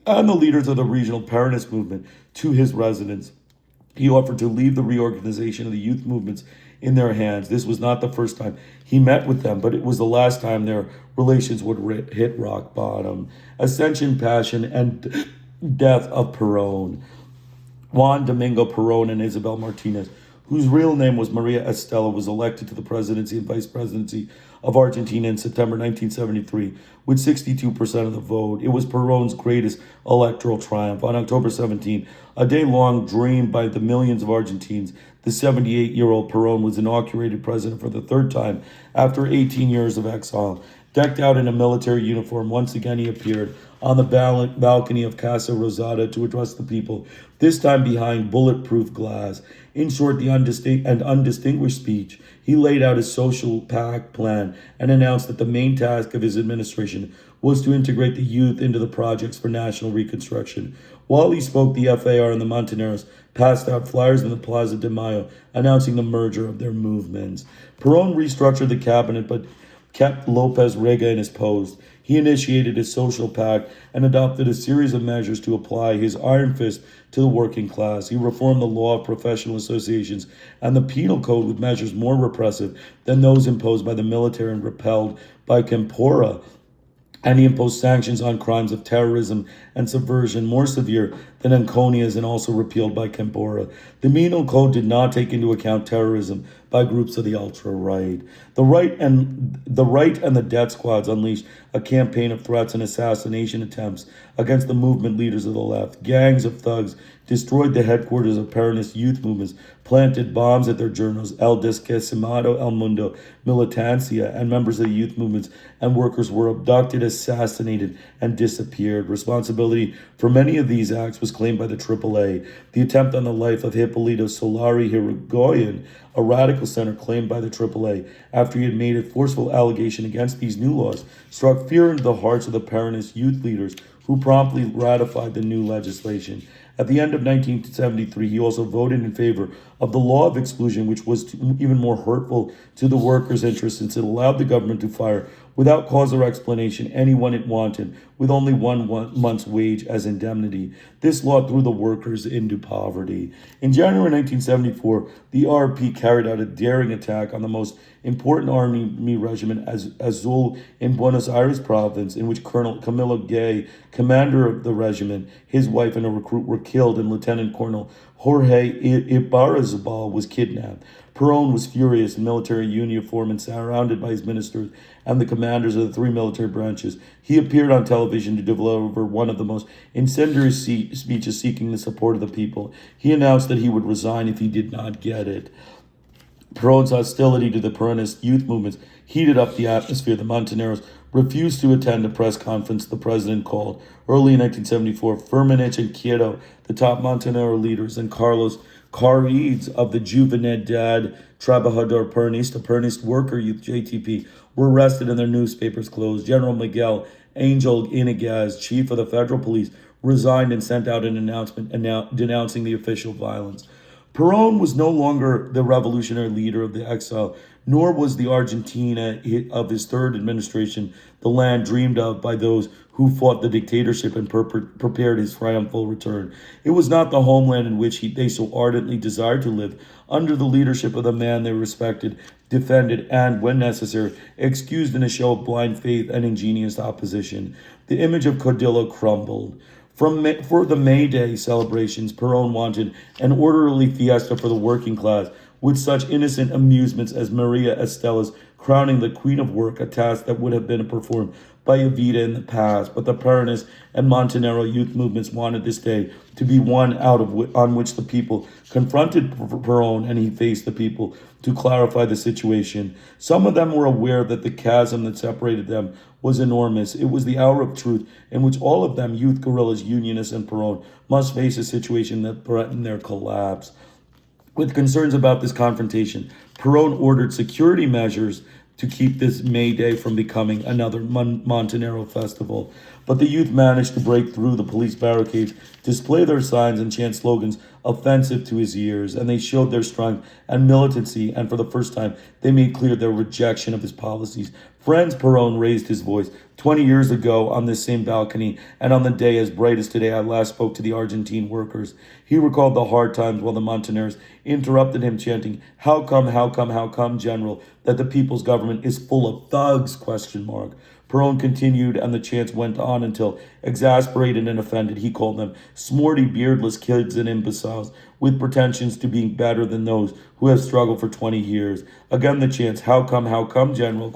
and the leaders of the regional Peronist movement, to his residence. He offered to leave the reorganization of the youth movements in their hands. This was not the first time he met with them, but it was the last time their relations would hit rock bottom. Ascension, passion, and death of Perón. Juan Domingo Perón and Isabel Martinez, whose real name was Maria Estela, was elected to the presidency and vice presidency of Argentina in September 1973 with 62% of the vote. It was Perón's greatest electoral triumph. On October 17, a day-long dream by the millions of Argentines, the 78-year-old Perón was inaugurated president for the third time after 18 years of exile. Decked out in a military uniform, once again he appeared on the balcony of Casa Rosada to address the people, this time behind bulletproof glass. In short, the undistinguished speech, he laid out his social pact plan and announced that the main task of his administration was to integrate the youth into the projects for national reconstruction. While he spoke, the FAR and the Montoneros passed out flyers in the Plaza de Mayo announcing the merger of their movements. Perón restructured the cabinet but kept Lopez Rega in his post. He initiated his social pact and adopted a series of measures to apply his iron fist to the working class. He reformed the law of professional associations and the penal code with measures more repressive than those imposed by the military and repelled by Campora. And he imposed sanctions on crimes of terrorism and subversion more severe than Anconia's and also repealed by Campora. The penal code did not take into account terrorism, by groups of the ultra-right. The right and the death squads unleashed a campaign of threats and assassination attempts against the movement leaders of the left. Gangs of thugs destroyed the headquarters of Peronist youth movements, planted bombs at their journals, El Desquesimado, El Mundo, Militancia, and members of the youth movements and workers were abducted, assassinated, and disappeared. Responsibility for many of these acts was claimed by the AAA. The attempt on the life of Hipólito Solari Hirigoyen, a radical center claimed by the AAA, after he had made a forceful allegation against these new laws, struck fear into the hearts of the Peronist youth leaders who promptly ratified the new legislation. At the end of 1973, he also voted in favor of the law of exclusion, which was even more hurtful to the workers' interests since it allowed the government to fire, without cause or explanation, anyone it wanted, with only 1 month's wage as indemnity. This law threw the workers into poverty. In January 1974, the RP carried out a daring attack on the most important army regiment, Azul, in Buenos Aires province, in which Colonel Camilo Gay, commander of the regiment, his wife, and a recruit were killed, and Lieutenant Colonel Jorge Ibarzabal was kidnapped. Perón was furious in military uniform and surrounded by his ministers and the commanders of the three military branches. He appeared on television to deliver one of the most incendiary speeches seeking the support of the people. He announced that he would resign if he did not get it. Perón's hostility to the Peronist youth movements heated up the atmosphere. The Montoneros refused to attend a press conference the president called. Early in 1974, Firmenich and Quieto, the top Montonero leaders, and Carlos Carrides of the Juventud Trabajador Peronista, Peronist Worker Youth, JTP, were arrested and their newspapers closed. General Miguel Angel Iniguez, chief of the federal police, resigned and sent out an announcement denouncing the official violence. Perón was no longer the revolutionary leader of the exile, nor was the Argentina of his third administration the land dreamed of by those who fought the dictatorship and prepared his triumphal return. It was not the homeland in which they so ardently desired to live, under the leadership of the man they respected, defended, and, when necessary, excused in a show of blind faith and ingenious opposition. The image of Caudillo crumbled. For the May Day celebrations, Perón wanted an orderly fiesta for the working class, with such innocent amusements as Maria Estella's crowning the Queen of Work, a task that would have been performed by Evita in the past. But the Peronist and Montonero youth movements wanted this day to be one on which the people confronted Perón and he faced the people to clarify the situation. Some of them were aware that the chasm that separated them was enormous. It was the hour of truth in which all of them, youth guerrillas, unionists, and Perón, must face a situation that threatened their collapse. With concerns about this confrontation, Perón ordered security measures to keep this May Day from becoming another Montonero festival. But the youth managed to break through the police barricades, display their signs, and chant slogans offensive to his ears. And they showed their strength and militancy, and for the first time, they made clear their rejection of his policies. Friends, Perón raised his voice. 20 years ago, on this same balcony, and on the day as bright as today, I last spoke to the Argentine workers. He recalled the hard times while the Montoneros interrupted him, chanting, how come, General, that the people's government is full of thugs, ? Perón continued, and the chants went on until, exasperated and offended, he called them smarty, beardless kids and imbeciles, with pretensions to being better than those who have struggled for 20 years. Again the chants, how come, General, ?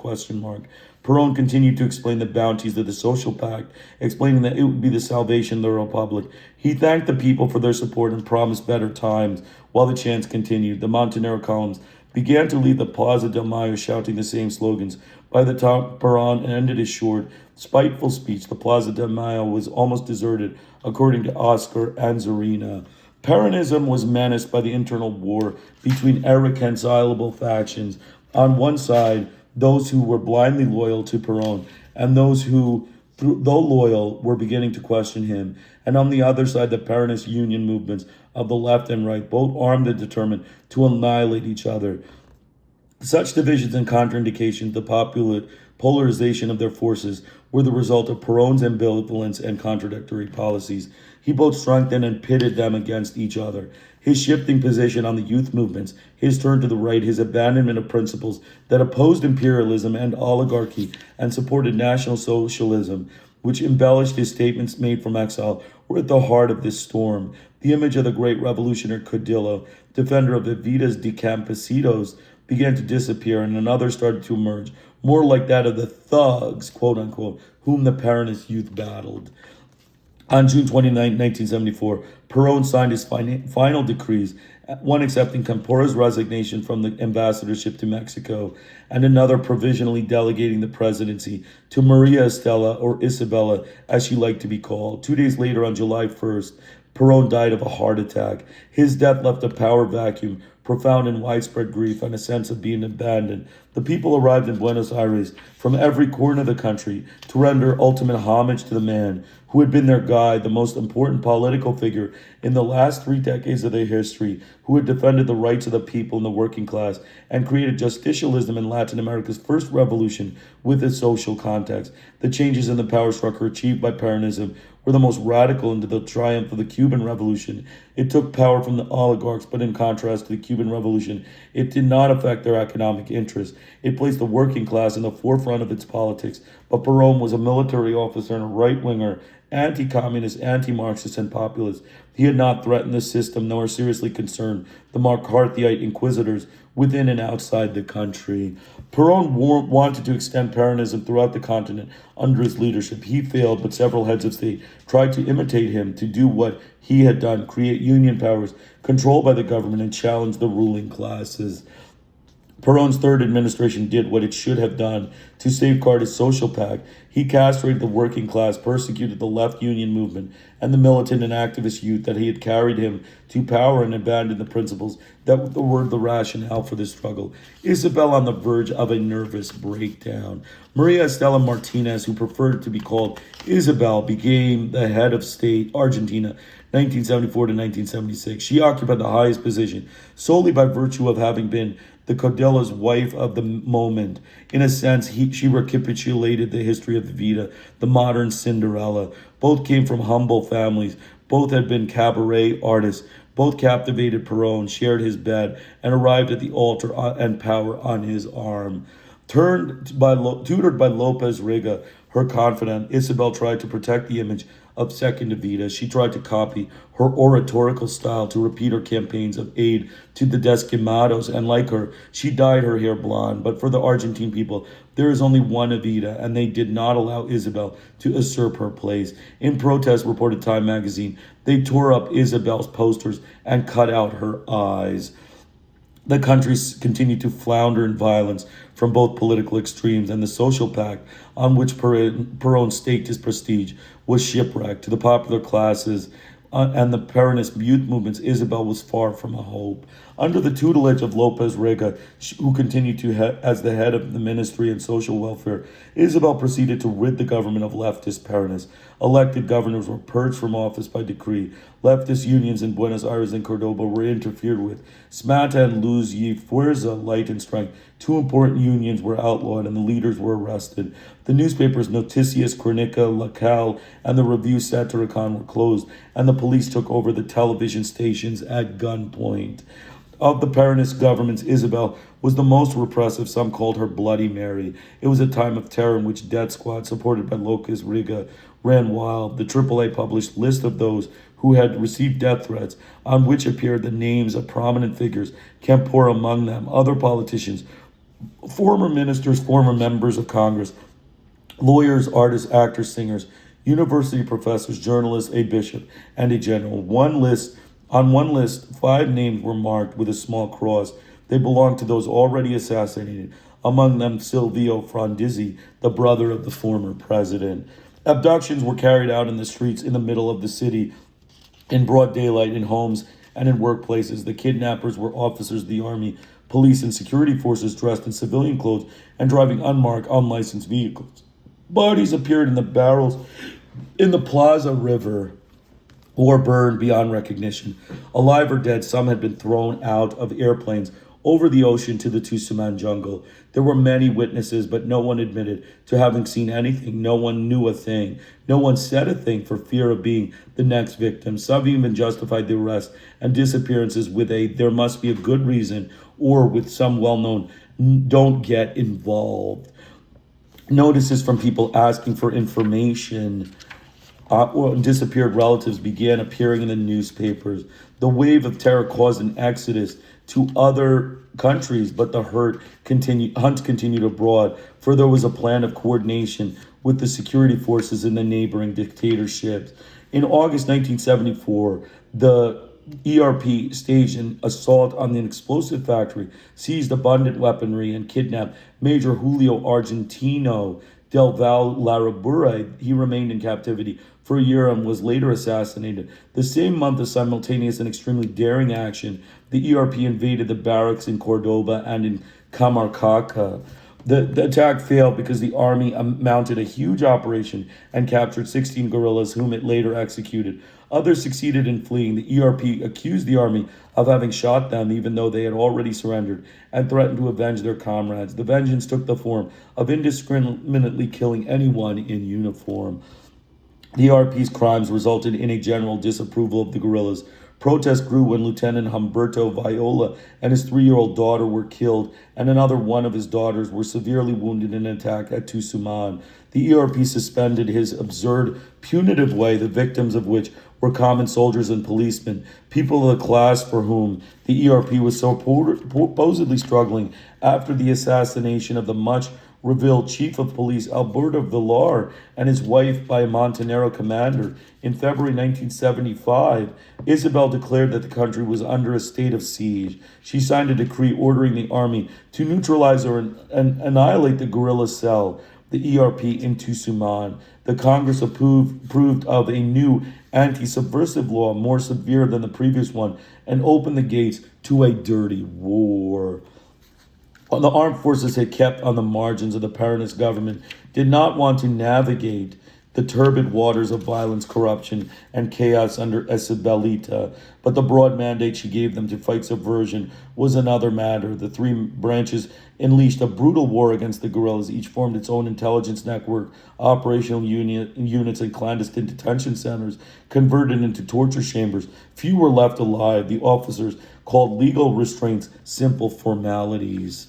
Perón continued to explain the bounties of the social pact, explaining that it would be the salvation of the republic. He thanked the people for their support and promised better times. While the chants continued, the Montonero columns began to leave the Plaza de Mayo shouting the same slogans. By the time Perón ended his short, spiteful speech, the Plaza de Mayo was almost deserted, according to Oscar Anzarina. Peronism was menaced by the internal war between irreconcilable factions. On one side, those who were blindly loyal to Perón, and those who, though loyal, were beginning to question him. And on the other side, the Peronist union movements of the left and right, both armed and determined to annihilate each other. Such divisions and contraindications, the polarization of their forces, were the result of Perón's ambivalence and contradictory policies. He both strengthened and pitted them against each other. His shifting position on the youth movements, his turn to the right, his abandonment of principles that opposed imperialism and oligarchy and supported National Socialism, which embellished his statements made from exile, were at the heart of this storm. The image of the great revolutionary Caudillo, defender of the Vidas de Campesinos, began to disappear and another started to emerge, more like that of the thugs, quote unquote, whom the Peronist youth battled. On June 29, 1974, Perón signed his final decrees, one accepting Campora's resignation from the ambassadorship to Mexico, and another provisionally delegating the presidency to Maria Estela, or Isabella, as she liked to be called. 2 days later, on July 1st, Perón died of a heart attack. His death left a power vacuum, profound and widespread grief, and a sense of being abandoned. The people arrived in Buenos Aires from every corner of the country to render ultimate homage to the man who had been their guide, the most important political figure in the last 3 decades of their history, who had defended the rights of the people in the working class and created justicialism in Latin America's first revolution with its social context. The changes in the power structure achieved by Peronism were the most radical into the triumph of the Cuban Revolution. It took power from the oligarchs, but in contrast to the Cuban Revolution, it did not affect their economic interests. It placed the working class in the forefront of its politics, but Perón was a military officer and a right-winger, anti-communist, anti-Marxist, and populist. He had not threatened the system, nor seriously concerned the McCarthyite inquisitors within and outside the country. Perón wanted to extend Peronism throughout the continent under his leadership. He failed, but several heads of state tried to imitate him, to do what he had done, create union powers controlled by the government and challenge the ruling classes. Perón's third administration did what it should have done to safeguard his social pact. He castrated the working class, persecuted the left union movement, and the militant and activist youth that he had carried him to power, and abandoned the principles that were the rationale for the struggle. Isabel on the verge of a nervous breakdown. Maria Estela Martinez, who preferred to be called Isabel, became the head of state, Argentina, 1974 to 1976. She occupied the highest position solely by virtue of having been the Caudilla's wife of the moment. In a sense, she recapitulated the history of Vida, the modern Cinderella. Both came from humble families. Both had been cabaret artists. Both captivated Perón, shared his bed, and arrived at the altar and power on his arm. Tutored by Lopez Rega, her confidant, Isabel tried to protect the image of Second Vida. She tried to copy her oratorical style, to repeat her campaigns of aid to the desquemados, and like her, she dyed her hair blonde. But for the Argentine people, there is only one Evita, and they did not allow Isabel to usurp her place. In protest, reported Time magazine, they tore up Isabel's posters and cut out her eyes. The country continued to flounder in violence from both political extremes, and the social pact on which Perón staked his prestige was shipwrecked. To the popular classes and the Peronist youth movements, Isabel was far from a hope. Under the tutelage of Lopez Rega, who continued as the head of the Ministry of Social Welfare, Isabel proceeded to rid the government of leftist Peronists. Elected governors were purged from office by decree. Leftist unions in Buenos Aires and Cordoba were interfered with. SMATA and Luz y Fuerza, Light and Strength, 2 important unions, were outlawed, and the leaders were arrested. The newspapers Noticias, Cronica, Local, and the Review Satiricon were closed, and the police took over the television stations at gunpoint. Of the Peronist governments, Isabel was the most repressive. Some called her Bloody Mary. It was a time of terror in which death squads, supported by Lopez Rega, ran wild. The AAA published list of those who had received death threats, on which appeared the names of prominent figures, Campora among them, other politicians, former ministers, former members of Congress, lawyers, artists, actors, singers, university professors, journalists, a bishop, and a general. On one list, 5 names were marked with a small cross. They belonged to those already assassinated, among them Silvio Frondizi, the brother of the former president. Abductions were carried out in the streets in the middle of the city, in broad daylight, in homes, and in workplaces. The kidnappers were officers of the army, police, and security forces dressed in civilian clothes and driving unmarked, unlicensed vehicles. Bodies appeared in the barrels in the Plaza River, or burned beyond recognition. Alive or dead, some had been thrown out of airplanes over the ocean to the Tusaman jungle. There were many witnesses, but no one admitted to having seen anything. No one knew a thing. No one said a thing for fear of being the next victim. Some even justified the arrest and disappearances with there must be a good reason, or with some well-known, don't get involved. Notices from people asking for information or disappeared relatives began appearing in the newspapers. The wave of terror caused an exodus to other countries, but the hunt continued abroad, for there was a plan of coordination with the security forces in the neighboring dictatorships. In August 1974, the ERP staged an assault on an explosive factory, seized abundant weaponry, and kidnapped Major Julio Argentino del Val Larabura. He remained in captivity for a year and was later assassinated. The same month of simultaneous and extremely daring action, the ERP invaded the barracks in Cordoba and in Camarcaca. The attack failed because the army mounted a huge operation and captured 16 guerrillas, whom it later executed. Others succeeded in fleeing. The ERP accused the army of having shot them, even though they had already surrendered, and threatened to avenge their comrades. The vengeance took the form of indiscriminately killing anyone in uniform. The ERP's crimes resulted in a general disapproval of the guerrillas. Protests grew when Lieutenant Humberto Viola and his 3-year-old daughter were killed, and another one of his daughters were severely wounded in an attack at Tucumán. The ERP suspended his absurd, punitive way, the victims of which were common soldiers and policemen, people of the class for whom the ERP was supposedly struggling after the assassination of the much revealed chief of police Alberto Villar and his wife by a Montenegro commander. In February 1975, Isabel declared that the country was under a state of siege. She signed a decree ordering the army to neutralize or annihilate the guerrilla cell, the ERP, in Tucumán. The Congress approved of a new anti-subversive law more severe than the previous one and opened the gates to a dirty war. The armed forces had kept on the margins of the Peronist government, did not want to navigate the turbid waters of violence, corruption, and chaos under Isabelita, but the broad mandate she gave them to fight subversion was another matter. The three branches unleashed a brutal war against the guerrillas. Each formed its own intelligence network, operational units, and clandestine detention centers, converted into torture chambers. Few were left alive. The officers called legal restraints simple formalities.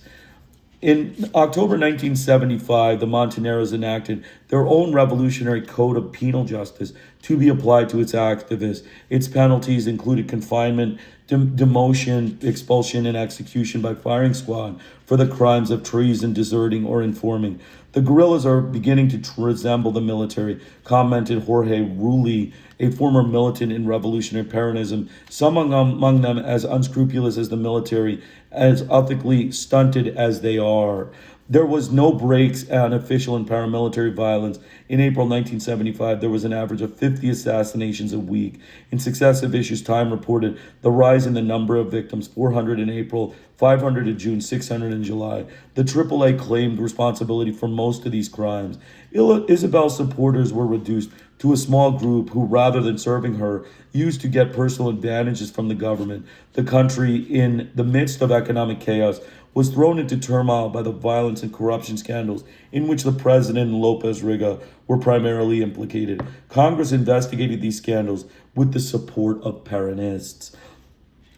In October 1975, the Montenegros enacted their own revolutionary code of penal justice to be applied to its activists. Its penalties included confinement, demotion, expulsion, and execution by firing squad for the crimes of treason, deserting, or informing. The guerrillas are beginning to resemble the military, commented Jorge Rulli, a former militant in revolutionary Peronism, some among them as unscrupulous as the military, as ethically stunted as they are. There was no breaks on official and paramilitary violence. In April 1975, there was an average of 50 assassinations a week. In successive issues, Time reported the rise in the number of victims: 400 in April, 500 in June, 600 in July. The AAA claimed responsibility for most of these crimes. Isabel's supporters were reduced to a small group who, rather than serving her, used to get personal advantages from the government. The country, in the midst of economic chaos, was thrown into turmoil by the violence and corruption scandals in which the president and Lopez Riga were primarily implicated. Congress investigated these scandals with the support of Peronists.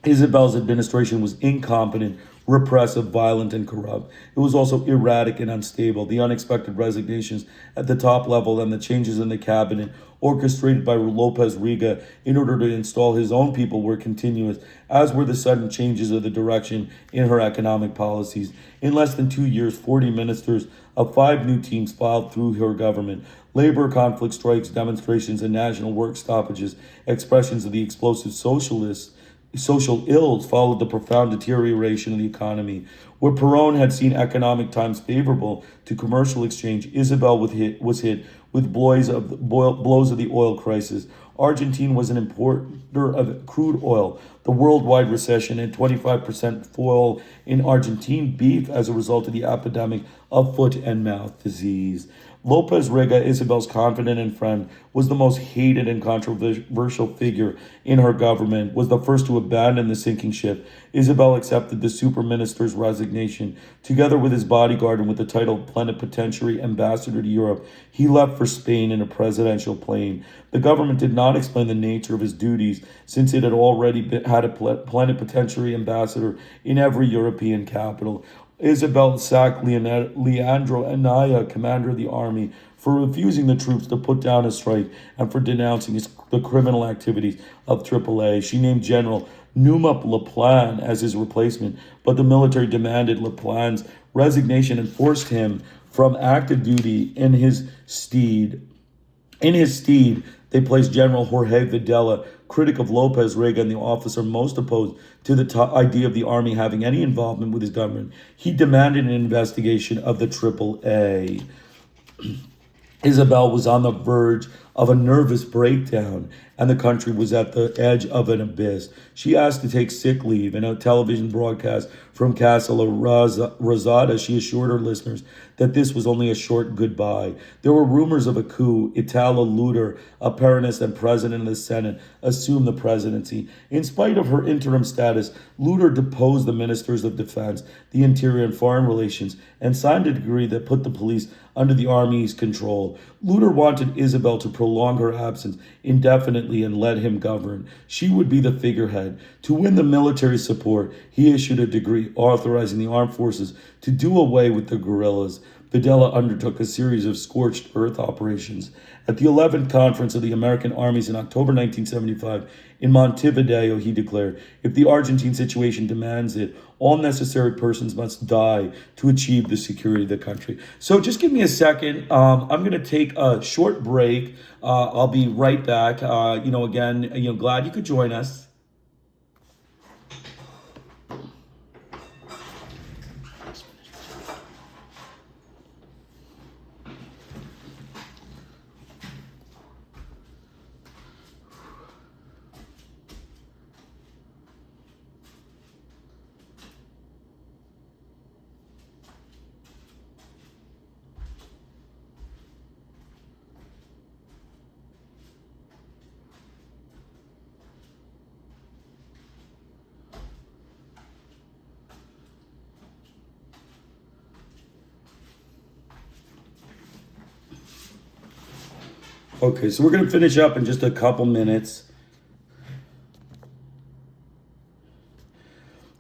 Isabel's administration was incompetent, repressive, violent, and corrupt. It was also erratic and unstable. The unexpected resignations at the top level and the changes in the cabinet, orchestrated by Lopez Riga in order to install his own people, were continuous, as were the sudden changes of the direction in her economic policies. In less than 2 years, 40 ministers of 5 new teams filed through her government. Labor conflict, strikes, demonstrations, and national work stoppages, expressions of the explosive social ills, followed the profound deterioration of the economy. Where Perón had seen economic times favorable to commercial exchange, Isabel was hit with blows of the oil crisis. Argentina was an importer of crude oil. The worldwide recession and 25% fall in Argentine beef as a result of the epidemic of foot and mouth disease. Lopez Riga, Isabel's confidant and friend, was the most hated and controversial figure in her government, was the first to abandon the sinking ship. Isabel accepted the super minister's resignation. Together with his bodyguard and with the title of plenipotentiary ambassador to Europe, he left for Spain in a presidential plane. The government did not explain the nature of his duties, since it had already had a plenipotentiary ambassador in every European capital. Isabel sacked Leandro Anaya, commander of the army, for refusing the troops to put down a strike and for denouncing the criminal activities of AAA. She named General Numa Laplan as his replacement, but the military demanded Laplan's resignation and forced him from active duty in his stead. They placed General Jorge Videla, critic of Lopez Rega and the officer most opposed to the idea of the army having any involvement with his government. He demanded an investigation of the AAA. Isabel was on the verge of a nervous breakdown, and the country was at the edge of an abyss. She asked to take sick leave. In a television broadcast from Casa Rosada, she assured her listeners that this was only a short goodbye. There were rumors of a coup. Italo Luder, a Peronist and president of the Senate, assumed the presidency. In spite of her interim status, Luder deposed the ministers of defense, the interior and foreign relations, and signed a decree that put the police under the army's control. Luder wanted Isabel to prolong her absence indefinitely and let him govern. She would be the figurehead. To win the military support, he issued a decree authorizing the armed forces to do away with the guerrillas. Videla undertook a series of scorched earth operations. At the 11th Conference of the American Armies in October 1975 in Montevideo, he declared, "If the Argentine situation demands it, all necessary persons must die to achieve the security of the country." So just give me a second. I'm going to take a short break. I'll be right back. Again, glad you could join us. Okay, so we're going to finish up in just a couple minutes.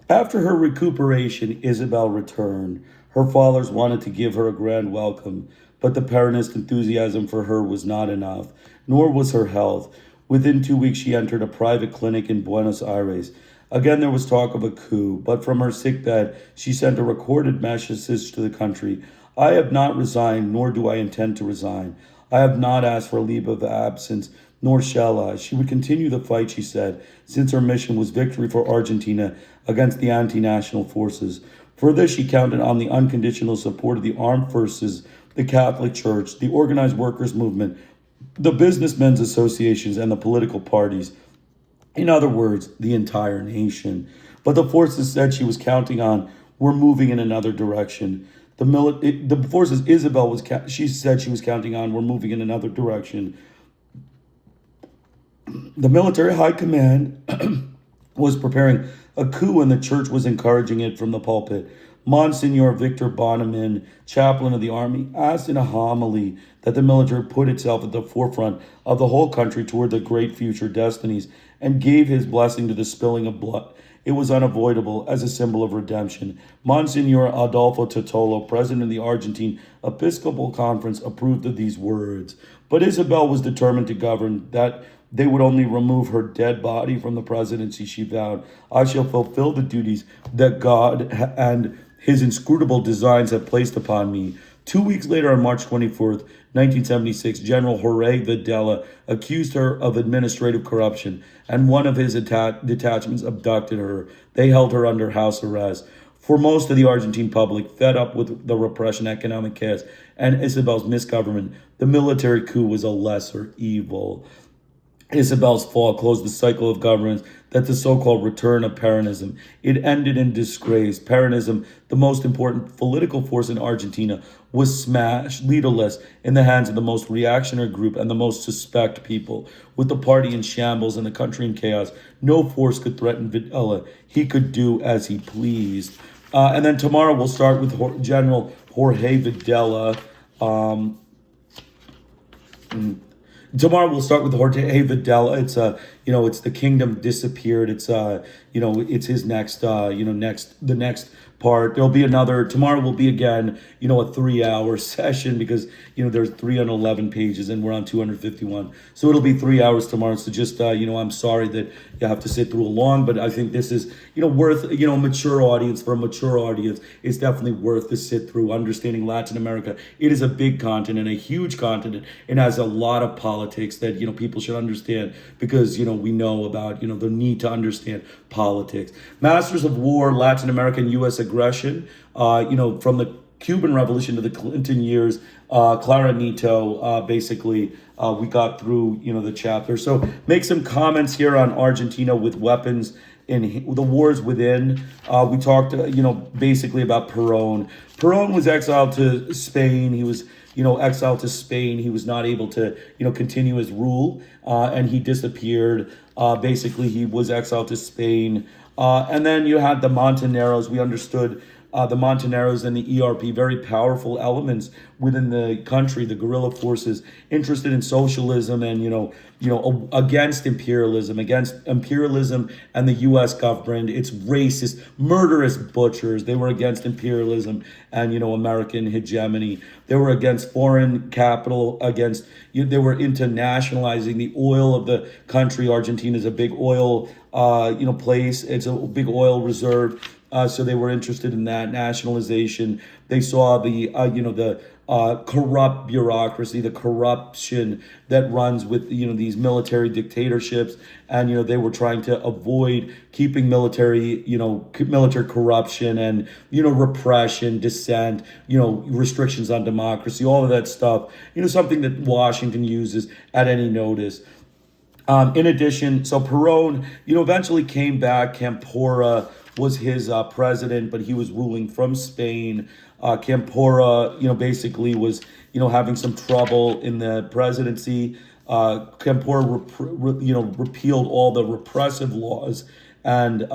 After her recuperation, Isabel returned. Her fathers wanted to give her a grand welcome, but the Peronist enthusiasm for her was not enough, nor was her health. Within 2 weeks, she entered a private clinic in Buenos Aires. Again, there was talk of a coup, but from her sickbed, she sent a recorded message to the country. "I have not resigned, nor do I intend to resign. I have not asked for a leave of absence, nor shall I." She would continue the fight, she said, since her mission was victory for Argentina against the anti-national forces. For this, she counted on the unconditional support of the armed forces, the Catholic Church, the organized workers' movement, the businessmen's associations, and the political parties. In other words, the entire nation. But the forces said she was counting on were moving in another direction. The forces she said she was counting on were moving in another direction. The military high command was preparing a coup and the church was encouraging it from the pulpit. Monsignor Victor Boneman, chaplain of the army, asked in a homily that the military put itself at the forefront of the whole country toward the great future destinies and gave his blessing to the spilling of blood. It was unavoidable as a symbol of redemption. Monsignor Adolfo Totolo, president of the Argentine Episcopal Conference, approved of these words. But Isabel was determined to govern, that they would only remove her dead body from the presidency, she vowed. "I shall fulfill the duties that God and his inscrutable designs have placed upon me." 2 weeks later, on March 24th, 1976, General Jorge Videla accused her of administrative corruption, and one of his detachments abducted her. They held her under house arrest. For most of the Argentine public, fed up with the repression, economic chaos, and Isabel's misgovernment, the military coup was a lesser evil. Isabel's fall closed the cycle of governance that the so-called return of Peronism. It ended in disgrace. Peronism, the most important political force in Argentina, was smashed, leaderless, in the hands of the most reactionary group and the most suspect people. With the party in shambles and the country in chaos, no force could threaten Videla. He could do as he pleased. And then tomorrow we'll start with General Jorge Videla. Tomorrow we'll start with Jorge Videla. It's it's the kingdom disappeared. It's his next, the next part. There'll be another, tomorrow will be again, a 3 hour session because, there's 311 pages and we're on 251. So it'll be 3 hours tomorrow. So just, I'm sorry that you have to sit through a long, but I think this is, worth, a mature audience. For a mature audience, it's definitely worth to sit through. Understanding Latin America, it is a big continent, a huge continent. It has a lot of politics that, people should understand because, we know about, the need to understand politics. Masters of War, Latin American U.S. aggression, from the Cuban Revolution to the Clinton years, Clara Nieto, basically, we got through, the chapter. So make some comments here on Argentina with weapons in the wars within. We talked, basically about Perón. Perón was exiled to Spain. He was, exiled to Spain. He was not able to, continue his rule, and he disappeared. Basically, he was exiled to Spain. And then you had the Montoneros. We understood the Montoneros and the ERP, very powerful elements within the country, the guerrilla forces, interested in socialism and, against imperialism and the U.S. government. It's racist, murderous butchers. They were against imperialism and, American hegemony. They were against foreign capital, they were into nationalizing the oil of the country. Argentina is a big oil, place. It's a big oil reserve. So they were interested in that nationalization. They saw the corrupt bureaucracy, the corruption that runs with, these military dictatorships. And, they were trying to avoid keeping military corruption and, repression, dissent, restrictions on democracy, all of that stuff, something that Washington uses at any notice. In addition, so Perón, eventually came back. Campora was his president, but he was ruling from Spain. Campora, basically was, having some trouble in the presidency. Campora, repealed all the repressive laws and,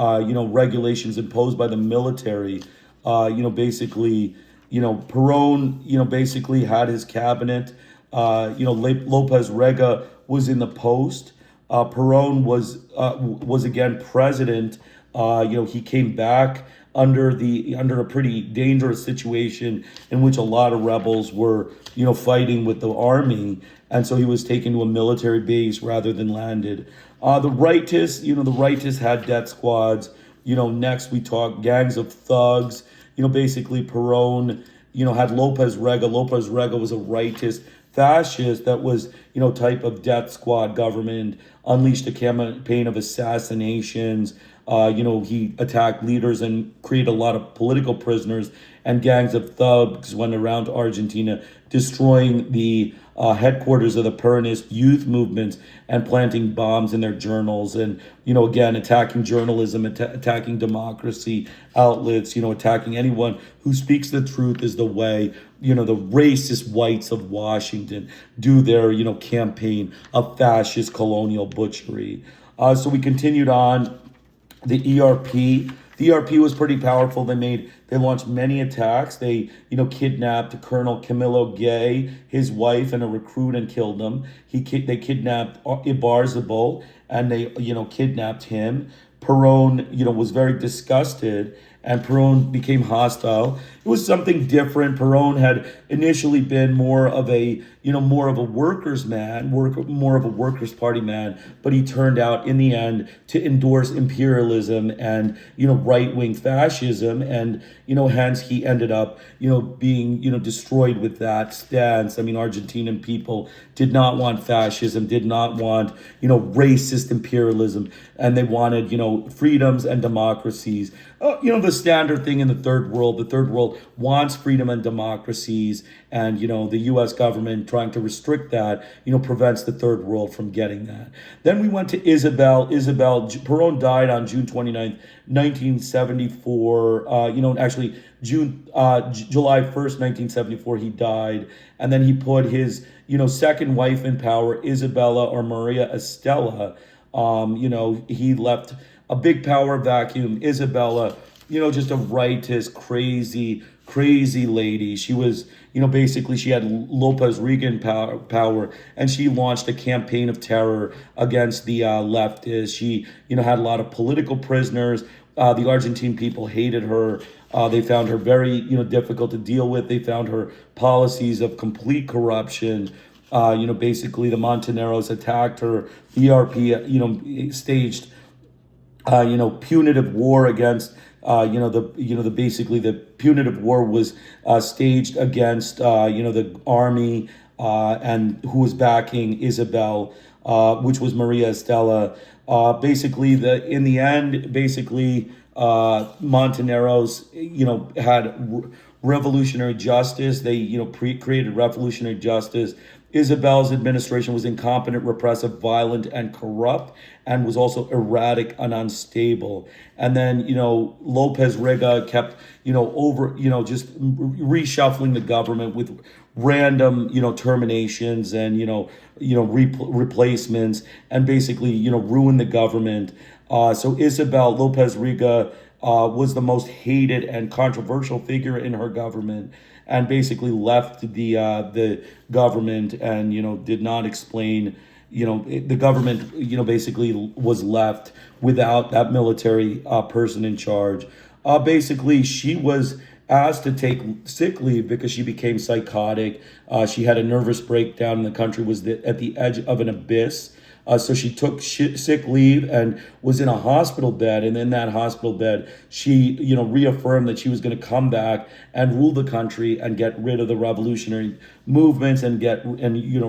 regulations imposed by the military. Basically, Perón, basically had his cabinet. Lopez Rega was in the post. Perón was again president. He came back under a pretty dangerous situation in which a lot of rebels were, fighting with the army, and so he was taken to a military base rather than landed. The rightists had death squads. Next we talk gangs of thugs. Basically Perón, had Lopez Rega. Lopez Rega was a rightist fascist that was, type of death squad government, unleashed a campaign of assassinations. He attacked leaders and created a lot of political prisoners, and gangs of thugs went around Argentina, destroying the headquarters of the Peronist youth movements and planting bombs in their journals. And, again, attacking journalism, attacking democracy outlets, attacking anyone who speaks the truth is the way, the racist whites of Washington do their, campaign of fascist colonial butchery. So we continued on. The ERP. The ERP was pretty powerful. They launched many attacks. They, kidnapped Colonel Camilo Gay, his wife, and a recruit, and killed them. They kidnapped Ibarzabal, and they, kidnapped him. Perón, was very disgusted, and Perón became hostile. It was something different. Perón had initially been more of a workers' man, more of a workers' party man, but he turned out in the end to endorse imperialism and, right-wing fascism. And, hence he ended up, being, destroyed with that stance. I mean, Argentinian people did not want fascism, did not want, racist imperialism, and they wanted, freedoms and democracies. The standard thing in the third world. The third world wants freedom and democracies, and the U.S. government trying to restrict that, prevents the third world from getting that. Then we went to Isabel. Perón died on June 29th, 1974. Actually, July 1st, 1974, he died, and then he put his, second wife in power, Isabella or Maria Estela. He left a big power vacuum. Isabella just a rightist, crazy lady. She was, basically she had Lopez Reagan power, and she launched a campaign of terror against the leftists. She, had a lot of political prisoners. The Argentine people hated her. They found her very, difficult to deal with. They found her policies of complete corruption. Basically the Montoneros attacked her. ERP, staged punitive war against, the punitive war was staged against, the army, and who was backing Isabel, which was Maria Estela. In the end, Montoneros, had revolutionary justice. They, created revolutionary justice. Isabel's administration was incompetent, repressive, violent, and corrupt, and was also erratic and unstable. And then, Lopez Riga kept, just reshuffling the government with random, terminations and, replacements, and basically, ruined the government. So Isabel Lopez Riga was the most hated and controversial figure in her government, and basically left the government and did not explain. The government basically was left without that military person in charge. Basically, she was asked to take sick leave because she became psychotic. She had a nervous breakdown, and the country was at the edge of an abyss. So she took sick leave and was in a hospital bed. And in that hospital bed, she, reaffirmed that she was going to come back and rule the country and get rid of the revolutionary movements and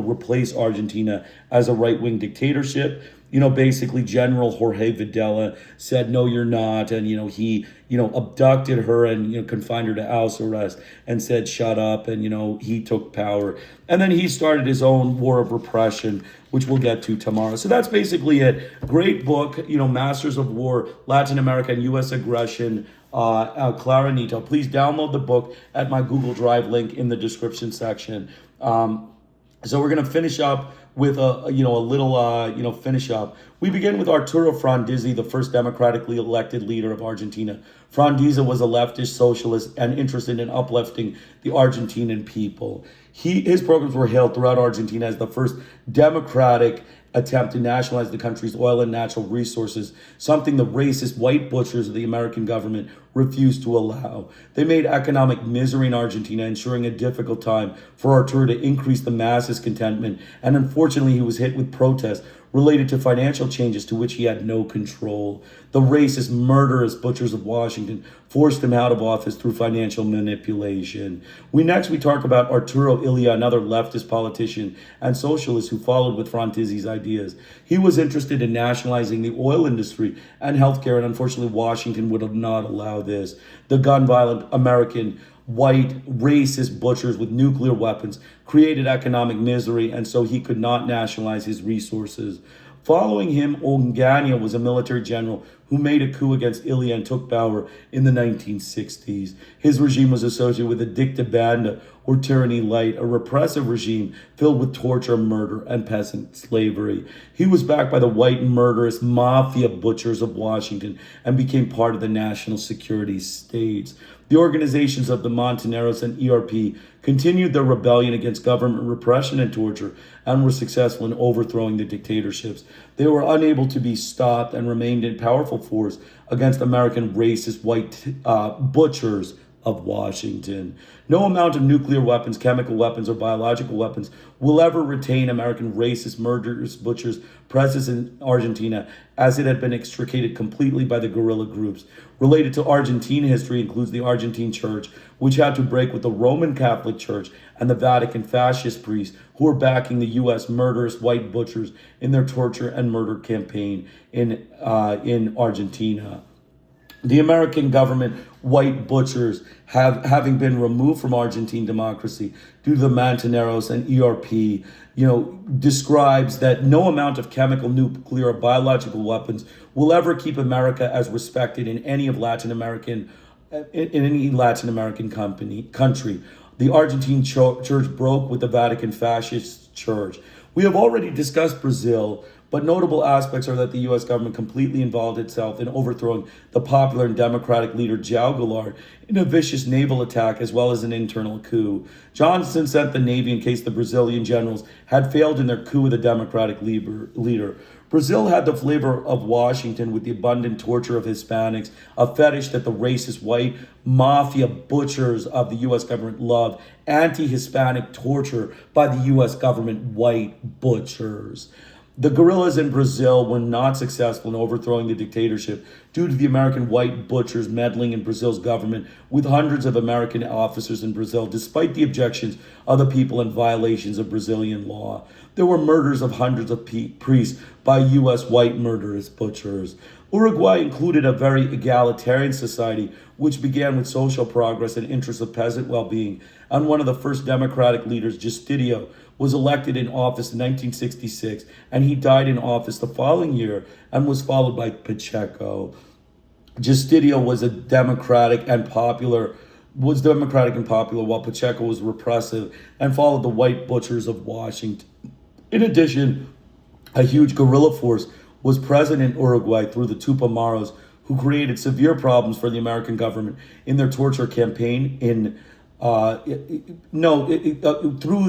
replace Argentina as a right-wing dictatorship. Basically General Jorge Videla said, no, you're not. And, he, abducted her and, confined her to house arrest and said, shut up. And, he took power. And then he started his own war of repression, which we'll get to tomorrow. So that's basically it. Great book, Masters of War, Latin America and U.S. Aggression, Clara Nieto. Please download the book at my Google Drive link in the description section. So we're going to finish up with a little finish up. We begin with Arturo Frondizi, the first democratically elected leader of Argentina. Frondizi was a leftist socialist and interested in uplifting the Argentinian people. His programs were hailed throughout Argentina as the first democratic attempt to nationalize the country's oil and natural resources, something the racist white butchers of the American government refused to allow. They made economic misery in Argentina, ensuring a difficult time for Arturo to increase the masses' contentment, and unfortunately he was hit with protests related to financial changes to which he had no control. The racist, murderous butchers of Washington forced him out of office through financial manipulation. We talk about Arturo Illia, another leftist politician and socialist who followed with Frondizi's ideas. He was interested in nationalizing the oil industry and healthcare, and unfortunately Washington would not allow this. The gun-violent American white racist butchers with nuclear weapons created economic misery, and so he could not nationalize his resources. Following him, Onganía was a military general who made a coup against Illia and took power in the 1960s. His regime was associated with a dictabanda, or tyranny light, a repressive regime filled with torture, murder, and peasant slavery. He was backed by the white murderous mafia butchers of Washington and became part of the national security states. The organizations of the Montoneros and ERP continued their rebellion against government repression and torture and were successful in overthrowing the dictatorships. They were unable to be stopped and remained in powerful force against American racist white butchers of Washington. No amount of nuclear weapons, chemical weapons, or biological weapons will ever retain American racist, murderous butchers' presence in Argentina, as it had been extricated completely by the guerrilla groups. Related to Argentine history includes the Argentine Church, which had to break with the Roman Catholic Church and the Vatican fascist priests who were backing the U.S. murderous white butchers in their torture and murder campaign in Argentina. The American government white butchers having been removed from Argentine democracy due to the Montoneros and ERP, describes that no amount of chemical, nuclear, or biological weapons will ever keep America as respected in any Latin American country. The Argentine church broke with the Vatican fascist church. We have already discussed Brazil, but notable aspects are that the U.S. government completely involved itself in overthrowing the popular and democratic leader João Goulart in a vicious naval attack as well as an internal coup. Johnson sent the Navy in case the Brazilian generals had failed in their coup with the democratic leader. Brazil had the flavor of Washington with the abundant torture of Hispanics, a fetish that the racist white mafia butchers of the U.S. government loved, anti-Hispanic torture by the U.S. government white butchers. The guerrillas in Brazil were not successful in overthrowing the dictatorship due to the American white butchers meddling in Brazil's government with hundreds of American officers in Brazil, despite the objections of the people and violations of Brazilian law. There were murders of hundreds of priests by U.S. white murderous butchers. Uruguay included a very egalitarian society, which began with social progress and interests of peasant well-being, and one of the first democratic leaders, Justidio, was elected in office in 1966, and he died in office the following year and was followed by Pacheco. Justidio was democratic and popular, while Pacheco was repressive and followed the white butchers of Washington. In addition, a huge guerrilla force was present in Uruguay through the Tupamaros, who created severe problems for the American government in their torture campaign through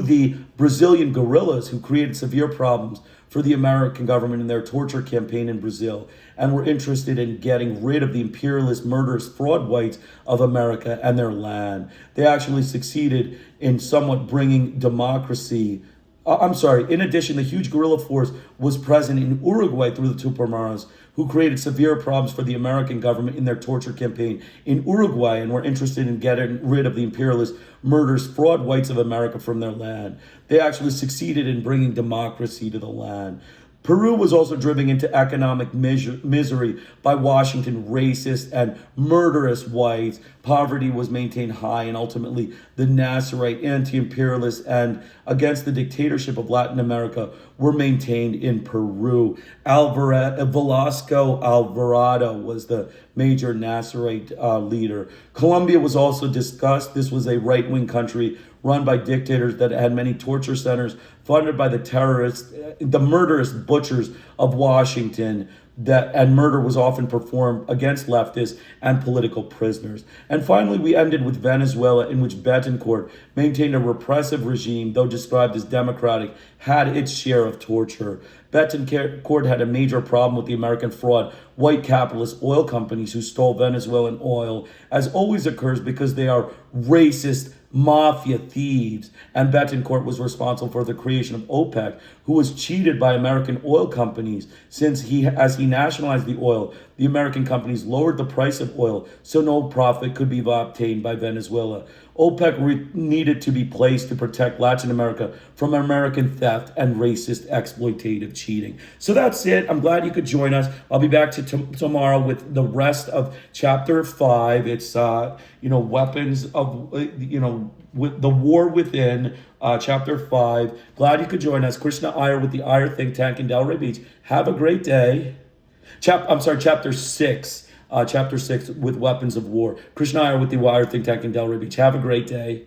the Brazilian guerrillas, who created severe problems for the American government in their torture campaign in Brazil, and were interested in getting rid of the imperialist, murderous, fraud whites of America and their land. They actually succeeded in somewhat bringing democracy. In addition, the huge guerrilla force was present in Uruguay through the Tupamaros, who created severe problems for the American government in their torture campaign in Uruguay and were interested in getting rid of the imperialist, murderous, fraud whites of America from their land. They actually succeeded in bringing democracy to the land. Peru was also driven into economic misery by Washington racist and murderous whites. Poverty was maintained high, and ultimately the Nasserite anti-imperialists and against the dictatorship of Latin America were maintained in Peru. Velasco Alvarado was the major Nasserite leader. Colombia was also discussed. This was a right-wing country run by dictators that had many torture centers funded by the murderous butchers of Washington, and murder was often performed against leftists and political prisoners. And finally, we ended with Venezuela, in which Betancourt maintained a repressive regime, though described as democratic, had its share of torture. Betancourt had a major problem with the American fraud white capitalist oil companies who stole Venezuelan oil, as always occurs because they are racist mafia thieves, and Betancourt was responsible for the creation of OPEC, who was cheated by American oil companies, since as he nationalized the oil, the American companies lowered the price of oil so no profit could be obtained by Venezuela. OPEC needed to be placed to protect Latin America from American theft and racist exploitative cheating. So that's it. I'm glad you could join us. I'll be back tomorrow with the rest of chapter 5. It's weapons of with the war within, chapter 5. Glad you could join us. Krishna Iyer with the Iyer Think Tank in Delray Beach. Have a great day. Chapter 6. Chapter 6 with weapons of war. Krishna Iyer with the Iyer Think Tank in Delray Beach. Have a great day.